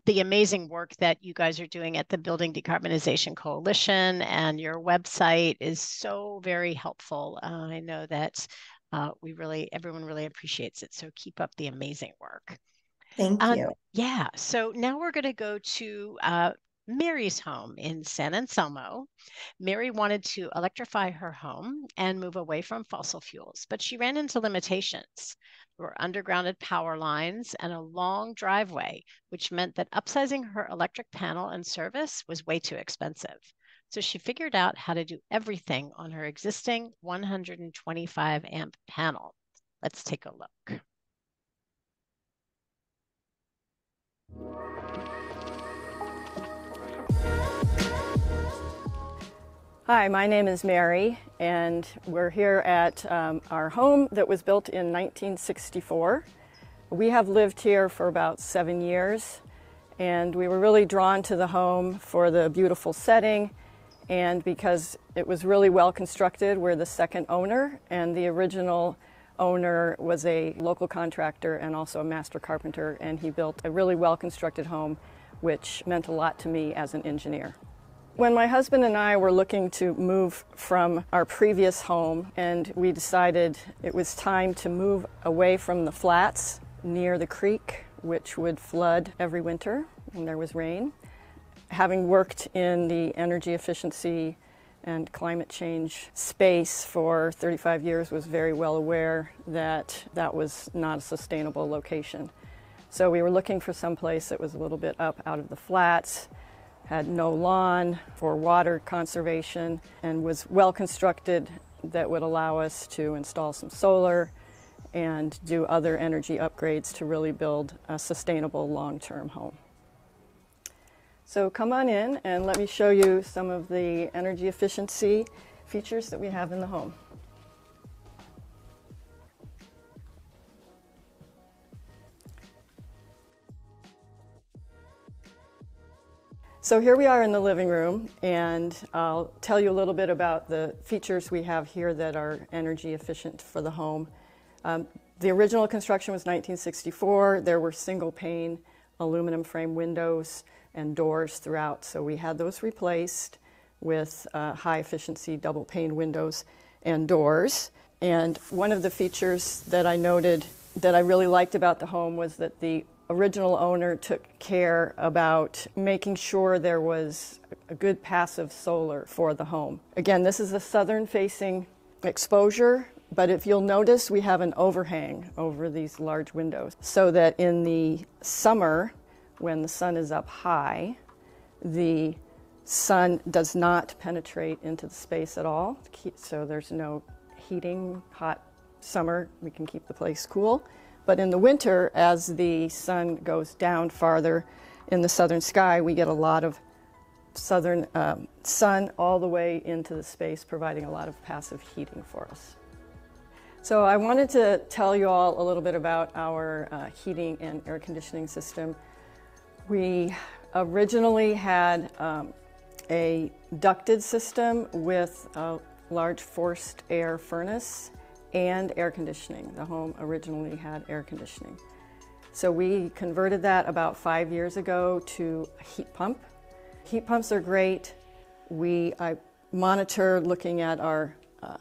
the amazing work that you guys are doing at the Building Decarbonization Coalition, and your website is so very helpful. I know that everyone really appreciates it. So keep up the amazing work. Thank you. Yeah. So now we're going to go to Mary's home in San Anselmo. Mary wanted to electrify her home and move away from fossil fuels, but she ran into limitations. There were undergrounded power lines and a long driveway, which meant that upsizing her electric panel and service was way too expensive. So she figured out how to do everything on her existing 125 amp panel. Let's take a look. Hi, my name is Mary, and we're here at our home that was built in 1964. We have lived here for about 7 years, and we were really drawn to the home for the beautiful setting and because it was really well constructed. We're the second owner, and the original owner was a local contractor and also a master carpenter, and he built a really well constructed home, which meant a lot to me as an engineer. When my husband and I were looking to move from our previous home, and we decided it was time to move away from the flats near the creek, which would flood every winter when there was rain. Having worked in the energy efficiency and climate change space for 35 years, was very well aware that that was not a sustainable location. So we were looking for some place that was a little bit up out of the flats, had no lawn for water conservation, and was well constructed that would allow us to install some solar and do other energy upgrades to really build a sustainable long-term home. So come on in and let me show you some of the energy efficiency features that we have in the home. So here we are in the living room, and I'll tell you a little bit about the features we have here that are energy efficient for the home. The original construction was 1964. There were single pane aluminum frame windows and doors throughout, so we had those replaced with high efficiency double pane windows and doors. And one of the features that I noted that I really liked about the home was that the original owner took care about making sure there was a good passive solar for the home. Again, this is a southern facing exposure, but if you'll notice, we have an overhang over these large windows so that in the summer, when the sun is up high, the sun does not penetrate into the space at all. So there's no heating, hot summer, we can keep the place cool. But in the winter, as the sun goes down farther in the southern sky, we get a lot of southern sun all the way into the space, providing a lot of passive heating for us. So I wanted to tell you all a little bit about our heating and air conditioning system. We originally had a ducted system with a large forced air furnace and air conditioning. The home originally had air conditioning. So we converted that about 5 years ago to a heat pump. Heat pumps are great. I monitor looking at our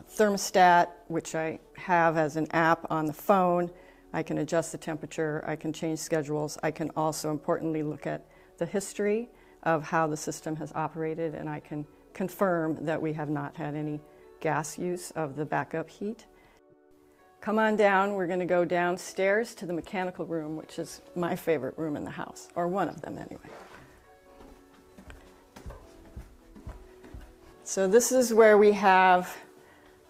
thermostat, which I have as an app on the phone. I can adjust the temperature, I can change schedules. I can also importantly look at the history of how the system has operated, and I can confirm that we have not had any gas use of the backup heat. Come on down, we're going to go downstairs to the mechanical room, which is my favorite room in the house, or one of them anyway. So this is where we have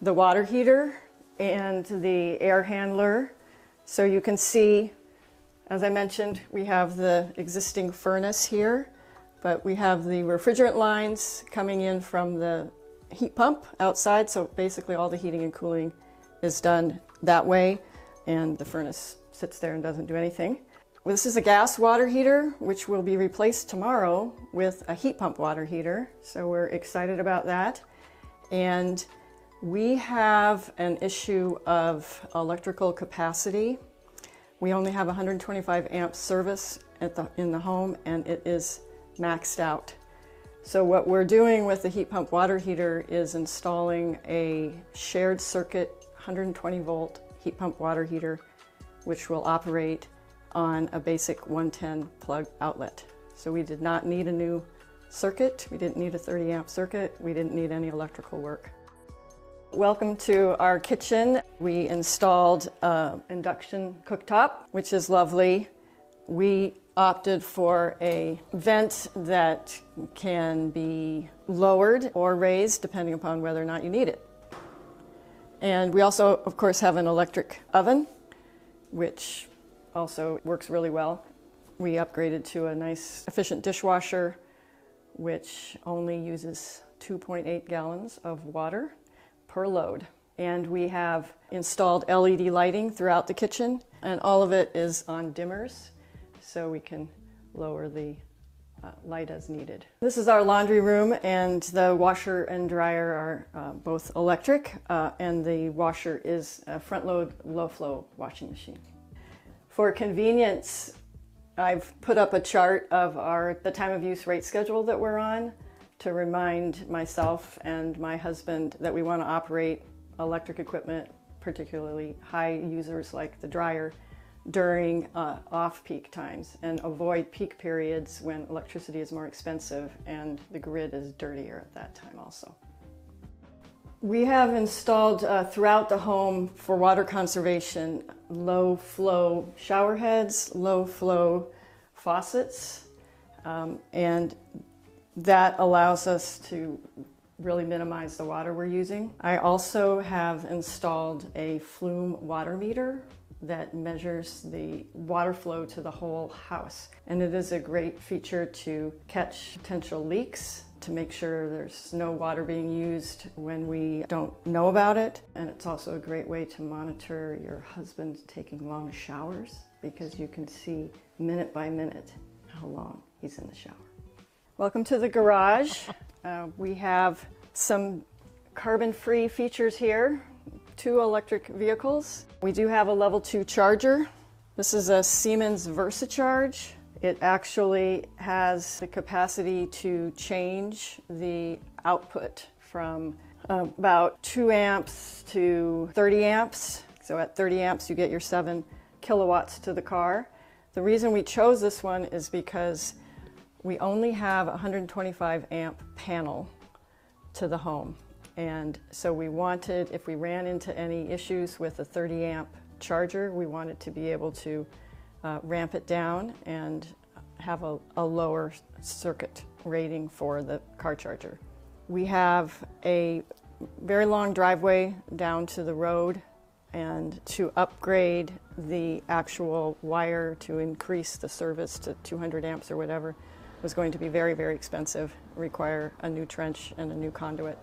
the water heater and the air handler. So you can see, as I mentioned, we have the existing furnace here, but we have the refrigerant lines coming in from the heat pump outside. So basically all the heating and cooling is done that way, and the furnace sits there and doesn't do anything. Well, this is a gas water heater, which will be replaced tomorrow with a heat pump water heater. So we're excited about that. And we have an issue of electrical capacity. We only have 125 amp service in the home, and it is maxed out. So what we're doing with the heat pump water heater is installing a shared circuit 120 volt heat pump water heater, which will operate on a basic 110 plug outlet. So we did not need a new circuit. We didn't need a 30 amp circuit. We didn't need any electrical work. Welcome to our kitchen. We installed an induction cooktop, which is lovely. We opted for a vent that can be lowered or raised depending upon whether or not you need it. And we also, of course, have an electric oven, which also works really well. We upgraded to a nice, efficient dishwasher, which only uses 2.8 gallons of water per load. And we have installed LED lighting throughout the kitchen, and all of it is on dimmers, so we can lower the light as needed. This is our laundry room, and the washer and dryer are both electric, and the washer is a front load, low flow washing machine. For convenience, I've put up a chart of the time of use rate schedule that we're on to remind myself and my husband that we want to operate electric equipment, particularly high users like the dryer, during off-peak times and avoid peak periods when electricity is more expensive and the grid is dirtier at that time also. We have installed throughout the home for water conservation low flow shower heads, low flow faucets, and that allows us to really minimize the water we're using. I also have installed a flume water meter that measures the water flow to the whole house. And it is a great feature to catch potential leaks, to make sure there's no water being used when we don't know about it. And it's also a great way to monitor your husband taking long showers, because you can see minute by minute how long he's in the shower. Welcome to the garage. We have some carbon-free features here, 2 electric vehicles. We do have a level 2 charger. This is a Siemens VersaCharge. It actually has the capacity to change the output from about 2 amps to 30 amps. So at 30 amps, you get your 7 kilowatts to the car. The reason we chose this one is because we only have a 125 amp panel to the home. And so we wanted, if we ran into any issues with a 30 amp charger, we wanted to be able to ramp it down and have a lower circuit rating for the car charger. We have a very long driveway down to the road, and to upgrade the actual wire to increase the service to 200 amps or whatever was going to be very, very expensive, require a new trench and a new conduit.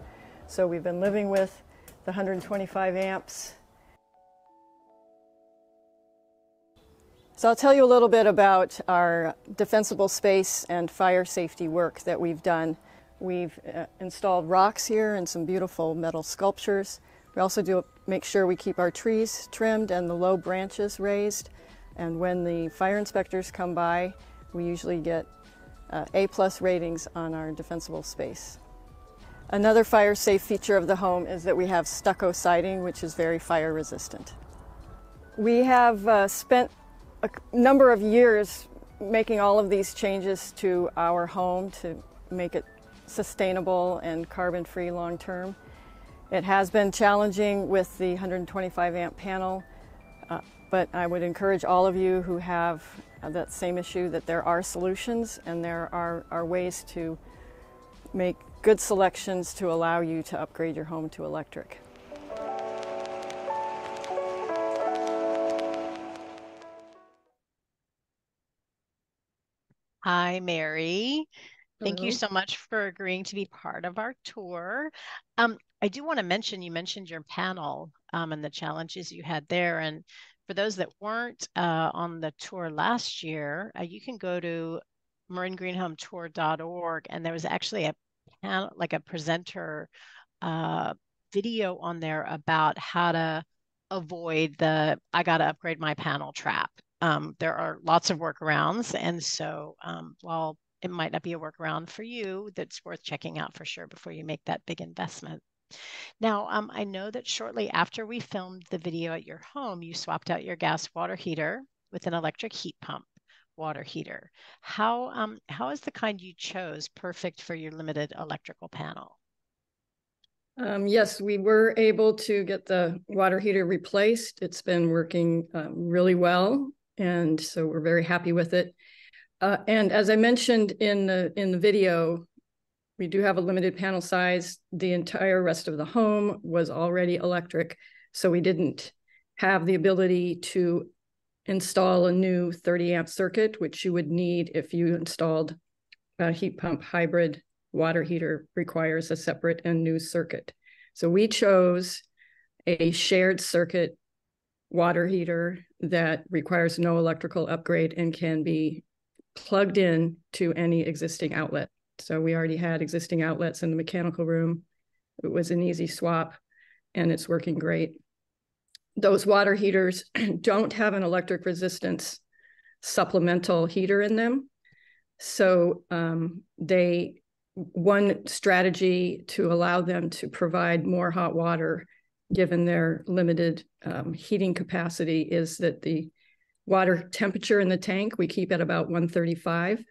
So we've been living with the 125 amps. So I'll tell you a little bit about our defensible space and fire safety work that we've done. We've installed rocks here and some beautiful metal sculptures. We also make sure we keep our trees trimmed and the low branches raised. And when the fire inspectors come by, we usually get A+ ratings on our defensible space. Another fire safe feature of the home is that we have stucco siding, which is very fire resistant. We have spent a number of years making all of these changes to our home to make it sustainable and carbon-free long-term. It has been challenging with the 125 amp panel, but I would encourage all of you who have that same issue that there are solutions and there are ways to make good selections to allow you to upgrade your home to electric. Hi, Mary. Thank you Hello. so much for agreeing to be part of our tour. I do want to mention, you mentioned your panel and the challenges you had there. And for those that weren't on the tour last year, you can go to maringreenhometour.org, and there was actually a panel, like a presenter video on there about how to avoid the I got to upgrade my panel trap. There are lots of workarounds, and so while it might not be a workaround for you, that's worth checking out for sure before you make that big investment. Now, I know that shortly after we filmed the video at your home, you swapped out your gas water heater with an electric heat pump water heater. How is the kind you chose perfect for your limited electrical panel? Yes, we were able to get the water heater replaced. It's been working really well, and so we're very happy with it. And as I mentioned in the video, we do have a limited panel size. The entire rest of the home was already electric, so we didn't have the ability to install a new 30 amp circuit, which you would need if you installed a heat pump hybrid water heater. Requires a separate and new circuit. So we chose a shared circuit water heater that requires no electrical upgrade and can be plugged in to any existing outlet. So we already had existing outlets in the mechanical room. It was an easy swap, and it's working great. Those water heaters don't have an electric resistance supplemental heater in them. So one strategy to allow them to provide more hot water, given their limited heating capacity, is that the water temperature in the tank we keep at about 135,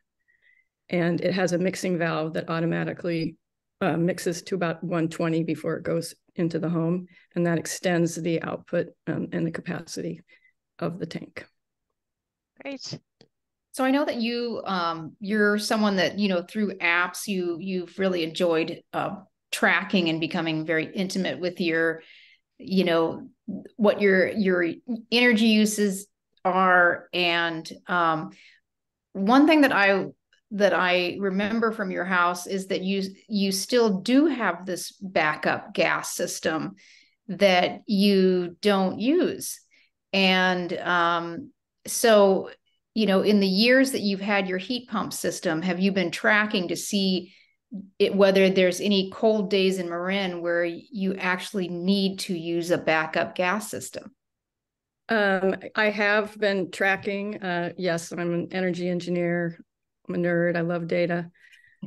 and it has a mixing valve that automatically mixes to about 120 before it goes into the home, and that extends the output and the capacity of the tank. Great. So I know that you're someone that, through apps, you've really enjoyed tracking and becoming very intimate with your, what your energy uses are. And one thing that I remember from your house is that you still do have this backup gas system that you don't use. And so in the years that you've had your heat pump system, have you been tracking to see whether there's any cold days in Marin where you actually need to use a backup gas system? I have been tracking. Yes, I'm an energy engineer. I'm a nerd. I love data.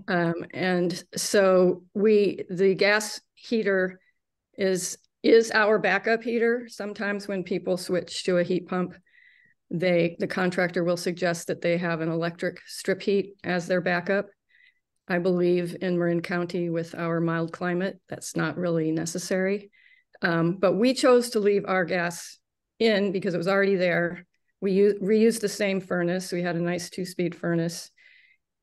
And so the gas heater is our backup heater. Sometimes when people switch to a heat pump, the contractor will suggest that they have an electric strip heat as their backup. I believe in Marin County with our mild climate, that's not really necessary. But we chose to leave our gas in because it was already there. We reused the same furnace. We had a nice 2-speed furnace,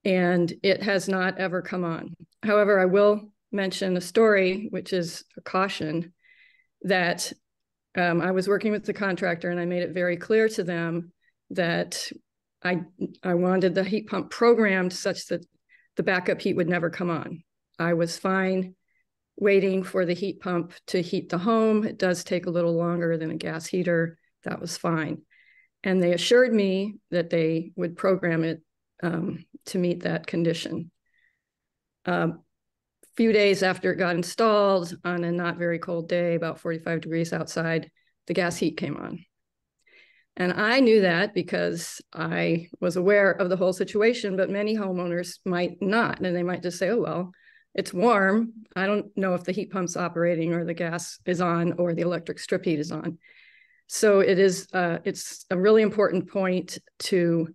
and it has not ever come on. However, I will mention a story, which is a caution, that I was working with the contractor and I made it very clear to them that I wanted the heat pump programmed such that the backup heat would never come on. I was fine waiting for the heat pump to heat the home. It does take a little longer than a gas heater. That was fine. And they assured me that they would program it to meet that condition. Few days after it got installed, on a not very cold day, about 45 degrees outside, the gas heat came on. And I knew that because I was aware of the whole situation, but many homeowners might not. And they might just say, oh, well, it's warm. I don't know if the heat pump's operating or the gas is on or the electric strip heat is on. So it's a really important point to,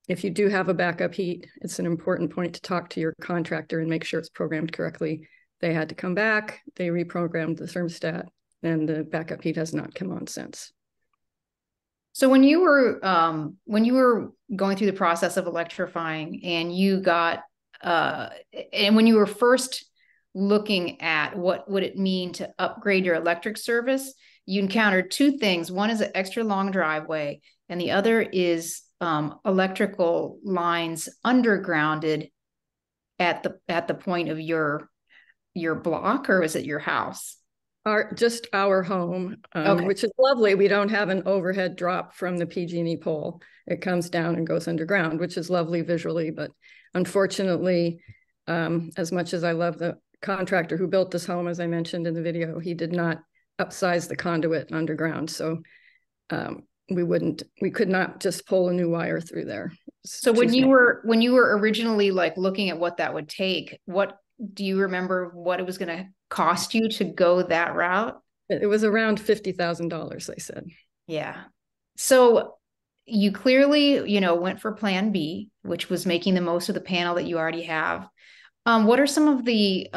if you do have a backup heat, it's an important point to talk to your contractor and make sure it's programmed correctly. They had to come back, they reprogrammed the thermostat, and the backup heat has not come on since. So when you were going through the process of electrifying, and you got and when you were first looking at what would it mean to upgrade your electric service, you encountered two things. One is an extra long driveway, and the other is electrical lines undergrounded at the point of your block, or is it your house? Just our home, Okay. Which is lovely. We don't have an overhead drop from the PG&E pole. It comes down and goes underground, which is lovely visually. But unfortunately, as much as I love the contractor who built this home, as I mentioned in the video, he did not upsize the conduit underground. So we could not just pull a new wire through there. So when you were originally like looking at what that would take, what do you remember what it was going to cost you to go that route? It was around $50,000, they said. Yeah. So you clearly, went for plan B, which was making the most of the panel that you already have. What are some of the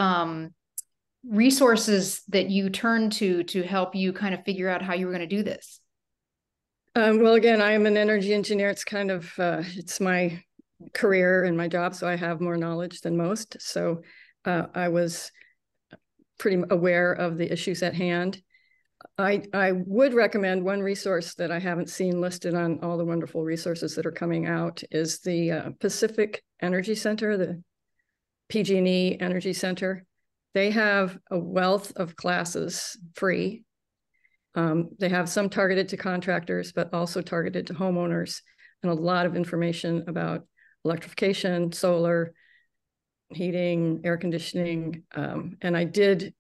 resources that you turned to help you kind of figure out how you were going to do this? Well, again, I am an energy engineer. It's kind of, it's my career and my job, so I have more knowledge than most. So I was pretty aware of the issues at hand. I would recommend one resource that I haven't seen listed on all the wonderful resources that are coming out is the Pacific Energy Center, the PG&E Energy Center. They have a wealth of classes free. They have some targeted to contractors, but also targeted to homeowners, and a lot of information about electrification, solar, heating, air conditioning. And I did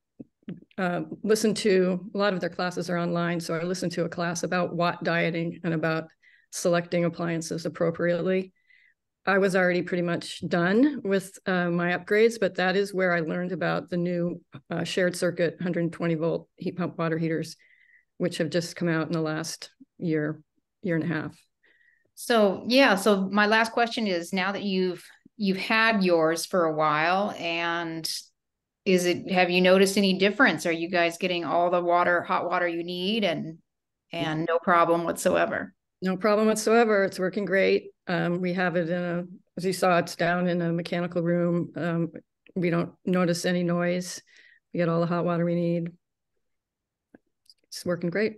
listen to, a lot of their classes are online, so I listened to a class about watt dieting and about selecting appliances appropriately. I was already pretty much done with my upgrades, but that is where I learned about the new shared circuit 120 volt heat pump water heaters, which have just come out in the last year and a half. So yeah, so my last question is, now that you've had yours for a while, and have you noticed any difference? Are you guys getting all the hot water you need and no problem whatsoever? No problem whatsoever. It's working great. We have it as you saw, it's down in a mechanical room. We don't notice any noise. We get all the hot water we need. It's working great.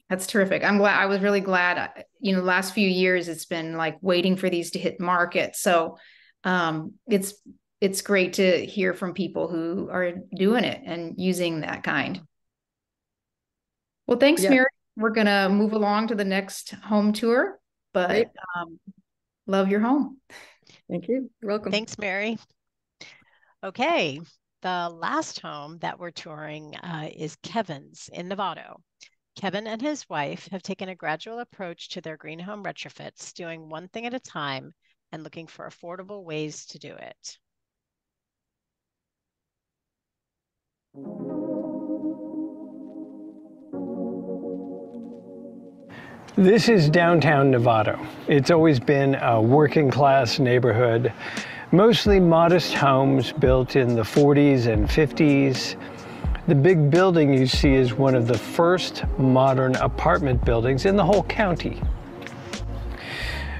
That's terrific. I'm glad. I was really glad. The last few years it's been like waiting for these to hit market. So it's great to hear from people who are doing it and using that kind. Well, thanks, Mary. We're going to move along to the next home tour. but love your home. Thank you. You're welcome. Thanks, Mary. Okay, the last home that we're touring is Kevin's in Novato. Kevin and his wife have taken a gradual approach to their green home retrofits, doing one thing at a time and looking for affordable ways to do it. This is downtown Novato. It's always been a working class neighborhood, mostly modest homes built in the 40s and 50s. The big building you see is one of the first modern apartment buildings in the whole county.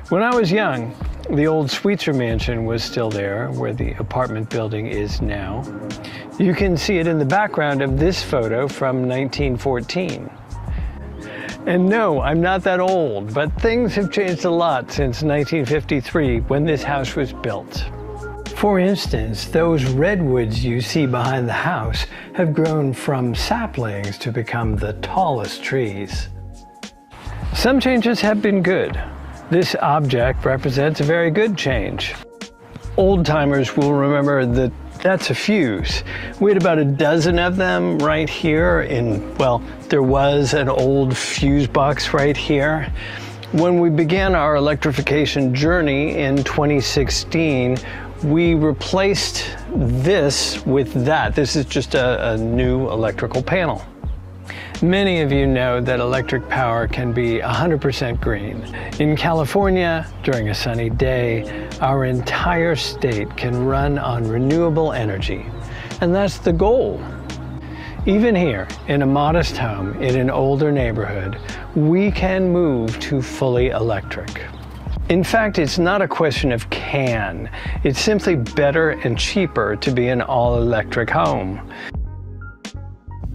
When I was young, the old Sweetser Mansion was still there, where the apartment building is now. You can see it in the background of this photo from 1914. And no, I'm not that old, but things have changed a lot since 1953 when this house was built. For instance, those redwoods you see behind the house have grown from saplings to become the tallest trees. Some changes have been good. This object represents a very good change. Old-timers will remember that that's a fuse. We had about a dozen of them right here well, there was an old fuse box right here. When we began our electrification journey in 2016, we replaced this with that. This is just a new electrical panel. Many of you know that electric power can be 100% green. In California, during a sunny day, our entire state can run on renewable energy. And that's the goal. Even here, in a modest home in an older neighborhood, we can move to fully electric. In fact, it's not a question of can. It's simply better and cheaper to be an all-electric home.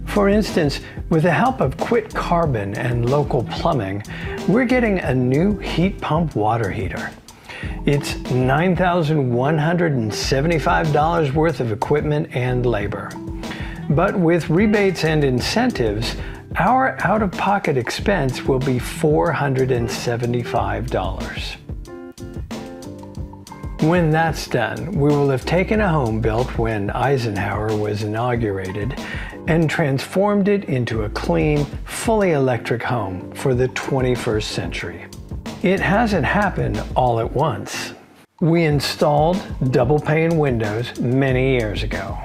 For instance, with the help of Quit Carbon and local plumbing, we're getting a new heat pump water heater. It's $9,175 worth of equipment and labor. But with rebates and incentives, our out-of-pocket expense will be $475. When that's done, we will have taken a home built when Eisenhower was inaugurated and transformed it into a clean, fully electric home for the 21st century. It hasn't happened all at once. We installed double-pane windows many years ago.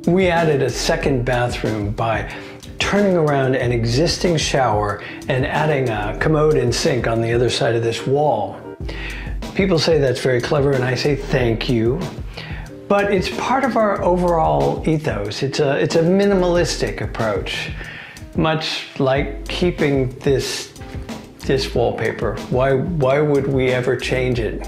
We added a second bathroom by turning around an existing shower and adding a commode and sink on the other side of this wall. People say that's very clever, and I say thank you. But it's part of our overall ethos. It's a minimalistic approach, much like keeping this wallpaper. Why would we ever change it?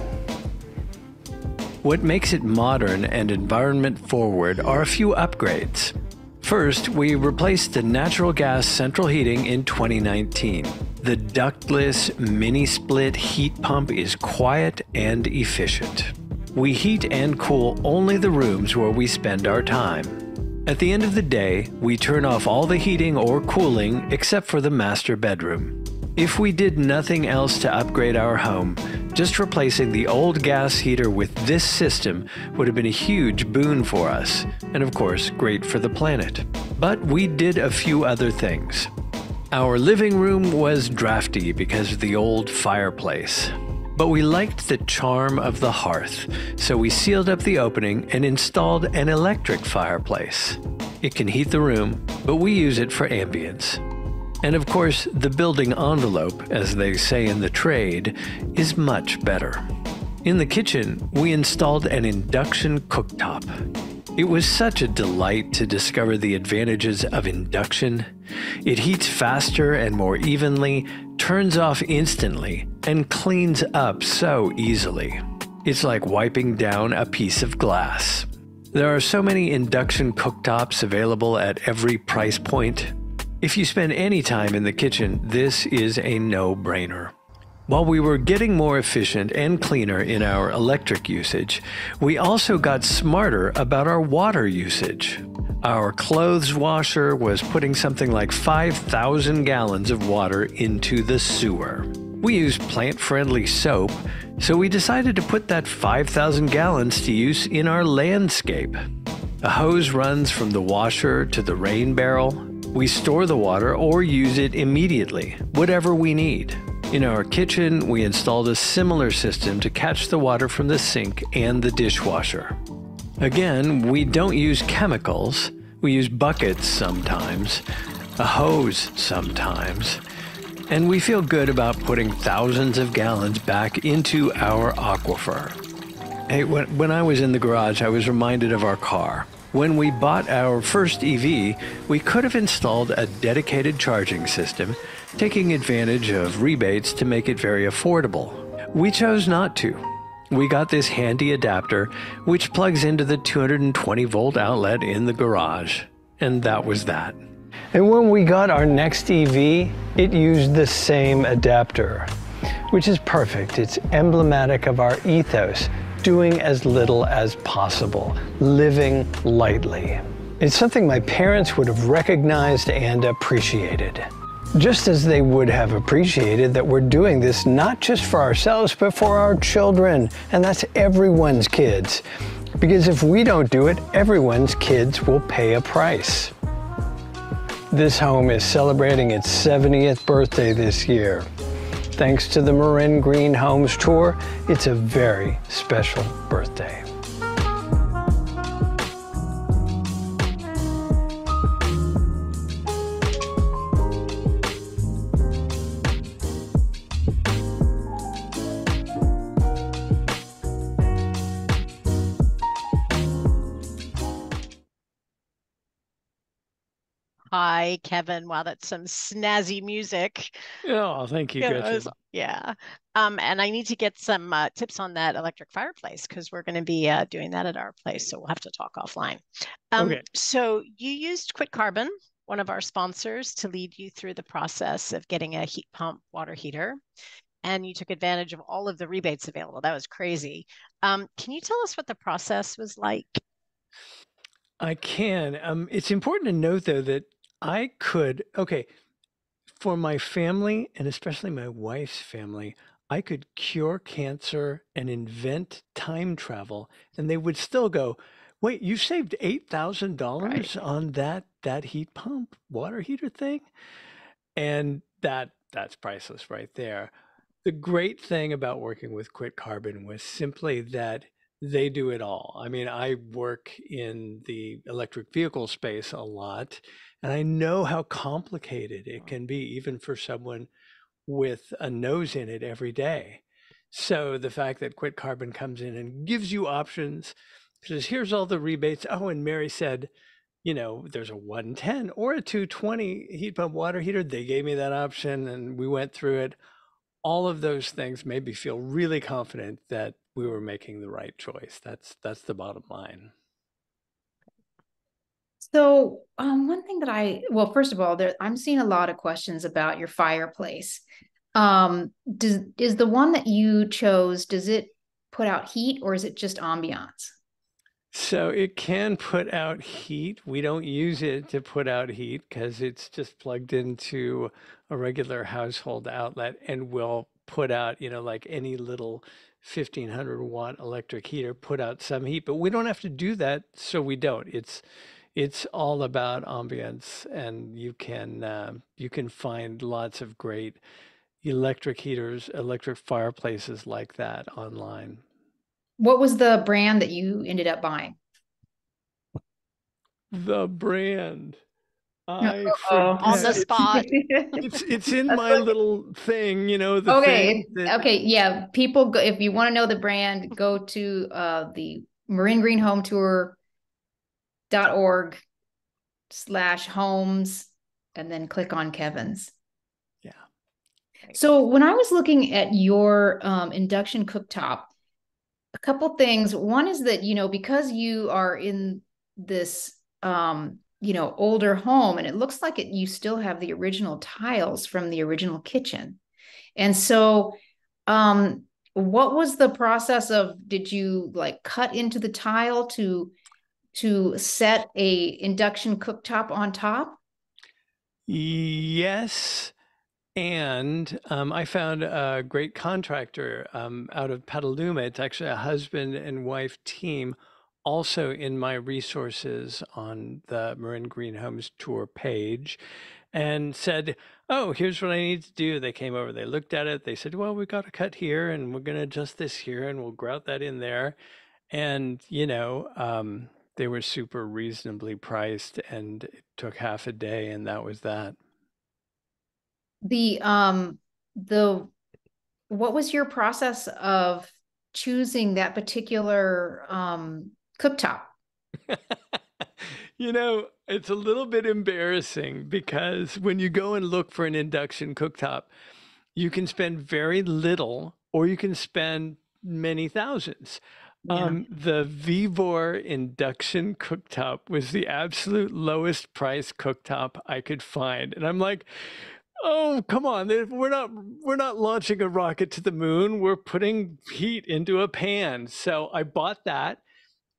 What makes it modern and environment forward are a few upgrades. First, we replaced the natural gas central heating in 2019. The ductless mini-split heat pump is quiet and efficient. We heat and cool only the rooms where we spend our time. At the end of the day, we turn off all the heating or cooling except for the master bedroom. If we did nothing else to upgrade our home, just replacing the old gas heater with this system would have been a huge boon for us, and of course, great for the planet. But we did a few other things. Our living room was drafty because of the old fireplace. But we liked the charm of the hearth, so we sealed up the opening and installed an electric fireplace. It can heat the room, but we use it for ambience. And of course, the building envelope, as they say in the trade, is much better. In the kitchen, we installed an induction cooktop. It was such a delight to discover the advantages of induction. It heats faster and more evenly, turns off instantly, and cleans up so easily. It's like wiping down a piece of glass. There are so many induction cooktops available at every price point. If you spend any time in the kitchen, this is a no-brainer. While we were getting more efficient and cleaner in our electric usage, we also got smarter about our water usage. Our clothes washer was putting something like 5,000 gallons of water into the sewer. We use plant-friendly soap, so we decided to put that 5,000 gallons to use in our landscape. A hose runs from the washer to the rain barrel. We store the water or use it immediately, whatever we need. In our kitchen, we installed a similar system to catch the water from the sink and the dishwasher. Again, we don't use chemicals. We use buckets sometimes, a hose sometimes, and we feel good about putting thousands of gallons back into our aquifer. Hey, when I was in the garage, I was reminded of our car. When we bought our first EV, we could have installed a dedicated charging system, taking advantage of rebates to make it very affordable. We chose not to. We got this handy adapter, which plugs into the 220-volt outlet in the garage, and that was that. And when we got our next EV, it used the same adapter, which is perfect. It's emblematic of our ethos, doing as little as possible, living lightly. It's something my parents would have recognized and appreciated. Just as they would have appreciated that we're doing this not just for ourselves, but for our children, and that's everyone's kids. Because if we don't do it, everyone's kids will pay a price. This home is celebrating its 70th birthday this year. Thanks to the Marin Green Homes Tour, it's a very special birthday. Hi, Kevin. Wow, that's some snazzy music. Oh, thank you, Gretchen. Yeah. And I need to get some tips on that electric fireplace because we're going to be doing that at our place. So we'll have to talk offline. Okay. So you used Quit Carbon, one of our sponsors, to lead you through the process of getting a heat pump water heater. And you took advantage of all of the rebates available. That was crazy. Can you tell us what the process was like? I can. It's important to note, though, that I could, for my family, and especially my wife's family, I could cure cancer and invent time travel, and they would still go, wait, you saved $8,000 on that heat pump water heater thing? And that's priceless right there. The great thing about working with Quit Carbon was simply that they do it all. I mean, I work in the electric vehicle space a lot, and I know how complicated it can be, even for someone with a nose in it every day. So the fact that Quit Carbon comes in and gives you options, says, here's all the rebates. Oh, and Mary said, there's a 110 or a 220 heat pump water heater. They gave me that option, and we went through it. All of those things made me feel really confident that we were making the right choice. That's the bottom line. So one thing that first of all, I'm seeing a lot of questions about your fireplace. Is the one that you chose, does it put out heat or is it just ambiance? So it can put out heat. We don't use it to put out heat because it's just plugged into a regular household outlet and will put out, like any little 1,500 watt electric heater, put out some heat. But we don't have to do that, so we don't. It's all about ambience, and you can find lots of great electric heaters, electric fireplaces like that online. What was the brand that you ended up buying? The brand. I on forget. the spot. It's in my little thing, the Okay. thing that... Okay. Yeah. People go, if you want to know the brand, go to the Marin Green Home Tour.org/homes and then click on Kevin's. Yeah. So when I was looking at your induction cooktop, a couple things. One is that, because you are in this, older home, and it looks like you still have the original tiles from the original kitchen. And so, what was the process of, did you cut into the tile to set a induction cooktop on top? Yes. And I found a great contractor out of Petaluma. It's actually a husband and wife team, also in my resources on the Marin Green Homes Tour page, and said, oh, here's what I need to do. They came over, they looked at it, they said, well, we got to cut here and we're going to adjust this here and we'll grout that in there. And, they were super reasonably priced, and it took half a day, and that was that. What was your process of choosing that particular cooktop? It's a little bit embarrassing because when you go and look for an induction cooktop, you can spend very little or you can spend many thousands. Yeah. The Vivor induction cooktop was the absolute lowest price cooktop I could find. And I'm like, oh, come on. We're not launching a rocket to the moon. We're putting heat into a pan. So I bought that.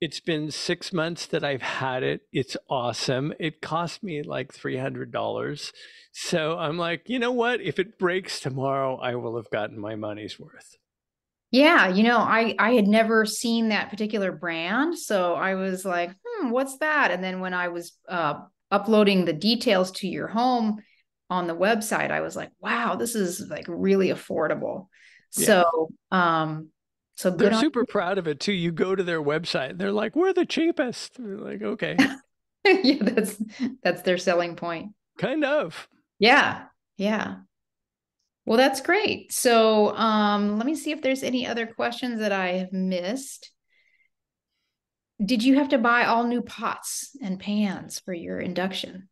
It's been 6 months that I've had it. It's awesome. It cost me like $300. So I'm like, you know what? If it breaks tomorrow, I will have gotten my money's worth. Yeah, I had never seen that particular brand. So I was like, what's that? And then when I was uploading the details to your home on the website, I was like, wow, this is like really affordable. Yeah. So they're super proud of it too. You go to their website, they're like, we're the cheapest. We're like, okay. Yeah, that's their selling point. Kind of. Yeah. Yeah. Well, that's great. So let me see if there's any other questions that I have missed. Did you have to buy all new pots and pans for your induction?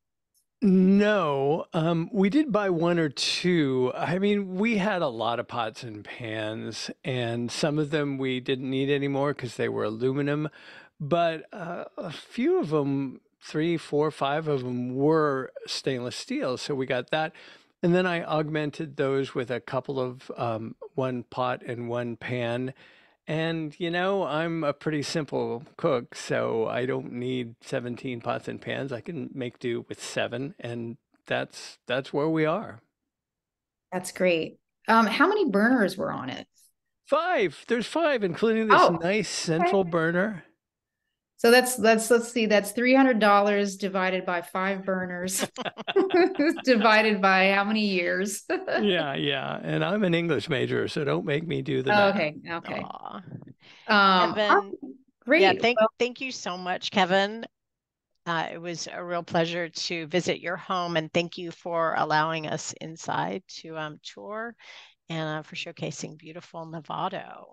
No, we did buy one or two. I mean, we had a lot of pots and pans, and some of them we didn't need anymore because they were aluminum. But a few of them, 3, 4, 5 of them were stainless steel. So we got that. And then I augmented those with a couple of one pot and one pan. And, I'm a pretty simple cook, so I don't need 17 pots and pans. I can make do with 7, and that's where we are. That's great. How many burners were on it? 5. There's 5, including this nice central burner. So let's see, that's $300 divided by 5 burners, divided by how many years? Yeah. And I'm an English major, so don't make me do the math. Okay. Kevin, great. Yeah, thank you so much, Kevin. It was a real pleasure to visit your home, and thank you for allowing us inside to tour and for showcasing beautiful Novato.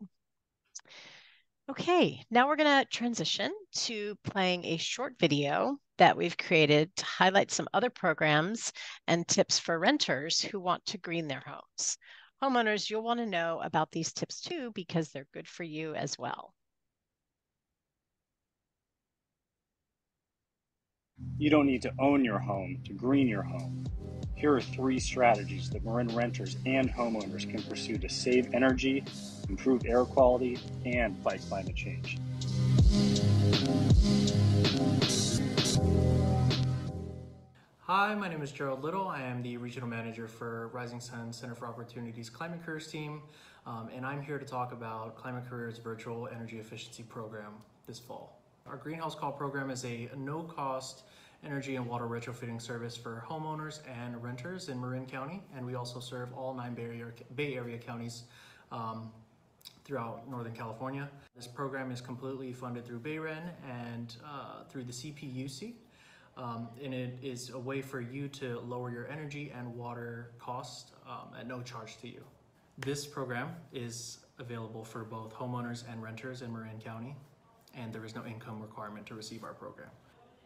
Okay, now we're going to transition to playing a short video that we've created to highlight some other programs and tips for renters who want to green their homes. Homeowners, you'll want to know about these tips too because they're good for you as well. You don't need to own your home to green your home. Here are 3 strategies that Marin renters and homeowners can pursue to save energy, improve air quality, and fight climate change. Hi, my name is Gerald Little. I am the Regional Manager for Rising Sun Center for Opportunities Climate Careers team, and I'm here to talk about Climate Careers Virtual Energy Efficiency Program this fall. Our Greenhouse Call program is a no-cost energy and water retrofitting service for homeowners and renters in Marin County, and we also serve all 9 Bay Area counties throughout Northern California. This program is completely funded through BayREN and through the CPUC, and it is a way for you to lower your energy and water costs at no charge to you. This program is available for both homeowners and renters in Marin County, and there is no income requirement to receive our program.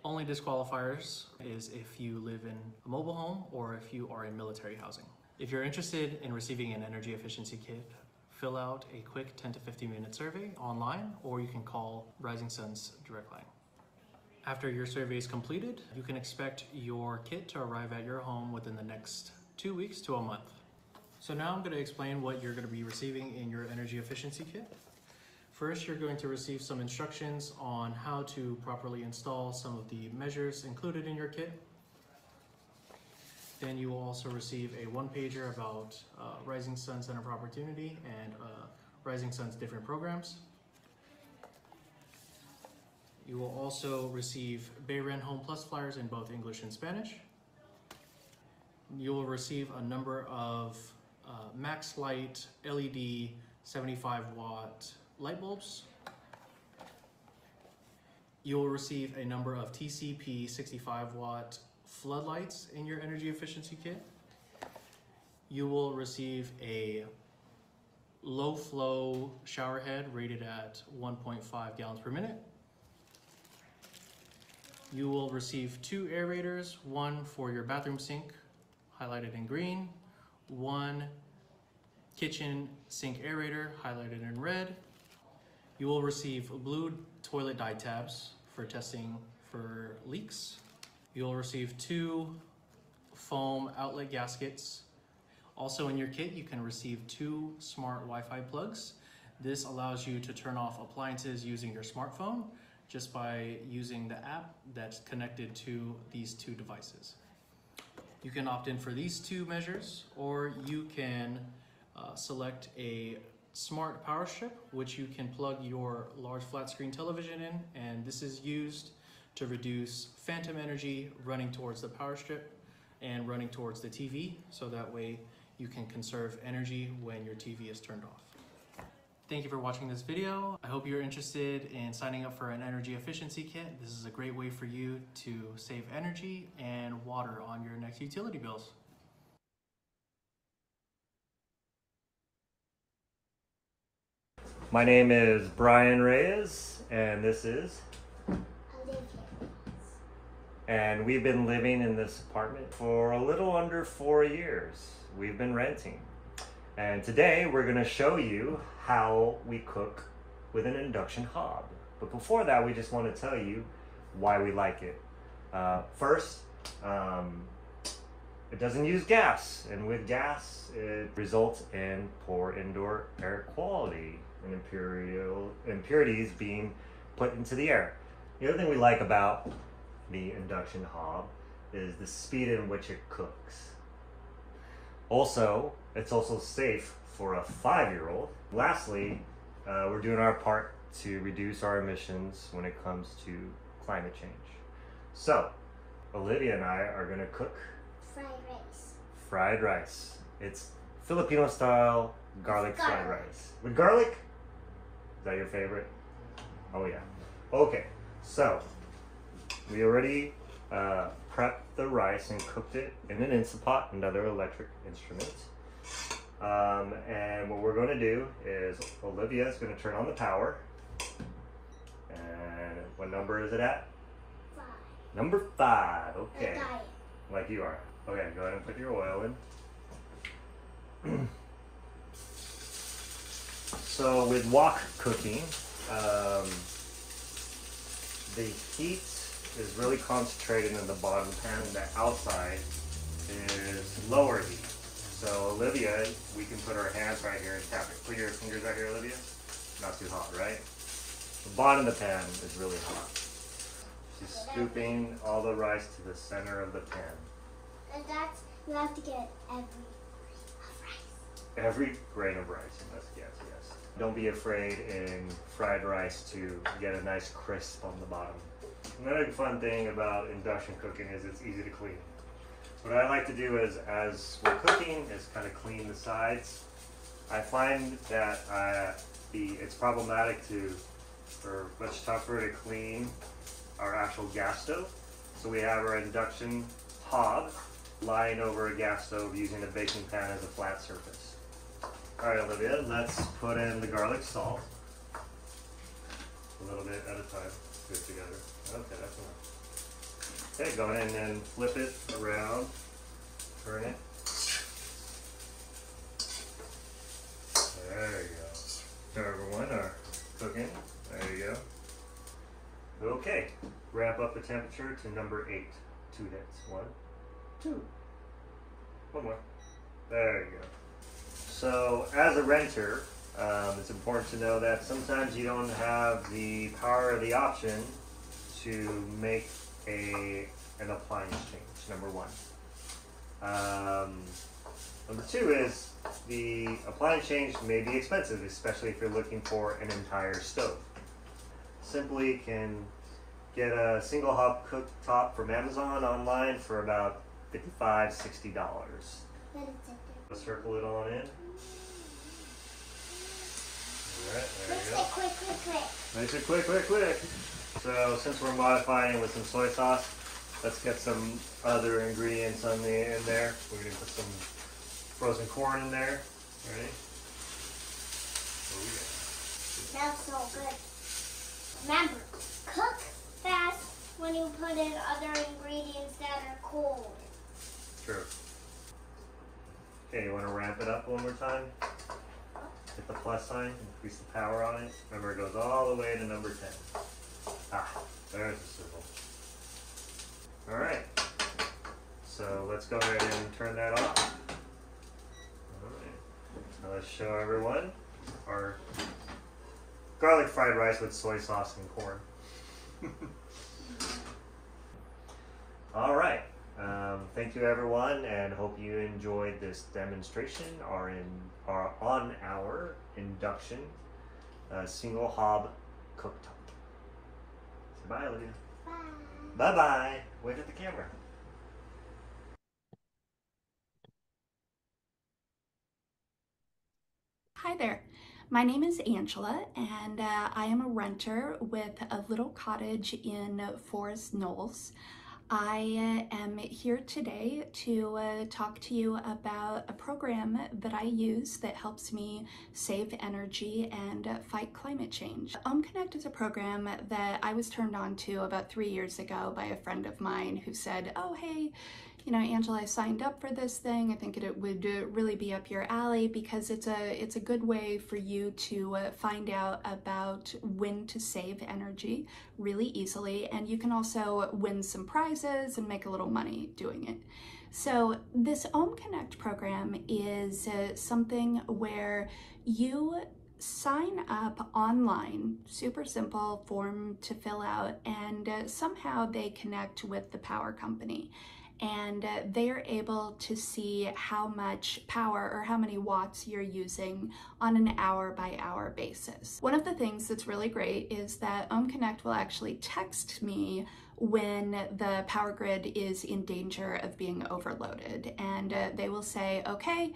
Only disqualifiers is if you live in a mobile home or if you are in military housing. If you're interested in receiving an energy efficiency kit, fill out a quick 10 to 15 minute survey online, or you can call Rising Sun's direct line. After your survey is completed, you can expect your kit to arrive at your home within the next 2 weeks to a month. So now I'm going to explain what you're going to be receiving in your energy efficiency kit. First, you're going to receive some instructions on how to properly install some of the measures included in your kit. Then you will also receive a one-pager about Rising Sun Center for Opportunity and Rising Sun's different programs. You will also receive Marin Home Plus flyers in both English and Spanish. You will receive a number of Max Light LED 75-watt light bulbs. You will receive a number of TCP 65-watt floodlights in your energy efficiency kit. You will receive a low flow shower head rated at 1.5 gallons per minute. You will receive 2 aerators, one for your bathroom sink, highlighted in green, one kitchen sink aerator, highlighted in red. You will receive blue toilet dye tabs for testing for leaks. You'll receive 2 foam outlet gaskets. Also in your kit, you can receive 2 smart Wi-Fi plugs. This allows you to turn off appliances using your smartphone just by using the app that's connected to these 2 devices. You can opt in for these 2 measures, or you can select a smart power strip, which you can plug your large flat screen television in, and this is used to reduce phantom energy running towards the power strip and running towards the TV, so that way you can conserve energy when your TV is turned off. Thank you for watching this video. I hope you're interested in signing up for an energy efficiency kit. This is a great way for you to save energy and water on your next utility bills. My name is Brian Reyes, and this is and we've been living in this apartment for a little under 4 years. We've been renting. And today we're gonna show you how we cook with an induction hob. But before that, we just wanna tell you why we like it. First, it doesn't use gas. And with gas, it results in poor indoor air quality and impurities being put into the air. The other thing we like about the induction hob is the speed in which it cooks. Also, it's also safe for a 5-year-old. Lastly, we're doing our part to reduce our emissions when it comes to climate change. So, Olivia and I are gonna cook fried rice. Fried rice. It's Filipino style garlic fried rice. With garlic? Is that your favorite? Oh yeah. Okay, so we already prepped the rice and cooked it in an Instant Pot, another electric instrument. And what we're going to do is Olivia is going to turn on the power. And what number is it at? 5. Number 5. Okay. Like you are. Okay, go ahead and put your oil in. So with wok cooking, the heat is really concentrated in the bottom pan, and the outside is lower heat. So Olivia, we can put our hands right here and tap it. Put your fingers right here, Olivia. Not too hot, right? The bottom of the pan is really hot. She's scooping all the rice to the center of the pan. And that's, you have to get every Every grain of rice, yes. Don't be afraid in fried rice to get a nice crisp on the bottom. Another fun thing about induction cooking is it's easy to clean. What I like to do is, as we're cooking, is kind of clean the sides. I find that it's problematic or much tougher to clean our actual gas stove. So we have our induction hob lying over a gas stove using a baking pan as a flat surface. All right, Olivia, let's put in the garlic salt. A little bit at a time, good together. Okay, that's enough. Okay, go ahead and then flip it around, turn it. There you go. Number 1 are cooking. There you go. Okay, ramp up the temperature to number 8. 2 hits. 1, 2. One more. There you go. So as a renter, it's important to know that sometimes you don't have the power or the option to make an appliance change, number 1. Number two is the appliance change may be expensive, especially if you're looking for an entire stove. Simply can get a single hob cooktop from Amazon online for about $55, $60. Let's circle it on in. Alright, there you go. Makes it quick. So since we're modifying with some soy sauce, let's get some other ingredients in there. We're going to put some frozen corn in there. Ready? Smells so good. Remember, cook fast when you put in other ingredients that are cold. True. Okay, you want to ramp it up one more time? Hit the plus sign, increase the power on it. Remember, it goes all the way to number 10. Ah, there's the sizzle. All right. So let's go ahead and turn that off. All right. Now let's show everyone our garlic fried rice with soy sauce and corn. All right. Thank you everyone, and hope you enjoyed this demonstration on our induction single hob cooktop. Say bye, Olivia. Bye. Bye-bye. Wave at the camera. Hi there. My name is Angela, and I am a renter with a little cottage in Forest Knolls. I am here today to talk to you about a program that I use that helps me save energy and fight climate change. HomeConnect is a program that I was turned on to about 3 years ago by a friend of mine who said, oh, hey, you know, Angela, I signed up for this thing. I think it would really be up your alley because it's a good way for you to find out about when to save energy really easily, and you can also win some prizes and make a little money doing it. So this HomeConnect program is something where you sign up online, super simple form to fill out, and somehow they connect with the power company. And they are able to see how much power or how many watts you're using on an hour-by-hour basis. One of the things that's really great is that HomeConnect will actually text me when the power grid is in danger of being overloaded, and they will say, okay,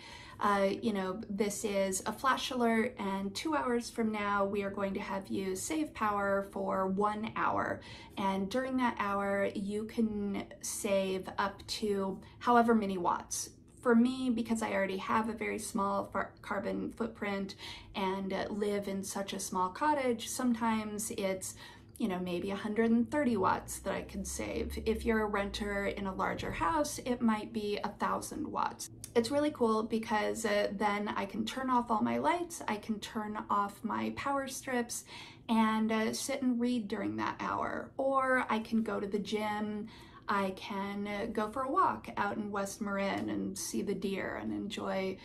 you know, this is a flash alert, and 2 hours from now we are going to have you save power for 1 hour, and during that hour you can save up to however many watts. For me, because I already have a very small carbon footprint and live in such a small cottage, sometimes it's, you know, maybe 130 watts that I can save. If you're a renter in a larger house, it might be 1,000 watts. It's really cool because then I can turn off all my lights, I can turn off my power strips, and sit and read during that hour. Or I can go to the gym, I can go for a walk out in West Marin and see the deer and enjoy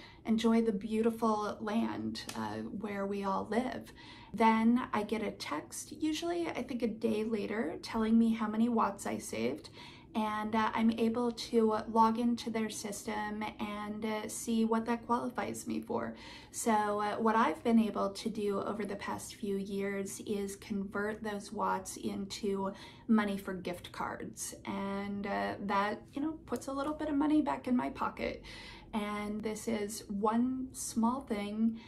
the beautiful land where we all live. Then I get a text, usually I think a day later, telling me how many watts I saved, and I'm able to log into their system and see what that qualifies me for. So what I've been able to do over the past few years is convert those watts into money for gift cards, and that, you know, puts a little bit of money back in my pocket. And this is one small thing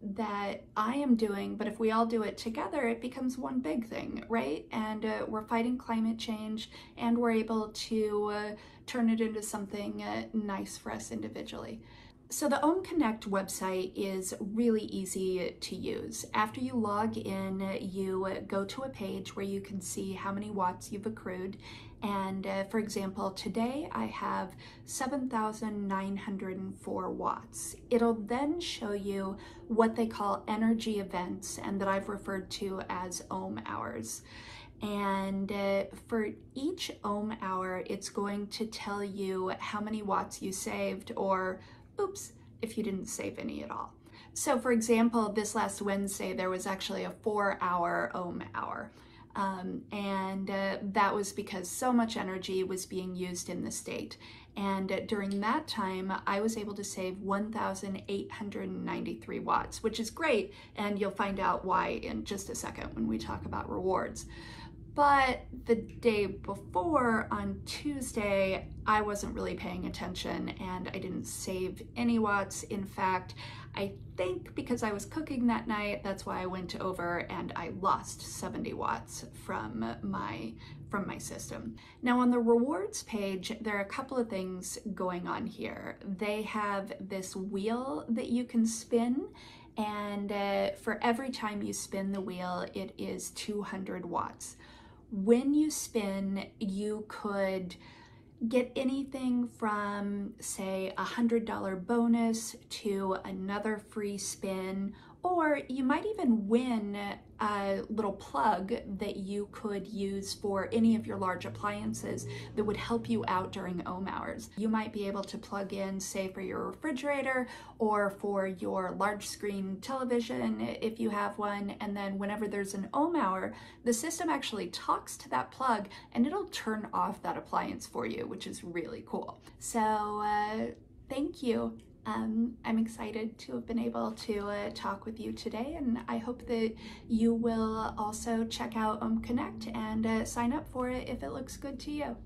that I am doing, but if we all do it together, it becomes one big thing, right? And we're fighting climate change, and we're able to turn it into something nice for us individually. So the HomeConnect website is really easy to use. After you log in, you go to a page where you can see how many watts you've accrued. And for example, today I have 7,904 watts. It'll then show you what they call energy events, and that I've referred to as ohm hours. And for each ohm hour, it's going to tell you how many watts you saved, or oops, if you didn't save any at all. So for example, this last Wednesday, there was actually a 4-hour ohm hour. That was because so much energy was being used in the state. And during that time, I was able to save 1,893 watts, which is great. And you'll find out why in just a second when we talk about rewards. But the day before, on Tuesday, I wasn't really paying attention and I didn't save any watts. In fact, I think because I was cooking that night, that's why I went over and I lost 70 watts from my system. Now on the rewards page, there are a couple of things going on here. They have this wheel that you can spin, and for every time you spin the wheel, it is 200 watts. When you spin, you could get anything from, say, $100 bonus to another free spin, or you might even win a little plug that you could use for any of your large appliances that would help you out during ohm hours. You might be able to plug in, say, for your refrigerator or for your large screen television if you have one, and then whenever there's an ohm hour, the system actually talks to that plug and it'll turn off that appliance for you, which is really cool. So thank you. I'm excited to have been able to talk with you today, and I hope that you will also check out Connect and sign up for it if it looks good to you.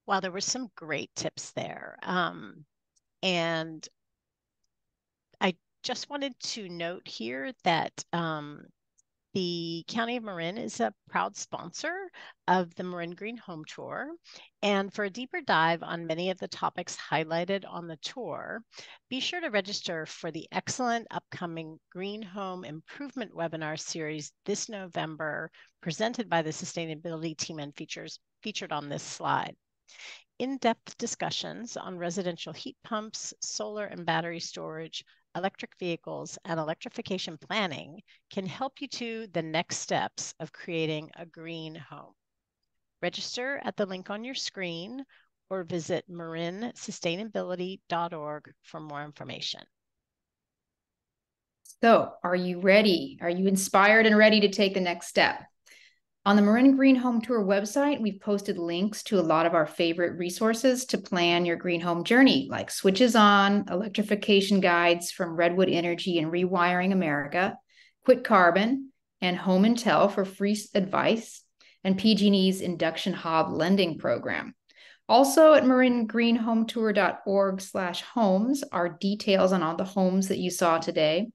Wow, there were some great tips there. And I just wanted to note here that the County of Marin is a proud sponsor of the Marin Green Home Tour. And for a deeper dive on many of the topics highlighted on the tour, be sure to register for the excellent upcoming Green Home Improvement webinar series this November, presented by the sustainability team and featured on this slide. In-depth discussions on residential heat pumps, solar and battery storage, electric vehicles, and electrification planning can help you to the next steps of creating a green home. Register at the link on your screen or visit marinsustainability.org for more information. So, are you ready? Are you inspired and ready to take the next step? On the Marin Green Home Tour website, we've posted links to a lot of our favorite resources to plan your green home journey, like Switches On, electrification guides from Redwood Energy and Rewiring America, Quit Carbon, and Home Intel for free advice, and PG&E's Induction Hob lending program. Also at maringreenhometour.org/homes are details on all the homes that you saw today.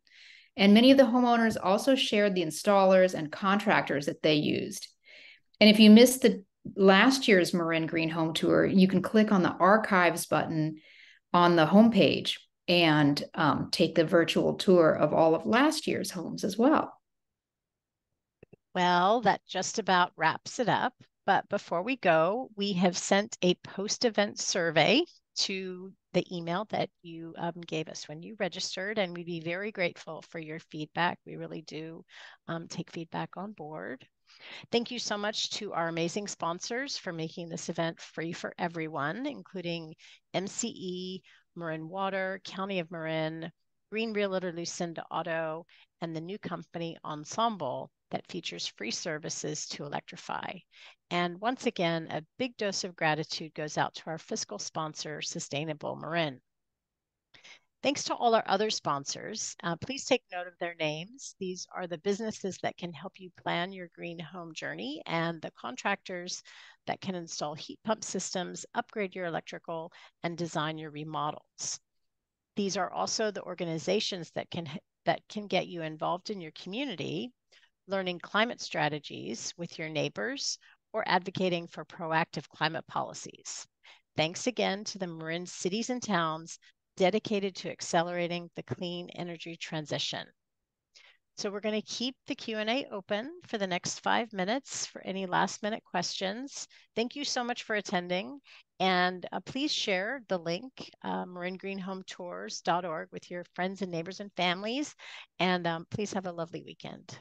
And many of the homeowners also shared the installers and contractors that they used. And if you missed the last year's Marin Green Home Tour, you can click on the archives button on the homepage and take the virtual tour of all of last year's homes as well. Well, that just about wraps it up. But before we go, we have sent a post-event survey to the email that you gave us when you registered, and we'd be very grateful for your feedback. We really do take feedback on board. Thank you so much to our amazing sponsors for making this event free for everyone, including MCE, Marin Water, County of Marin, Green Realtor Lucinda Auto, and the new company Ensemble that features free services to electrify. And once again, a big dose of gratitude goes out to our fiscal sponsor, Sustainable Marin. Thanks to all our other sponsors. Please take note of their names. These are the businesses that can help you plan your green home journey and the contractors that can install heat pump systems, upgrade your electrical, and design your remodels. These are also the organizations that can get you involved in your community, learning climate strategies with your neighbors, or advocating for proactive climate policies. Thanks again to the Marin cities and towns dedicated to accelerating the clean energy transition. So we're going to keep the Q&A open for the next 5 minutes for any last-minute questions. Thank you so much for attending, and please share the link, maringreenhometours.org, with your friends and neighbors and families, and please have a lovely weekend.